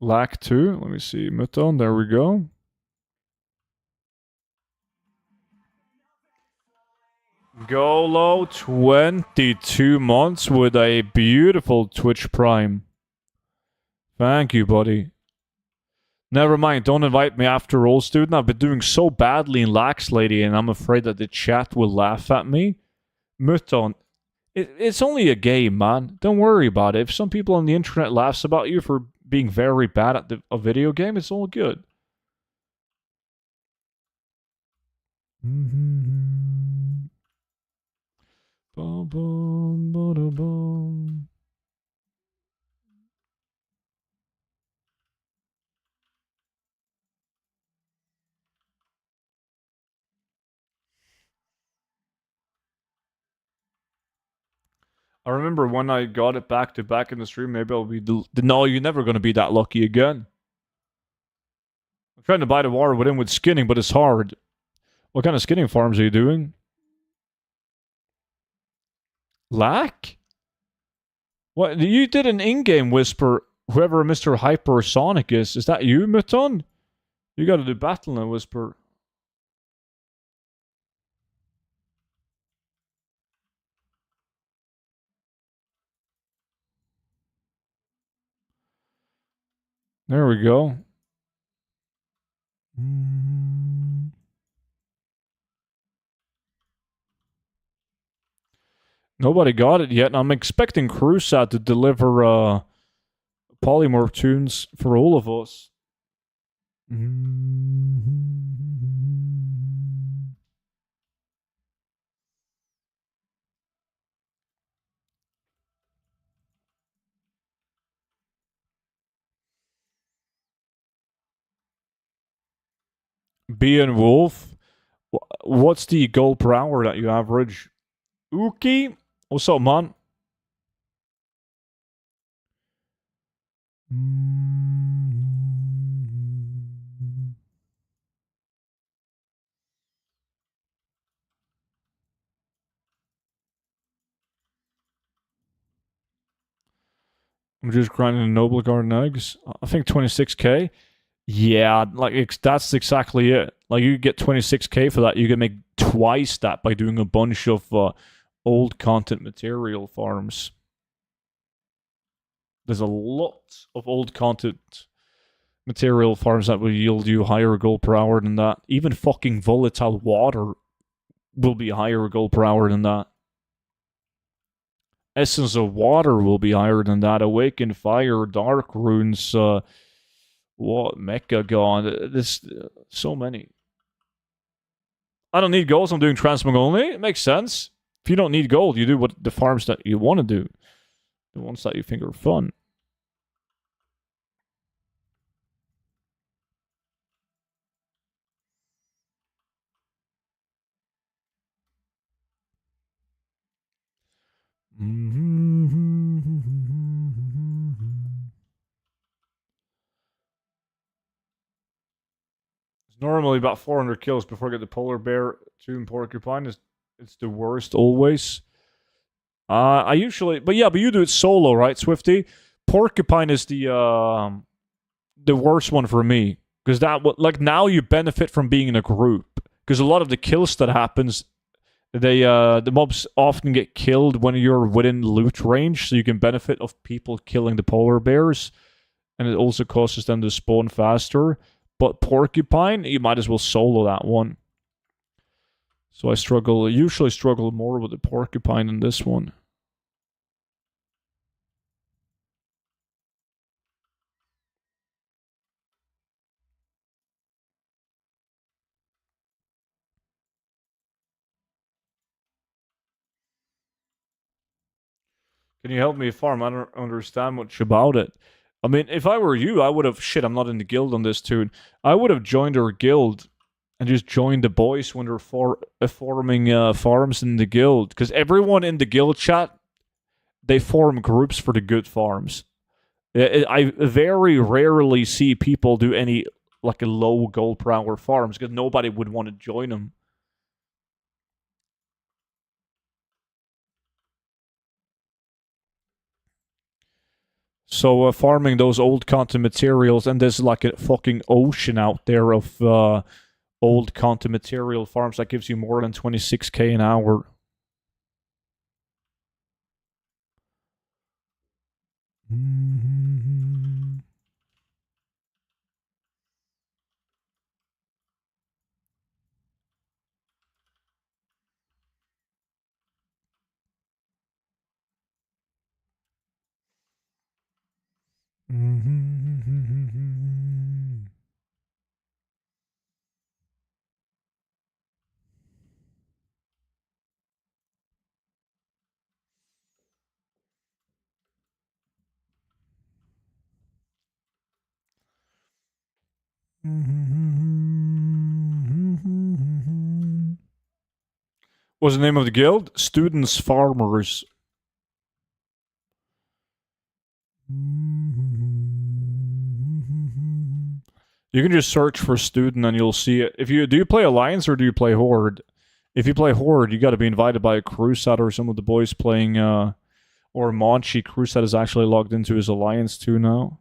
Lack 2. Let me see. Muton. There we go. Golo, 22 months with a beautiful Twitch Prime. Thank you, buddy. Never mind, don't invite me after all, student. I've been doing so badly in Lax Lady, and I'm afraid that the chat will laugh at me. Muton, it's only a game, man. Don't worry about it. If some people on the internet laughs about you for being very bad at a video game, it's all good. I remember when I got it back to back in the stream, maybe I'll be... No, you're never going to be that lucky again. I'm trying to buy the water within with skinning, but it's hard. What kind of skinning farms are you doing? Lack? What? You did an in-game whisper. Whoever Mr. Hypersonic is that you, Muton? You gotta do battle and whisper. There we go. Nobody got it yet, and I'm expecting Crusat to deliver polymorph tunes for all of us. Bee and Wolf. What's the gold per hour that you average? Uki? What's up, man? I'm just grinding Noble Garden eggs. I think 26k. Yeah, like that's exactly it. Like you get 26k for that. You can make twice that by doing a bunch of old content material farms. There's a lot of old content material farms that will yield you higher gold per hour than that. Even fucking volatile water will be higher gold per hour than that. Essence of water will be higher than that. Awakened fire, dark runes, what mecha gone? There's so many. I don't need gold, so I'm doing transmog only. It makes sense. If you don't need gold, you do what the farms that you want to do. The ones that you think are fun. It's normally about 400 kills before I get the polar bear, tomb porcupine. It's the worst always. I usually, but you do it solo, right, Swifty? Porcupine is the worst one for me because like now you benefit from being in a group because a lot of the kills that happens, the mobs often get killed when you're within loot range, so you can benefit of people killing the polar bears, and it also causes them to spawn faster. But porcupine, you might as well solo that one. So I usually struggle more with the porcupine than this one. Can you help me farm? I don't understand much about it. I mean, if I were you, I would have... Shit, I'm not in the guild on this tune. I would have joined our guild and just joined the boys when they're forming farms in the guild. Because everyone in the guild chat, they form groups for the good farms. I very rarely see people do any like a low gold per hour farms because nobody would want to join them. So farming those old content materials, and there's like a fucking ocean out there of old content material farms that gives you more than 26k an hour. What's the name of the guild? Students Farmers. You can just search for student and you'll see it. If you do you play Alliance or do you play Horde? If you play Horde, you got to be invited by a Crusade or some of the boys playing. Or Banshee. Crusade is actually logged into his Alliance too now.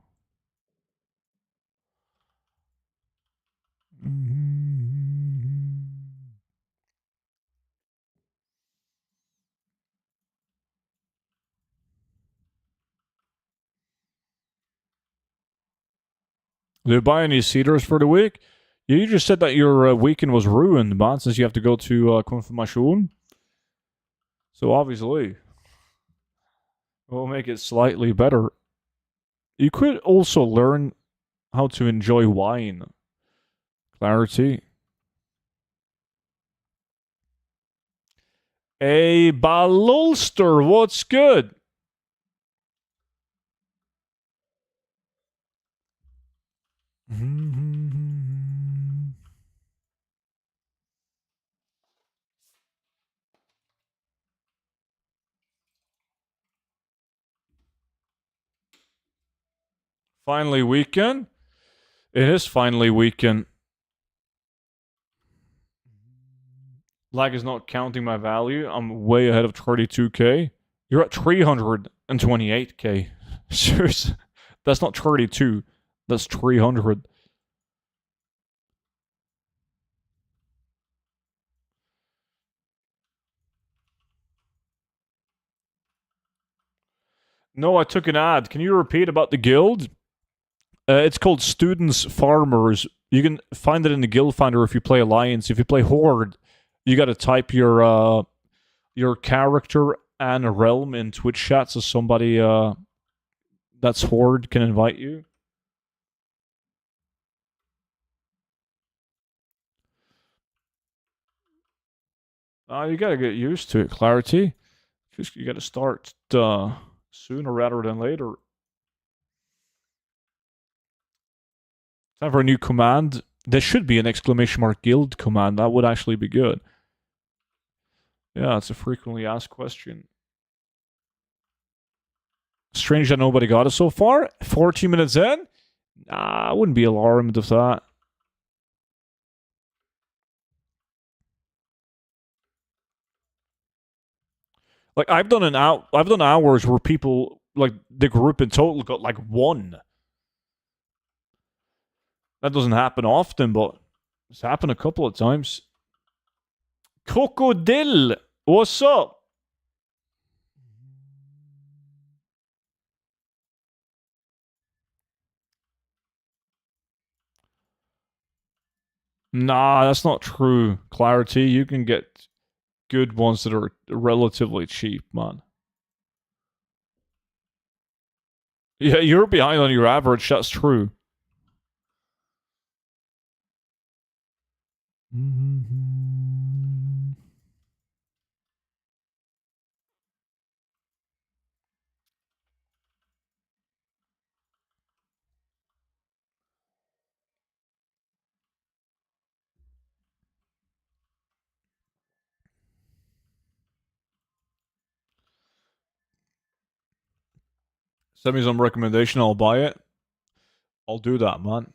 Did you buy any cedars for the week? Yeah, you just said that your weekend was ruined, man, since you have to go to Confirmation. So obviously, we'll make it slightly better. You could also learn how to enjoy wine. Clarity. Hey, Balulster, what's good? Finally weekend? It is finally weekend. Lag is not counting my value. I'm way ahead of 32k. You're at 328k. Seriously. That's not 32. That's 300. No, I took an ad. Can you repeat about the guild? It's called Students Farmers. You can find it in the guild finder if you play Alliance. If you play Horde, you got to type your character and a realm in Twitch chat so somebody that's Horde can invite you. You gotta get used to it, Clarity. Just you gotta start sooner rather than later. Time for a new command. There should be an exclamation mark guild command. That would actually be good. Yeah, it's a frequently asked question. Strange that nobody got it so far. 14 minutes in? Nah, I wouldn't be alarmed if that. Like I've done hours where people like the group in total got like 1. That doesn't happen often, but it's happened a couple of times. Crocodile, what's up? Nah, that's not true. Clarity, you can get good ones that are relatively cheap, man. Yeah, you're behind on your average, that's true. Send me some recommendation, I'll buy it. I'll do that, man.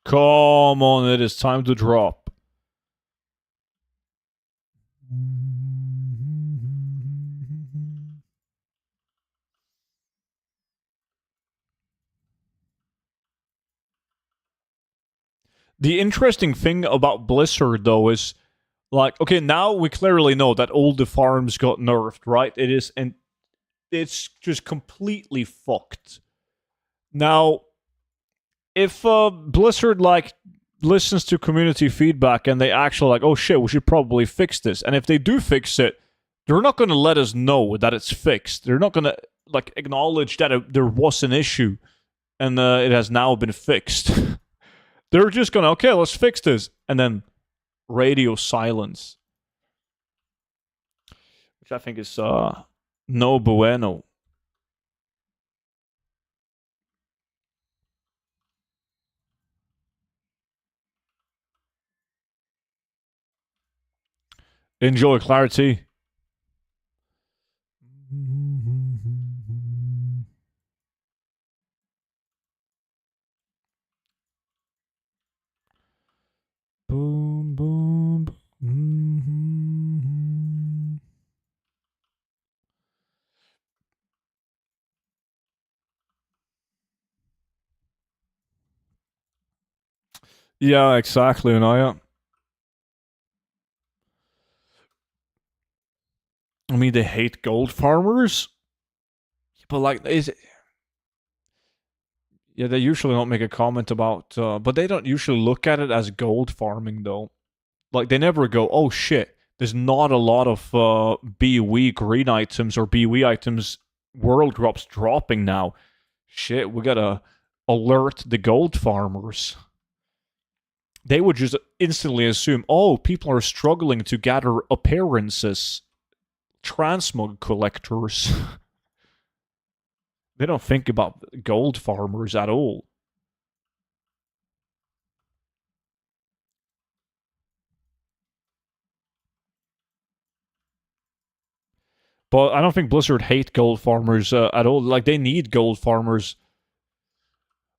Come on, it is time to drop. The interesting thing about Blizzard, though, is like, okay, now we clearly know that all the farms got nerfed, right? It is, and it's just completely fucked. Now, if Blizzard like listens to community feedback and they actually like, oh shit, we should probably fix this, and if they do fix it, they're not going to let us know that it's fixed. They're not going to like acknowledge that there was an issue and it has now been fixed. They're just gonna, okay, let's fix this, and then radio silence, which I think is No bueno. Enjoy clarity. Boom, boom, boom. Yeah, exactly, Naya. I mean, they hate gold farmers, but like, is it? Yeah, they usually don't make a comment about, but they don't usually look at it as gold farming though. Like, they never go, "Oh shit, there's not a lot of BOE green items or BOE items world crops dropping now. Shit, we gotta alert the gold farmers." They would just instantly assume, "Oh, people are struggling to gather appearances, transmog collectors." They don't think about gold farmers at all. But I don't think Blizzard hate gold farmers at all. Like, they need gold farmers.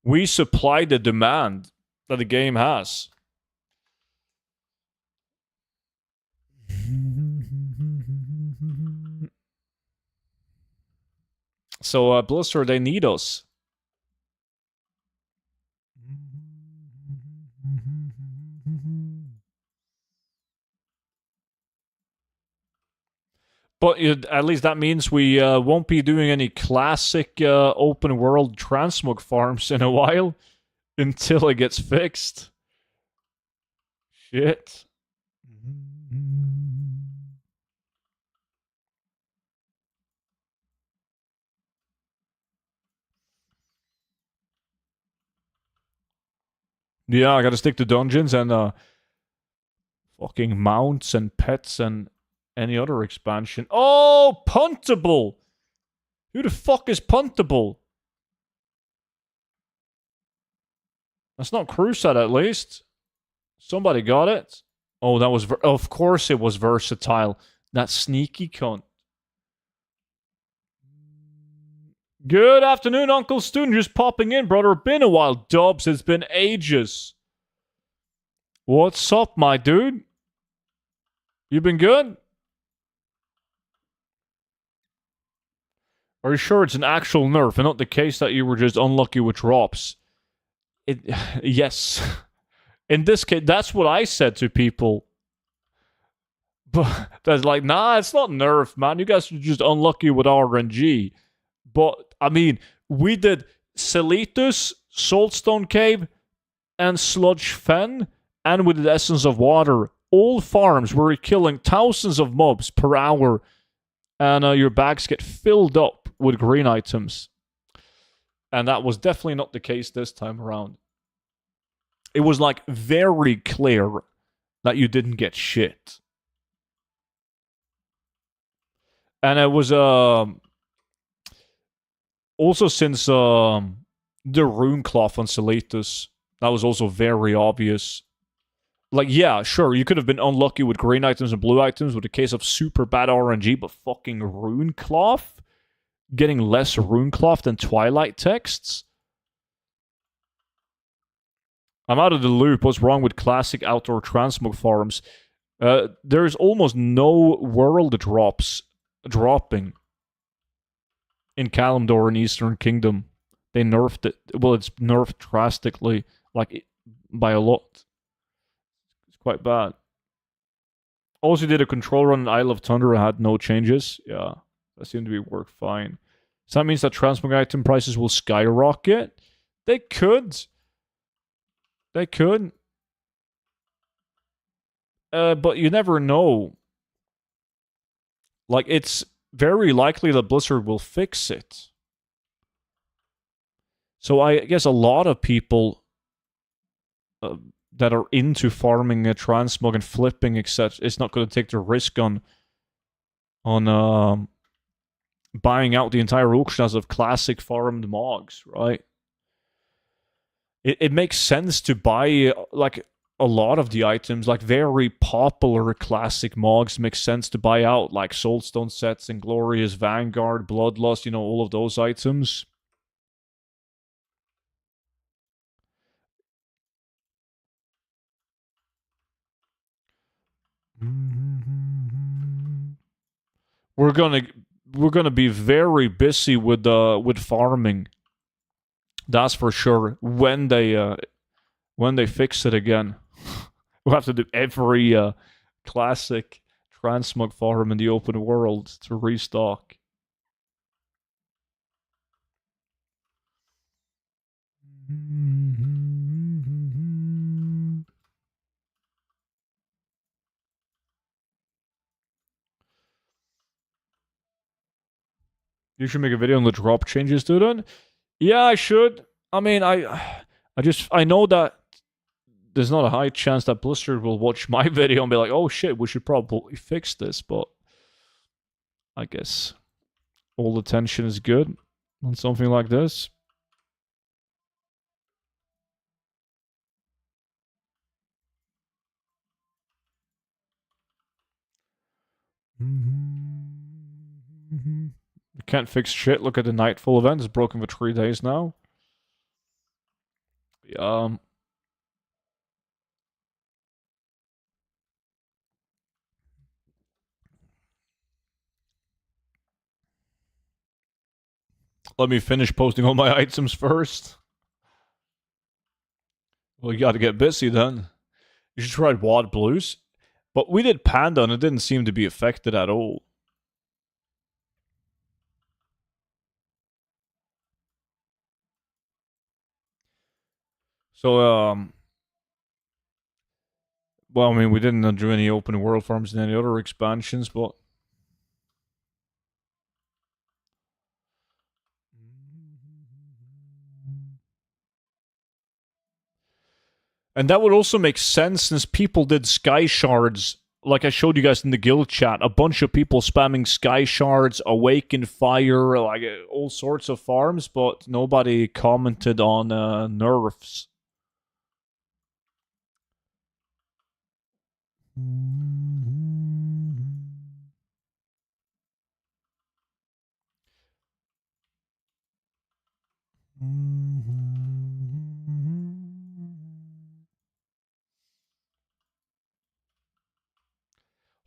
We supply the demand that the game has. So Blizzard, they need us. But at least that means we won't be doing any classic open world transmog farms in a while until it gets fixed. Shit. Yeah, I gotta stick to dungeons and fucking mounts and pets and any other expansion. Oh, puntable! Who the fuck is puntable? That's not Crusade, at least. Somebody got it. Oh, that was... of course it was versatile. That sneaky cunt. Good afternoon, Uncle Student. Just popping in, brother. Been a while, Dubs. It's been ages. What's up, my dude? You been good? Are you sure it's an actual nerf and not the case that you were just unlucky with drops? Yes. In this case, that's what I said to people. But that's like, nah, it's not nerf, man. You guys are just unlucky with RNG. But I mean, we did Celitus, Soulstone Cave, and Sludge Fen, and with the Essence of Water. All farms were killing thousands of mobs per hour, and your bags get filled up with green items. And that was definitely not the case this time around. It was like very clear that you didn't get shit. And it was also since the rune cloth on Celitus, that was also very obvious. Like, yeah, sure, you could have been unlucky with green items and blue items with a case of super bad RNG, but fucking rune cloth? Getting less rune cloth than Twilight texts? I'm out of the loop. What's wrong with classic outdoor transmog farms? There's almost no world drops dropping in Kalimdor and Eastern Kingdom. They nerfed it. Well, it's nerfed drastically, like by a lot. It's quite bad. Also did a control run in Isle of Thunder and had no changes. Yeah, that seemed to be worked fine. So that means that transmog item prices will skyrocket? They could. They could. But you never know. Like, it's very likely that Blizzard will fix it. So I guess a lot of people that are into farming a transmog and flipping, etc., it's not going to take the risk on buying out the entire auction house of classic farmed mogs, right? It makes sense to buy like a lot of the items, like very popular classic mogs, makes sense to buy out, like Soulstone sets, Inglorious Vanguard, Bloodlust, you know, all of those items. We're gonna we're gonna be very busy with farming. That's for sure. When they fix it again, we'll have to do every classic transmog farm in the open world to restock. You should make a video on the drop changes, dude. Yeah, I should. I mean, I know that there's not a high chance that Blizzard will watch my video and be like, "Oh shit, we should probably fix this." But I guess all attention is good on something like this. You can't fix shit. Look at the Nightfall event. It's broken for 3 days now. Um, let me finish posting all my items first. Well, you got to get busy then. You should try Wad Blues. But we did Panda and it didn't seem to be affected at all. So, well, I mean, we didn't do any open world farms in any other expansions, but and that would also make sense since people did sky shards. Like I showed you guys in the guild chat, a bunch of people spamming sky shards, awaken fire, like all sorts of farms, but nobody commented on nerfs.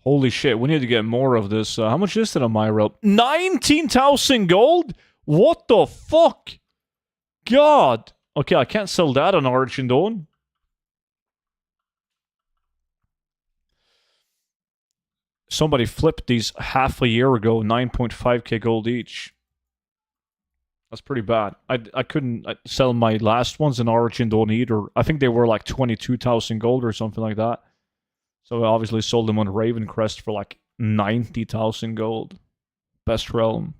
Holy shit, we need to get more of this. How much is it on my rope? 19,000 gold? What the fuck? God. Okay, I can't sell that on Origin Dawn. Somebody flipped these half a year ago, 9.5k gold each. That's pretty bad. I couldn't sell my last ones in Origin Dawn either. I think they were like 22,000 gold or something like that. So I obviously sold them on Raven Crest for like 90,000 gold. Best realm.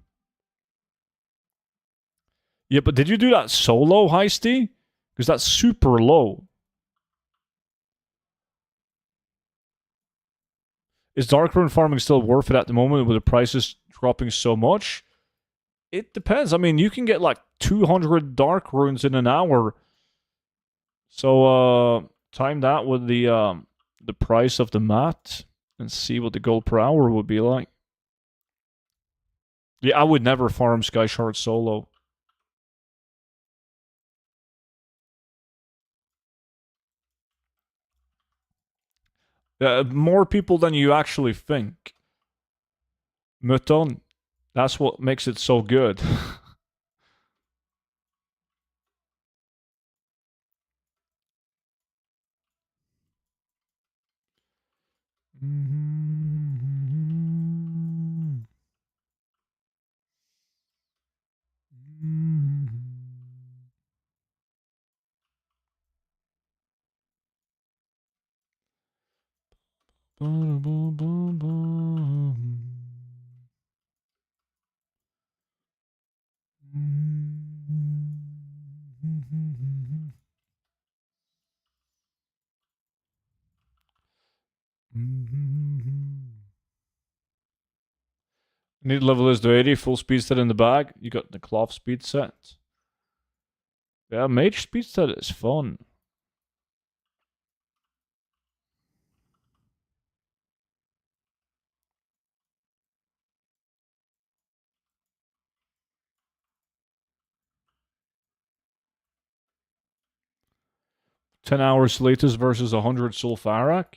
Yeah, but did you do that solo, Heisty? Because that's super low. Is Darkrune farming still worth it at the moment with the prices dropping so much? It depends. I mean, you can get like 200 Dark Runes in an hour. So time that with the price of the mat and see what the gold per hour would be like. Yeah, I would never farm Sky Shard solo. More people than you actually think. Mutton. That's what makes it so good. Need level this to 80, full speed set in the bag. You got the cloth speed set. Yeah, mage speed set is fun. $10 Slatus versus 100 Sulfuric.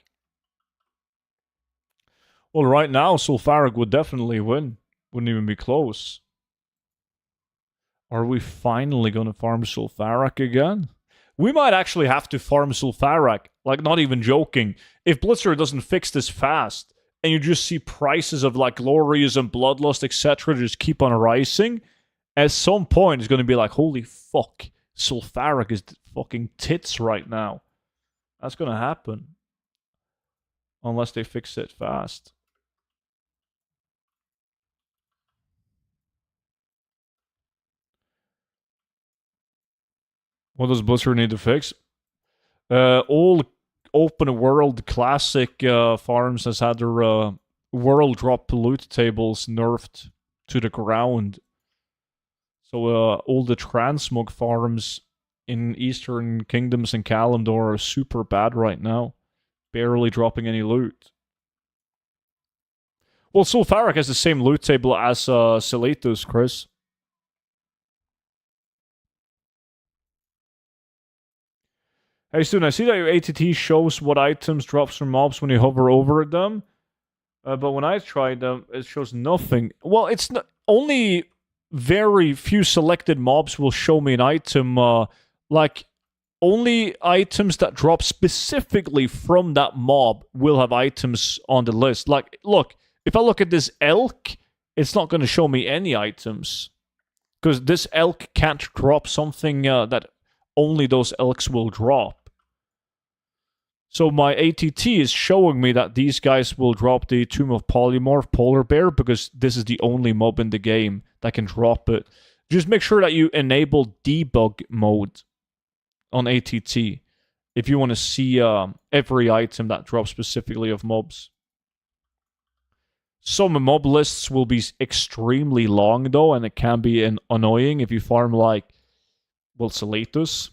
Well, right now, Sulfuric would definitely win. Wouldn't even be close. Are we finally going to farm Sulfuric again? We might actually have to farm Sulfuric. Like, not even joking. If Blitzer doesn't fix this fast, and you just see prices of, like, Glorious and Bloodlust, etc. just keep on rising, at some point it's going to be like, holy fuck, Sulfuric is fucking tits right now. That's going to happen. Unless they fix it fast. What does Blizzard need to fix? All open world classic farms has had their world drop loot tables nerfed to the ground. So all the transmog farms in Eastern Kingdoms and Kalimdor are super bad right now. Barely dropping any loot. Well, Sulfuric has the same loot table as Seletos, Chris. Hey, student, I see that your ATT shows what items drops from mobs when you hover over them. But when I tried them, it shows nothing. Well, it's not, only very few selected mobs will show me an item. Like, only items that drop specifically from that mob will have items on the list. Like, look, if I look at this elk, it's not going to show me any items. Because this elk can't drop something that only those elks will drop. So my ATT is showing me that these guys will drop the Tomb of Polymorph Polar Bear because this is the only mob in the game that can drop it. Just make sure that you enable debug mode on ATT if you want to see every item that drops specifically of mobs. Some mob lists will be extremely long though, and it can be annoying if you farm like, well, Seletus.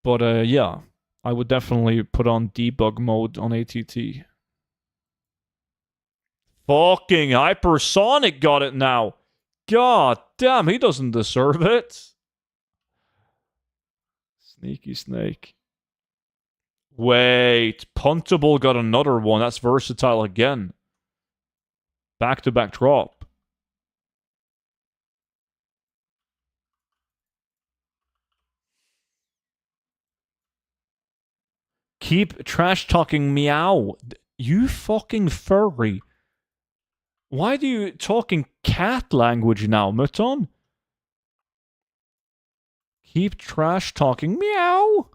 But yeah, I would definitely put on debug mode on ATT. Fucking Hypersonic got it now. God damn, he doesn't deserve it. Sneaky snake. Wait, Puntable got another one. That's versatile again. Back-to-back drop. Keep trash-talking meow. You fucking furry. Why do you talking cat language now, Muton? Keep trash-talking meow.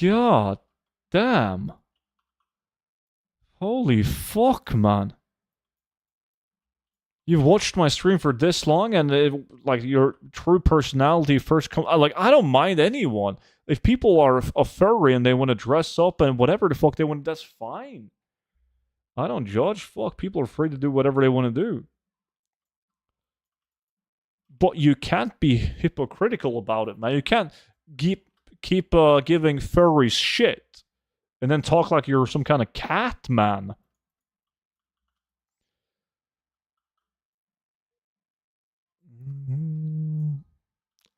God damn. Holy fuck, man. You've watched my stream for this long, and like your true personality first come. Like, I don't mind anyone. If people are a furry and they want to dress up and whatever the fuck they want, that's fine. I don't judge. Fuck, people are free to do whatever they want to do. But you can't be hypocritical about it, man. You can't keep giving furries shit and then talk like you're some kind of cat man.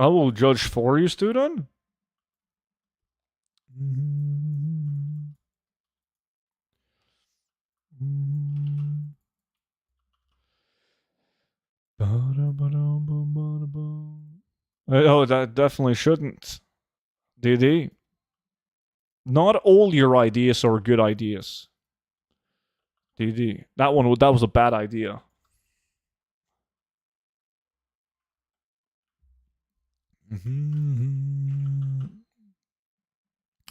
I will judge for you, student. Oh, that definitely shouldn't. DD. Not all your ideas are good ideas. DD. That was a bad idea.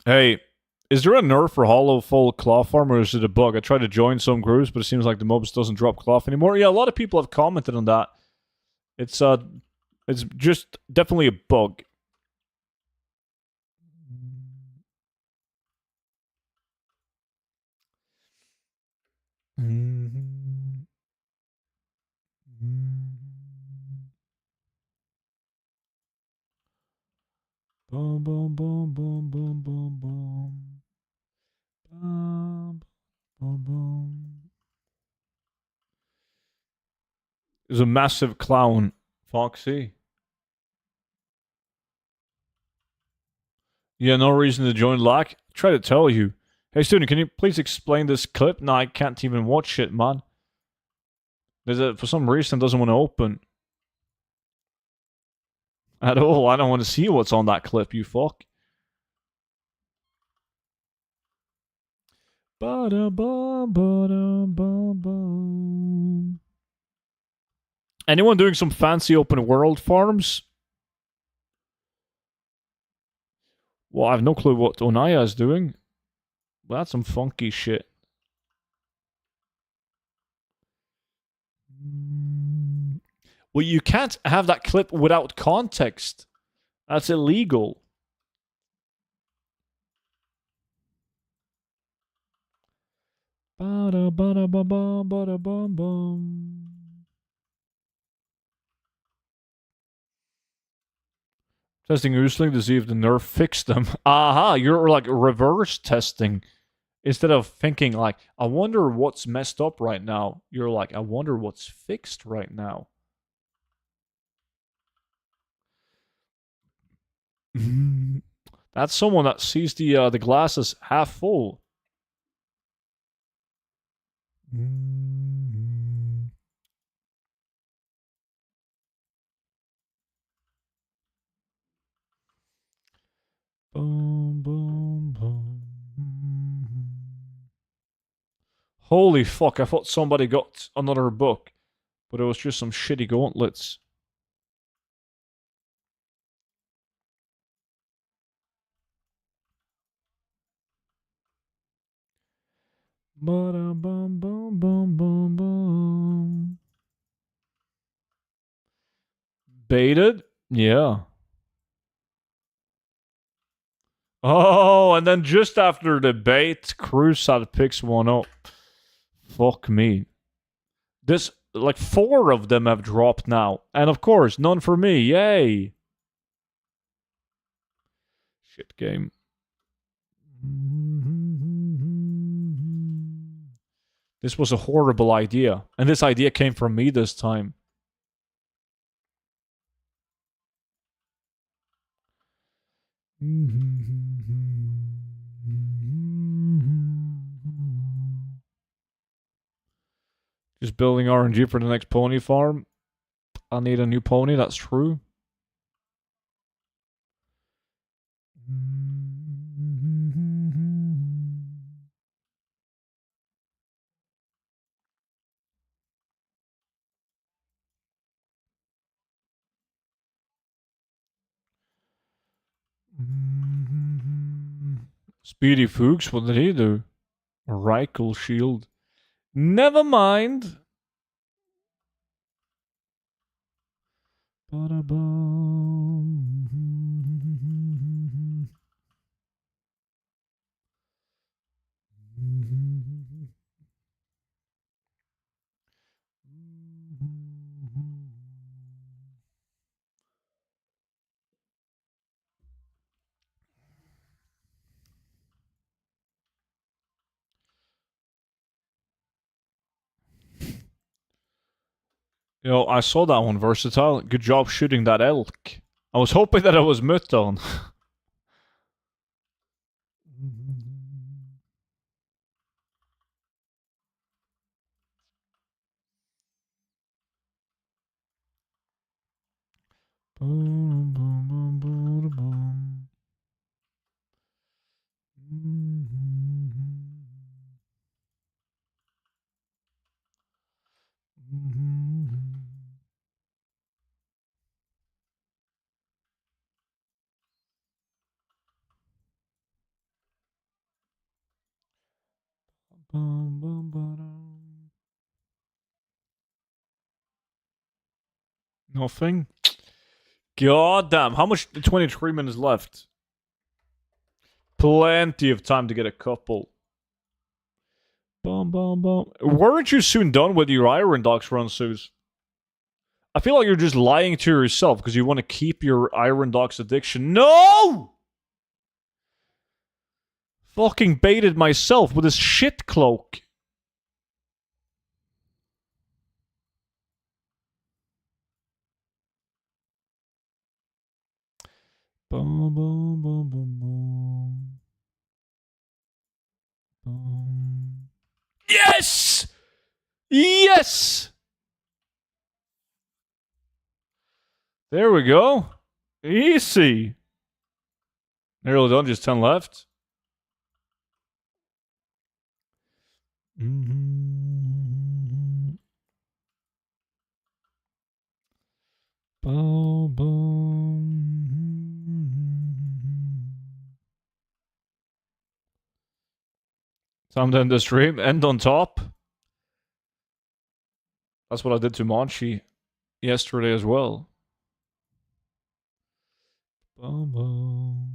Hey, is there a nerf for hollow full cloth farm, or is it a bug? I tried to join some groups, but it seems like the mobs doesn't drop cloth anymore. Yeah, a lot of people have commented on that. It's just definitely a bug. Boom, boom, boom, boom, boom, boom, boom. Boom, boom, boom. There's a massive clown, Foxy. Yeah, no reason to join Lack. Try to tell you. Hey, student, can you please explain this clip? No, I can't even watch it, man. For some reason, it doesn't want to open. At all. I don't want to see what's on that clip, you fuck. Ba-da-bum, ba-dum, bum, bum. Anyone doing some fancy open world farms? Well, I have no clue what Onaya is doing. Well, that's some funky shit. Well, you can't have that clip without context. That's illegal. Ba-da-ba-da-ba-bum, ba-da-bum-bum. Testing Oosling to see if the nerf fixed them. Aha, you're like reverse testing. Instead of thinking like, I wonder what's messed up right now, you're like, I wonder what's fixed right now. That's someone that sees the glasses half full. Boom, boom, boom. Holy fuck, I thought somebody got another book, but it was just some shitty gauntlets. Boom, boom, boom, boom, boom. Baited? Yeah. Oh, and then just after the bait, Crusade picks one up. Fuck me. This, like, 4 of them have dropped now. And of course, none for me. Yay. Shit game. This was a horrible idea. And this idea came from me this time. Just building RNG for the next pony farm. I need a new pony, that's true. Speedy Fuchs, what did he do? Reichel shield. Never mind. Yo, I saw that one, Versatile. Good job shooting that elk. I was hoping that it was Mutton. Boom, boom, boom, boom, boom. Nothing. God damn, how much? 23 minutes left. Plenty of time to get a couple. Bum, bum, bum. Weren't you soon done with your Iron Dogs run, Suze? I feel like you're just lying to yourself because you want to keep your Iron Dogs addiction. No! Fucking baited myself with this shit cloak. Boom, boom, boom, boom, boom. Boom. Yes! Yes! There we go. Easy. Nearly done, just 10 left. Boom, boom. Time to end the stream. End on top. That's what I did to Banshee yesterday as well. Boom, boom.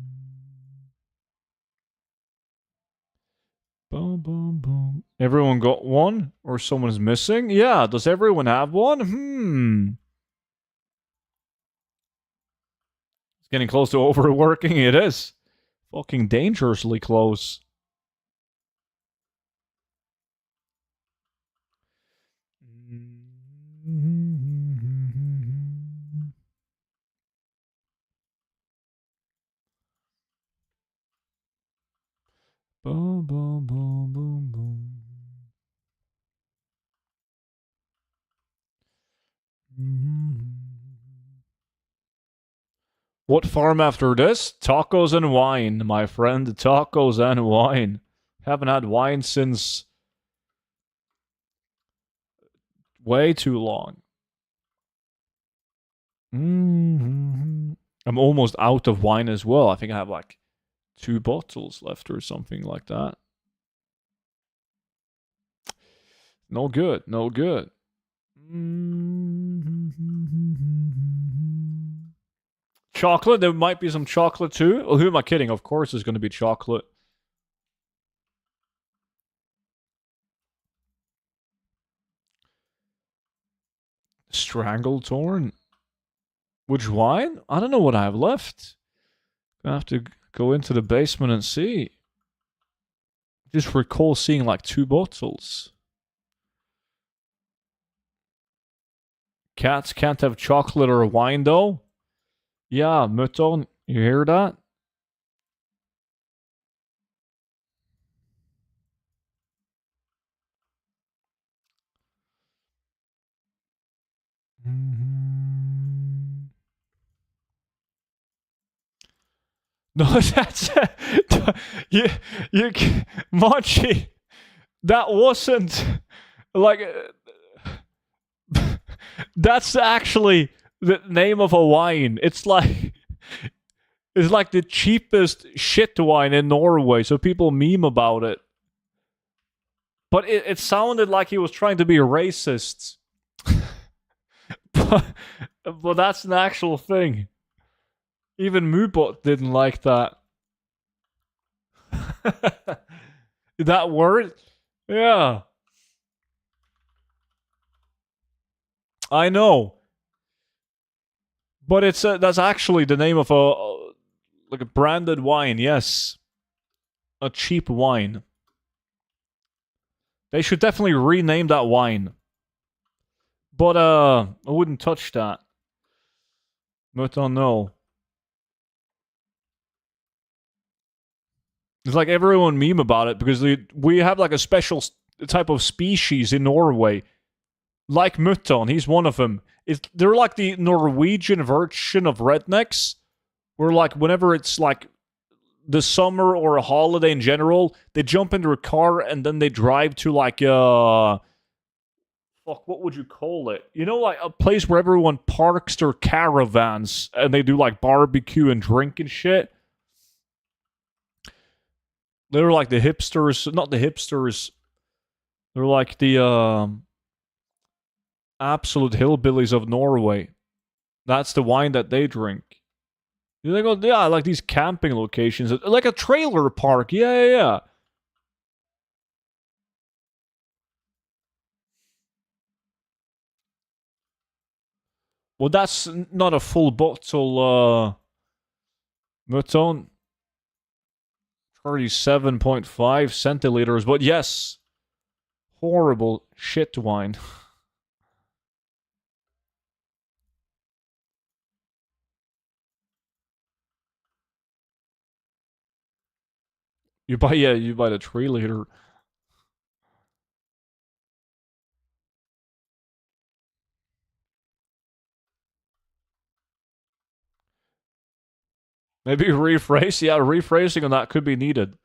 Boom, boom, boom. Everyone got one? Or someone's missing? Yeah, does everyone have one? It's getting close to overworking. It is. Fucking dangerously close. Boom, boom, boom, boom, boom. What farm after this? Tacos and wine, my friend. Tacos and wine. Haven't had wine since way too long. I'm almost out of wine as well. I think I have like 2 bottles left or something like that. No good, no good. Chocolate? There might be some chocolate too. Well, who am I kidding? Of course there's going to be chocolate. Strangletorn? Which wine? I don't know what I have left. Gonna have to go into the basement and see. Just recall seeing like 2 bottles. Cats can't have chocolate or wine though? Yeah, Mutton, you hear that? No, that's you, Monchi. That wasn't like that's actually the name of a wine. It's like the cheapest shit wine in Norway, so people meme about it. But it sounded like he was trying to be racist. but that's an actual thing. Even Moobot didn't like that. That word? Yeah. I know. But it's that's actually the name of like a branded wine, yes. A cheap wine. They should definitely rename that wine. But I wouldn't touch that. But no. It's like everyone meme about it because we have like a special type of species in Norway. Like Mutton, he's one of them. They're like the Norwegian version of rednecks. Where like whenever it's like the summer or a holiday in general, they jump into a car and then they drive to like fuck, what would you call it? You know, like a place where everyone parks their caravans and they do like barbecue and drink and shit. They're like the hipsters, not the hipsters. They're like the absolute hillbillies of Norway. That's the wine that they drink. They go, yeah, like these camping locations, like a trailer park. Yeah. Well, that's not a full bottle, Mouton. 37.5 centiliters, but yes. Horrible shit wine. You buy the 3 liter. Maybe rephrase. Yeah, rephrasing on that could be needed.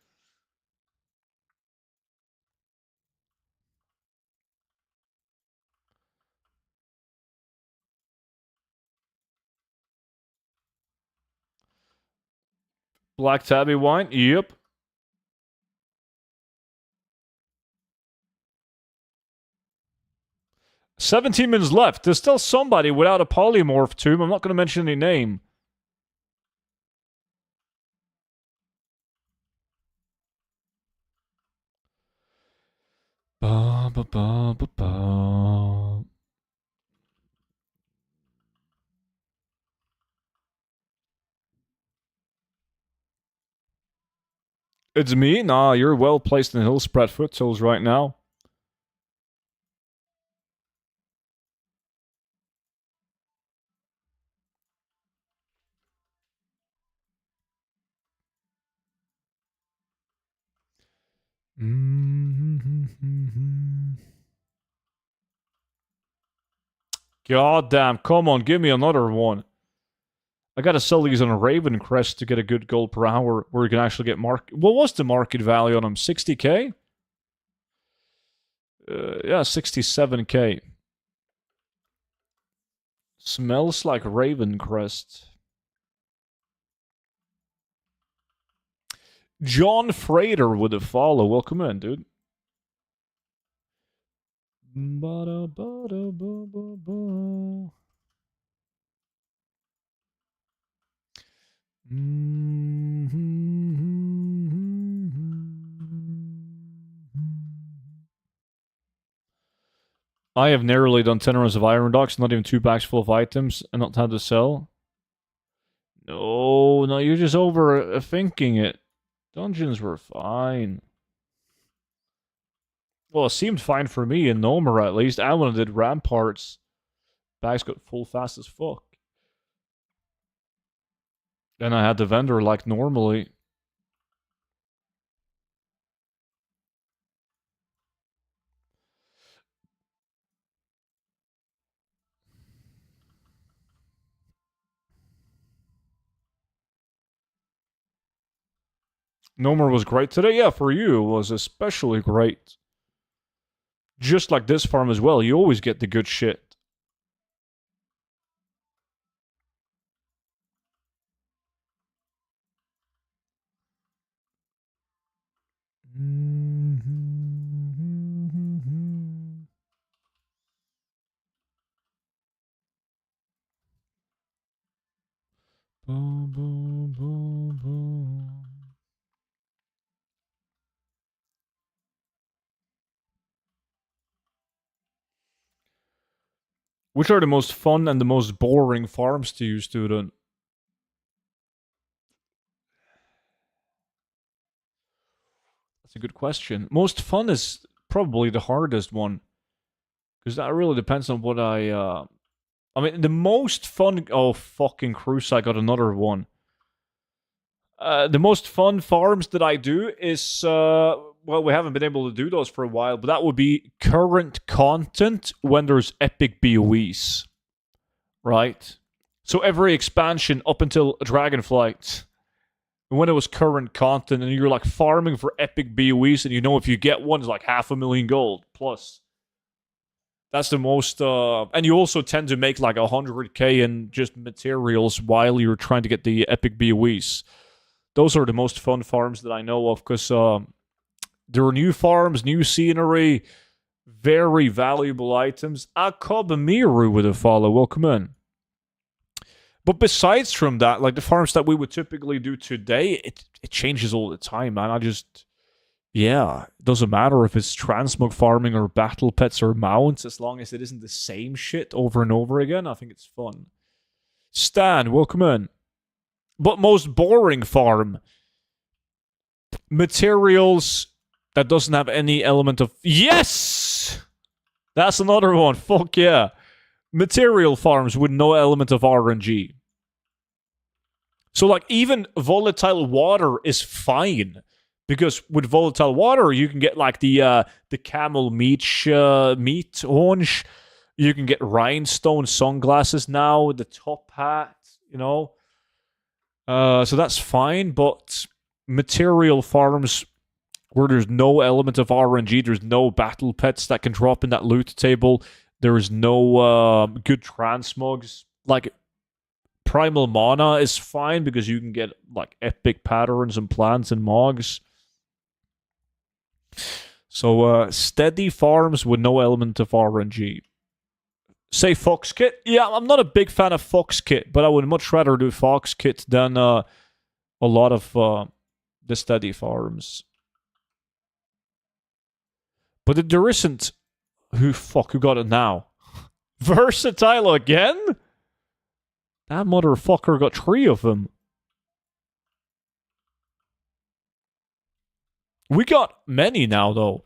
Black tabby wine. Yep. 17 minutes left. There's still somebody without a polymorph tomb. I'm not going to mention any name. Ba, ba, ba, ba, ba. It's me? Nah, you're well placed in hill spread foothills right now. God damn, come on, give me another one. I gotta sell these on a Raven Crest to get a good gold per hour where you can actually get market. What was the market value on them? 60k? Yeah, 67k. Smells like Raven Crest. John Frater with a follow. Welcome in, dude. I have narrowly done 10 rounds of Iron Docks, not even 2 bags full of items, and not had to sell. No, you're just overthinking it. Dungeons were fine. Well, it seemed fine for me in Norr at least. And when I did Ramparts, bags got full fast as fuck. And I had the vendor like normally. Norr was great today. Yeah, for you, it was especially great. Just like this farm as well, you always get the good shit. Which are the most fun and the most boring farms to you, student? That's a good question. Most fun is probably the hardest one. Because that really depends on what I mean, the most fun... Oh, fucking Cruise, I got another one. The most fun farms that I do is... well, we haven't been able to do those for a while, but that would be current content when there's epic BOEs. Right? So every expansion up until Dragonflight, when it was current content, and you're like farming for epic BOEs, and you know if you get one, it's like 500,000 gold plus. That's the most, and you also tend to make like 100k in just materials while you're trying to get the epic BOEs. Those are the most fun farms that I know of, because there are new farms, new scenery, very valuable items. Akabamiru with a follow, welcome in. But besides from that, like the farms that we would typically do today, it changes all the time, man. Yeah, it doesn't matter if it's transmog farming or battle pets or mounts, as long as it isn't the same shit over and over again. I think it's fun. Stan, welcome in. But most boring farm materials that doesn't have any element of. Yes! That's another one. Fuck yeah. Material farms with no element of RNG. So, like, even volatile water is fine. Because with volatile water, you can get, like, the camel meat orange. You can get rhinestone sunglasses now, the top hat, you know. So that's fine, but material farms where there's no element of RNG, there's no battle pets that can drop in that loot table, there is no good transmogs. Like, Primal Mana is fine because you can get, like, epic patterns and plants and mogs. So, steady farms with no element of RNG. Say Fox Kit? Yeah, I'm not a big fan of Fox Kit, but I would much rather do Fox Kit than a lot of the steady farms. But there isn't. Who got it now? Versatile again? That motherfucker got 3 of them. We got many now, though.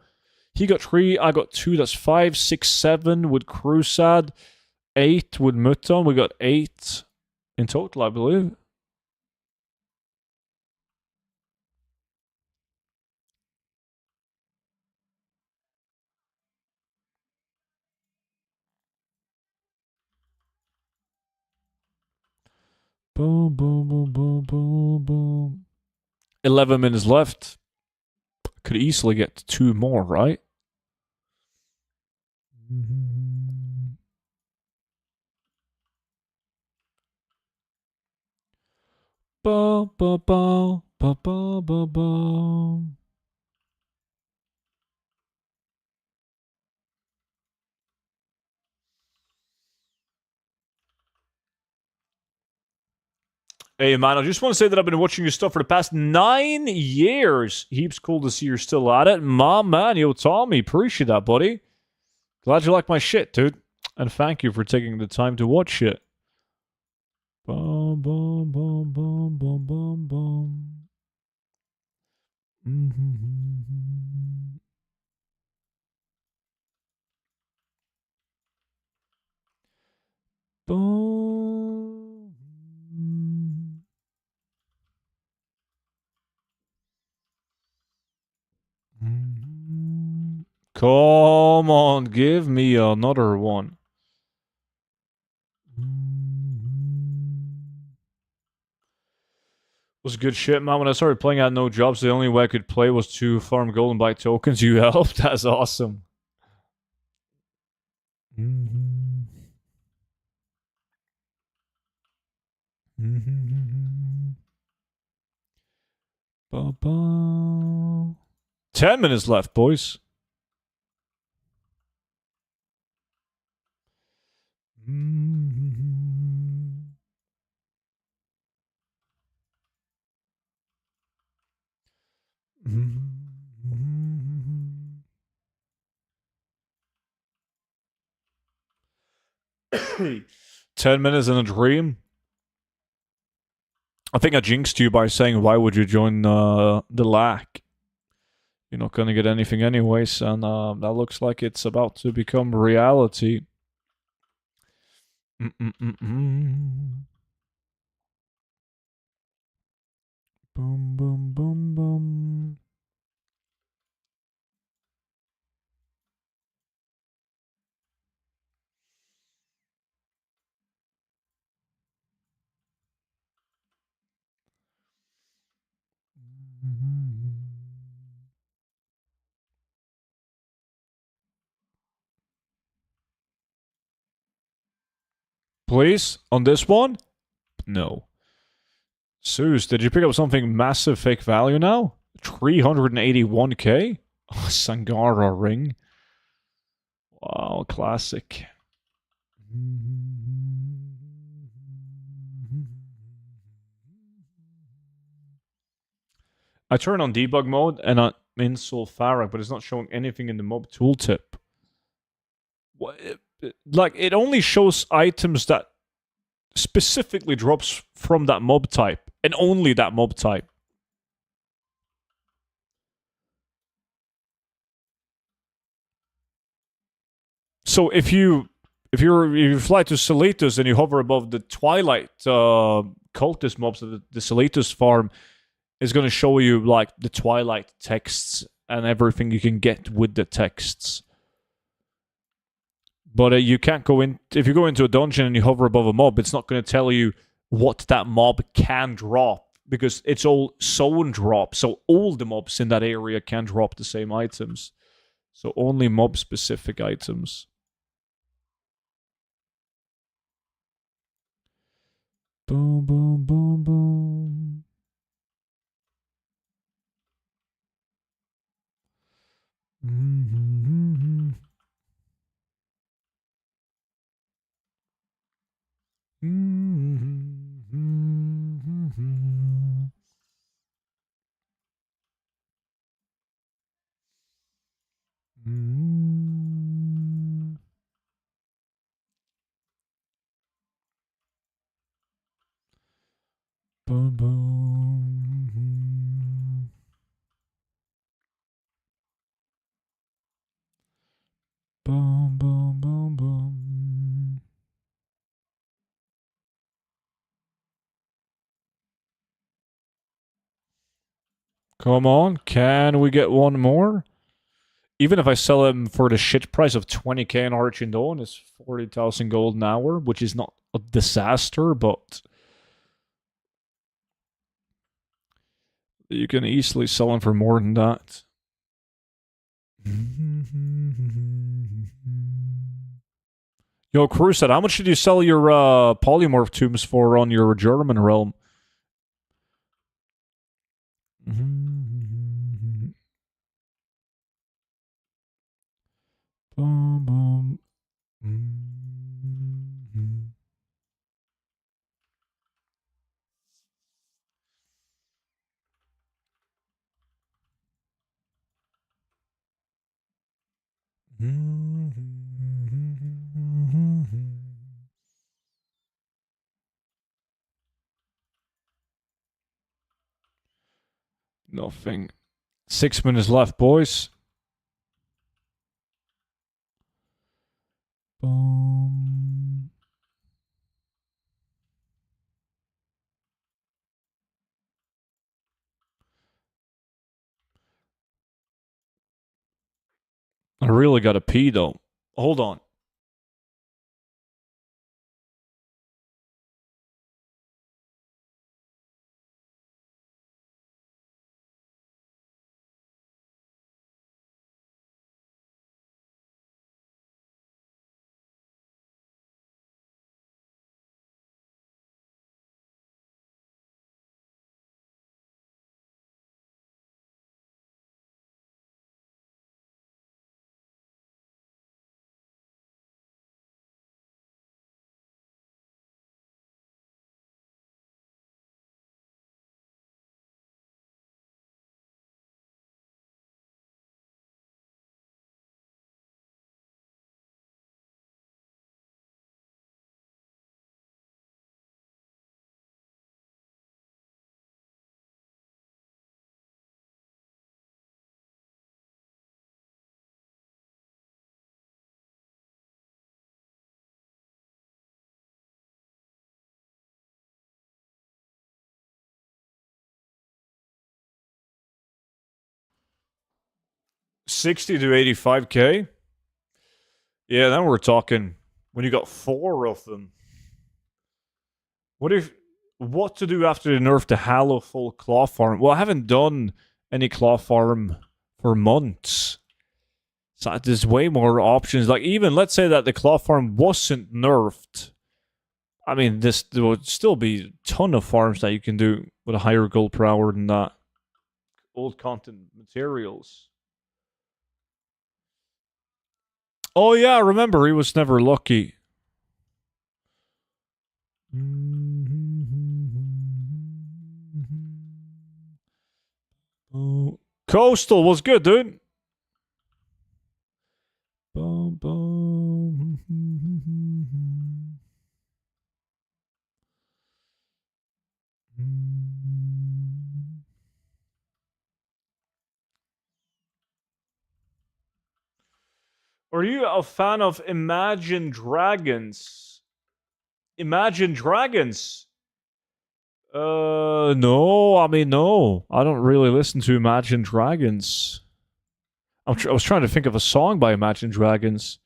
He got 3, I got 2, that's 5, 6, 7 with Crusade, 8 with Muton. We got 8 in total, I believe. Boom, boom, boom, boom, boom, boom. 11 minutes left. Could easily get 2 more, right? Ba, ba, ba, ba, ba, ba, ba. Hey, man, I just want to say that I've been watching your stuff for the past 9 years. Heaps cool to see you're still at it. My man, yo, Tommy, appreciate that, buddy. Glad you like my shit, dude. And thank you for taking the time to watch it. Bum, bum, bum, bum, bum, bum, bum. Mm-hmm. Bum. Mm-hmm. Come on, give me another one. Was good shit, man. When I started playing, I had no jobs. The only way I could play was to farm gold and buy tokens. You helped. That's awesome. Mm-hmm. Mm-hmm. Ba-ba. 10 minutes left, boys. Mm-hmm. 10 minutes in a dream. I think I jinxed you by saying, why would you join the lack? You're not going to get anything anyways, and that looks like it's about to become reality. Mm-mm-mm-mm. Boom, boom, boom, boom. Please, on this one? No. Zeus, did you pick up something massive fake value now? 381k? Oh, Sangara ring. Wow, classic. I turn on debug mode and in Sulfuric, but it's not showing anything in the mob tooltip. Like, it only shows items that specifically drops from that mob type, and only that mob type. So if you fly to Seletus and you hover above the Twilight cultist mobs of the Seletus farm, is going to show you like the Twilight texts and everything you can get with the texts. But you can't go in. If you go into a dungeon and you hover above a mob, it's not going to tell you what that mob can drop, because it's all zone drop. So all the mobs in that area can drop the same items. So only mob specific items. Boom, boom, boom, boom. Mm-hmm. Mm-hmm. Mm-hmm. Boom, boom. Boom, boom, boom, boom. Come on, can we get one more? Even if I sell him for the shit price of 20k in Arch and Dawn, it's 40,000 gold an hour, which is not a disaster, but you can easily sell him for more than that. Yo, Crusade, how much did you sell your polymorph tombs for on your German realm? Boom, boom. Nothing. 6 minutes left, boys. Boom. I really gotta pee, though. Hold on. $60 to $85k? Yeah, then we're talking when you got 4 of them. What to do after the nerf to Hallow full claw farm? Well, I haven't done any claw farm for months. So there's way more options. Like, even let's say that the claw farm wasn't nerfed. I mean, there would still be a ton of farms that you can do with a higher gold per hour than that. Old content materials. Oh yeah, remember, he was never lucky. Oh, Coastal was good, dude. Boom, boom. Are you a fan of Imagine Dragons? Imagine Dragons? No. I mean, no. I don't really listen to Imagine Dragons. I was trying to think of a song by Imagine Dragons.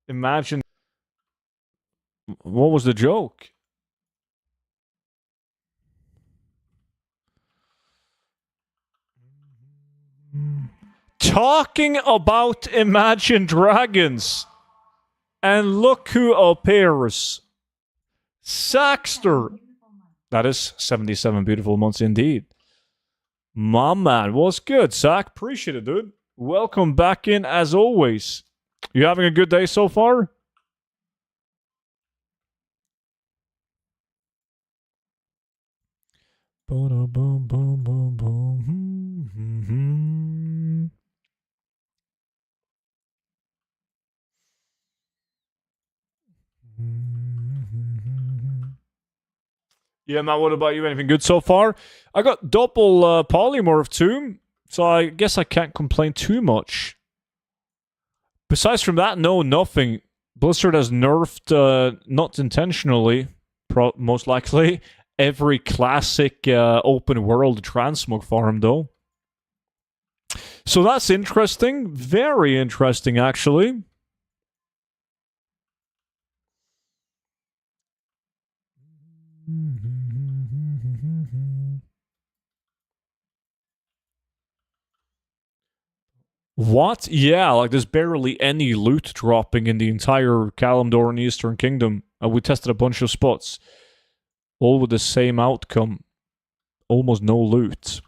Imagine. What was the joke? Talking about Imagine Dragons. And look who appears. Saxter. That is 77 beautiful months indeed. My man, what's good, Zach? Appreciate it, dude. Welcome back in as always. You having a good day so far? Boom, boom, boom, boom, boom. Yeah, Matt, what about you? Anything good so far? I got double polymorph too, so I guess I can't complain too much. Besides from that, no, nothing. Blizzard has nerfed, not intentionally, most likely, every classic open world transmog farm, though. So that's interesting. Very interesting, actually. What? Yeah, like there's barely any loot dropping in the entire Kalimdor and Eastern Kingdom. We tested a bunch of spots. All with the same outcome. Almost no loot.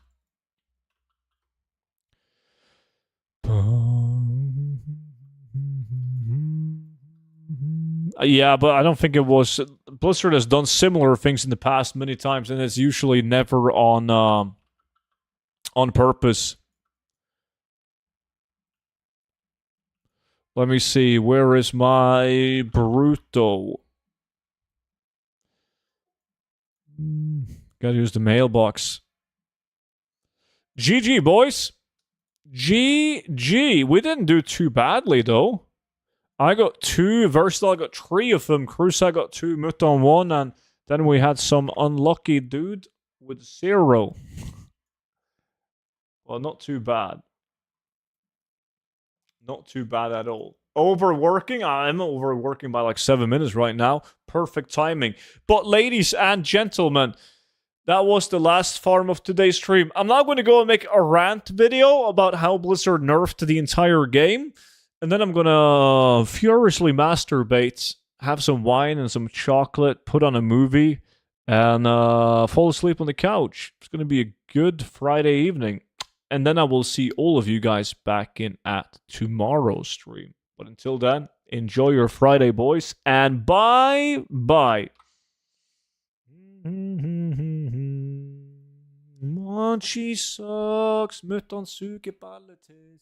Yeah, but I don't think it was... Blizzard has done similar things in the past many times, and it's usually never on purpose. Let me see. Where is my Bruto? Gotta use the mailbox. GG, boys. GG. We didn't do too badly, though. I got 2. Versatile got 3 of them. Crusa got 2. Muton 1. And then we had some unlucky dude with 0. Well, not too bad. Not too bad at all. Overworking? I'm overworking by like 7 minutes right now. Perfect timing. But ladies and gentlemen, that was the last farm of today's stream. I'm now going to go and make a rant video about how Blizzard nerfed the entire game. And then I'm going to furiously masturbate, have some wine and some chocolate, put on a movie, and fall asleep on the couch. It's going to be a good Friday evening. And then I will see all of you guys back in at tomorrow's stream. But until then, enjoy your Friday, boys, and bye-bye. Banshee sucks, Mutant suger balletis.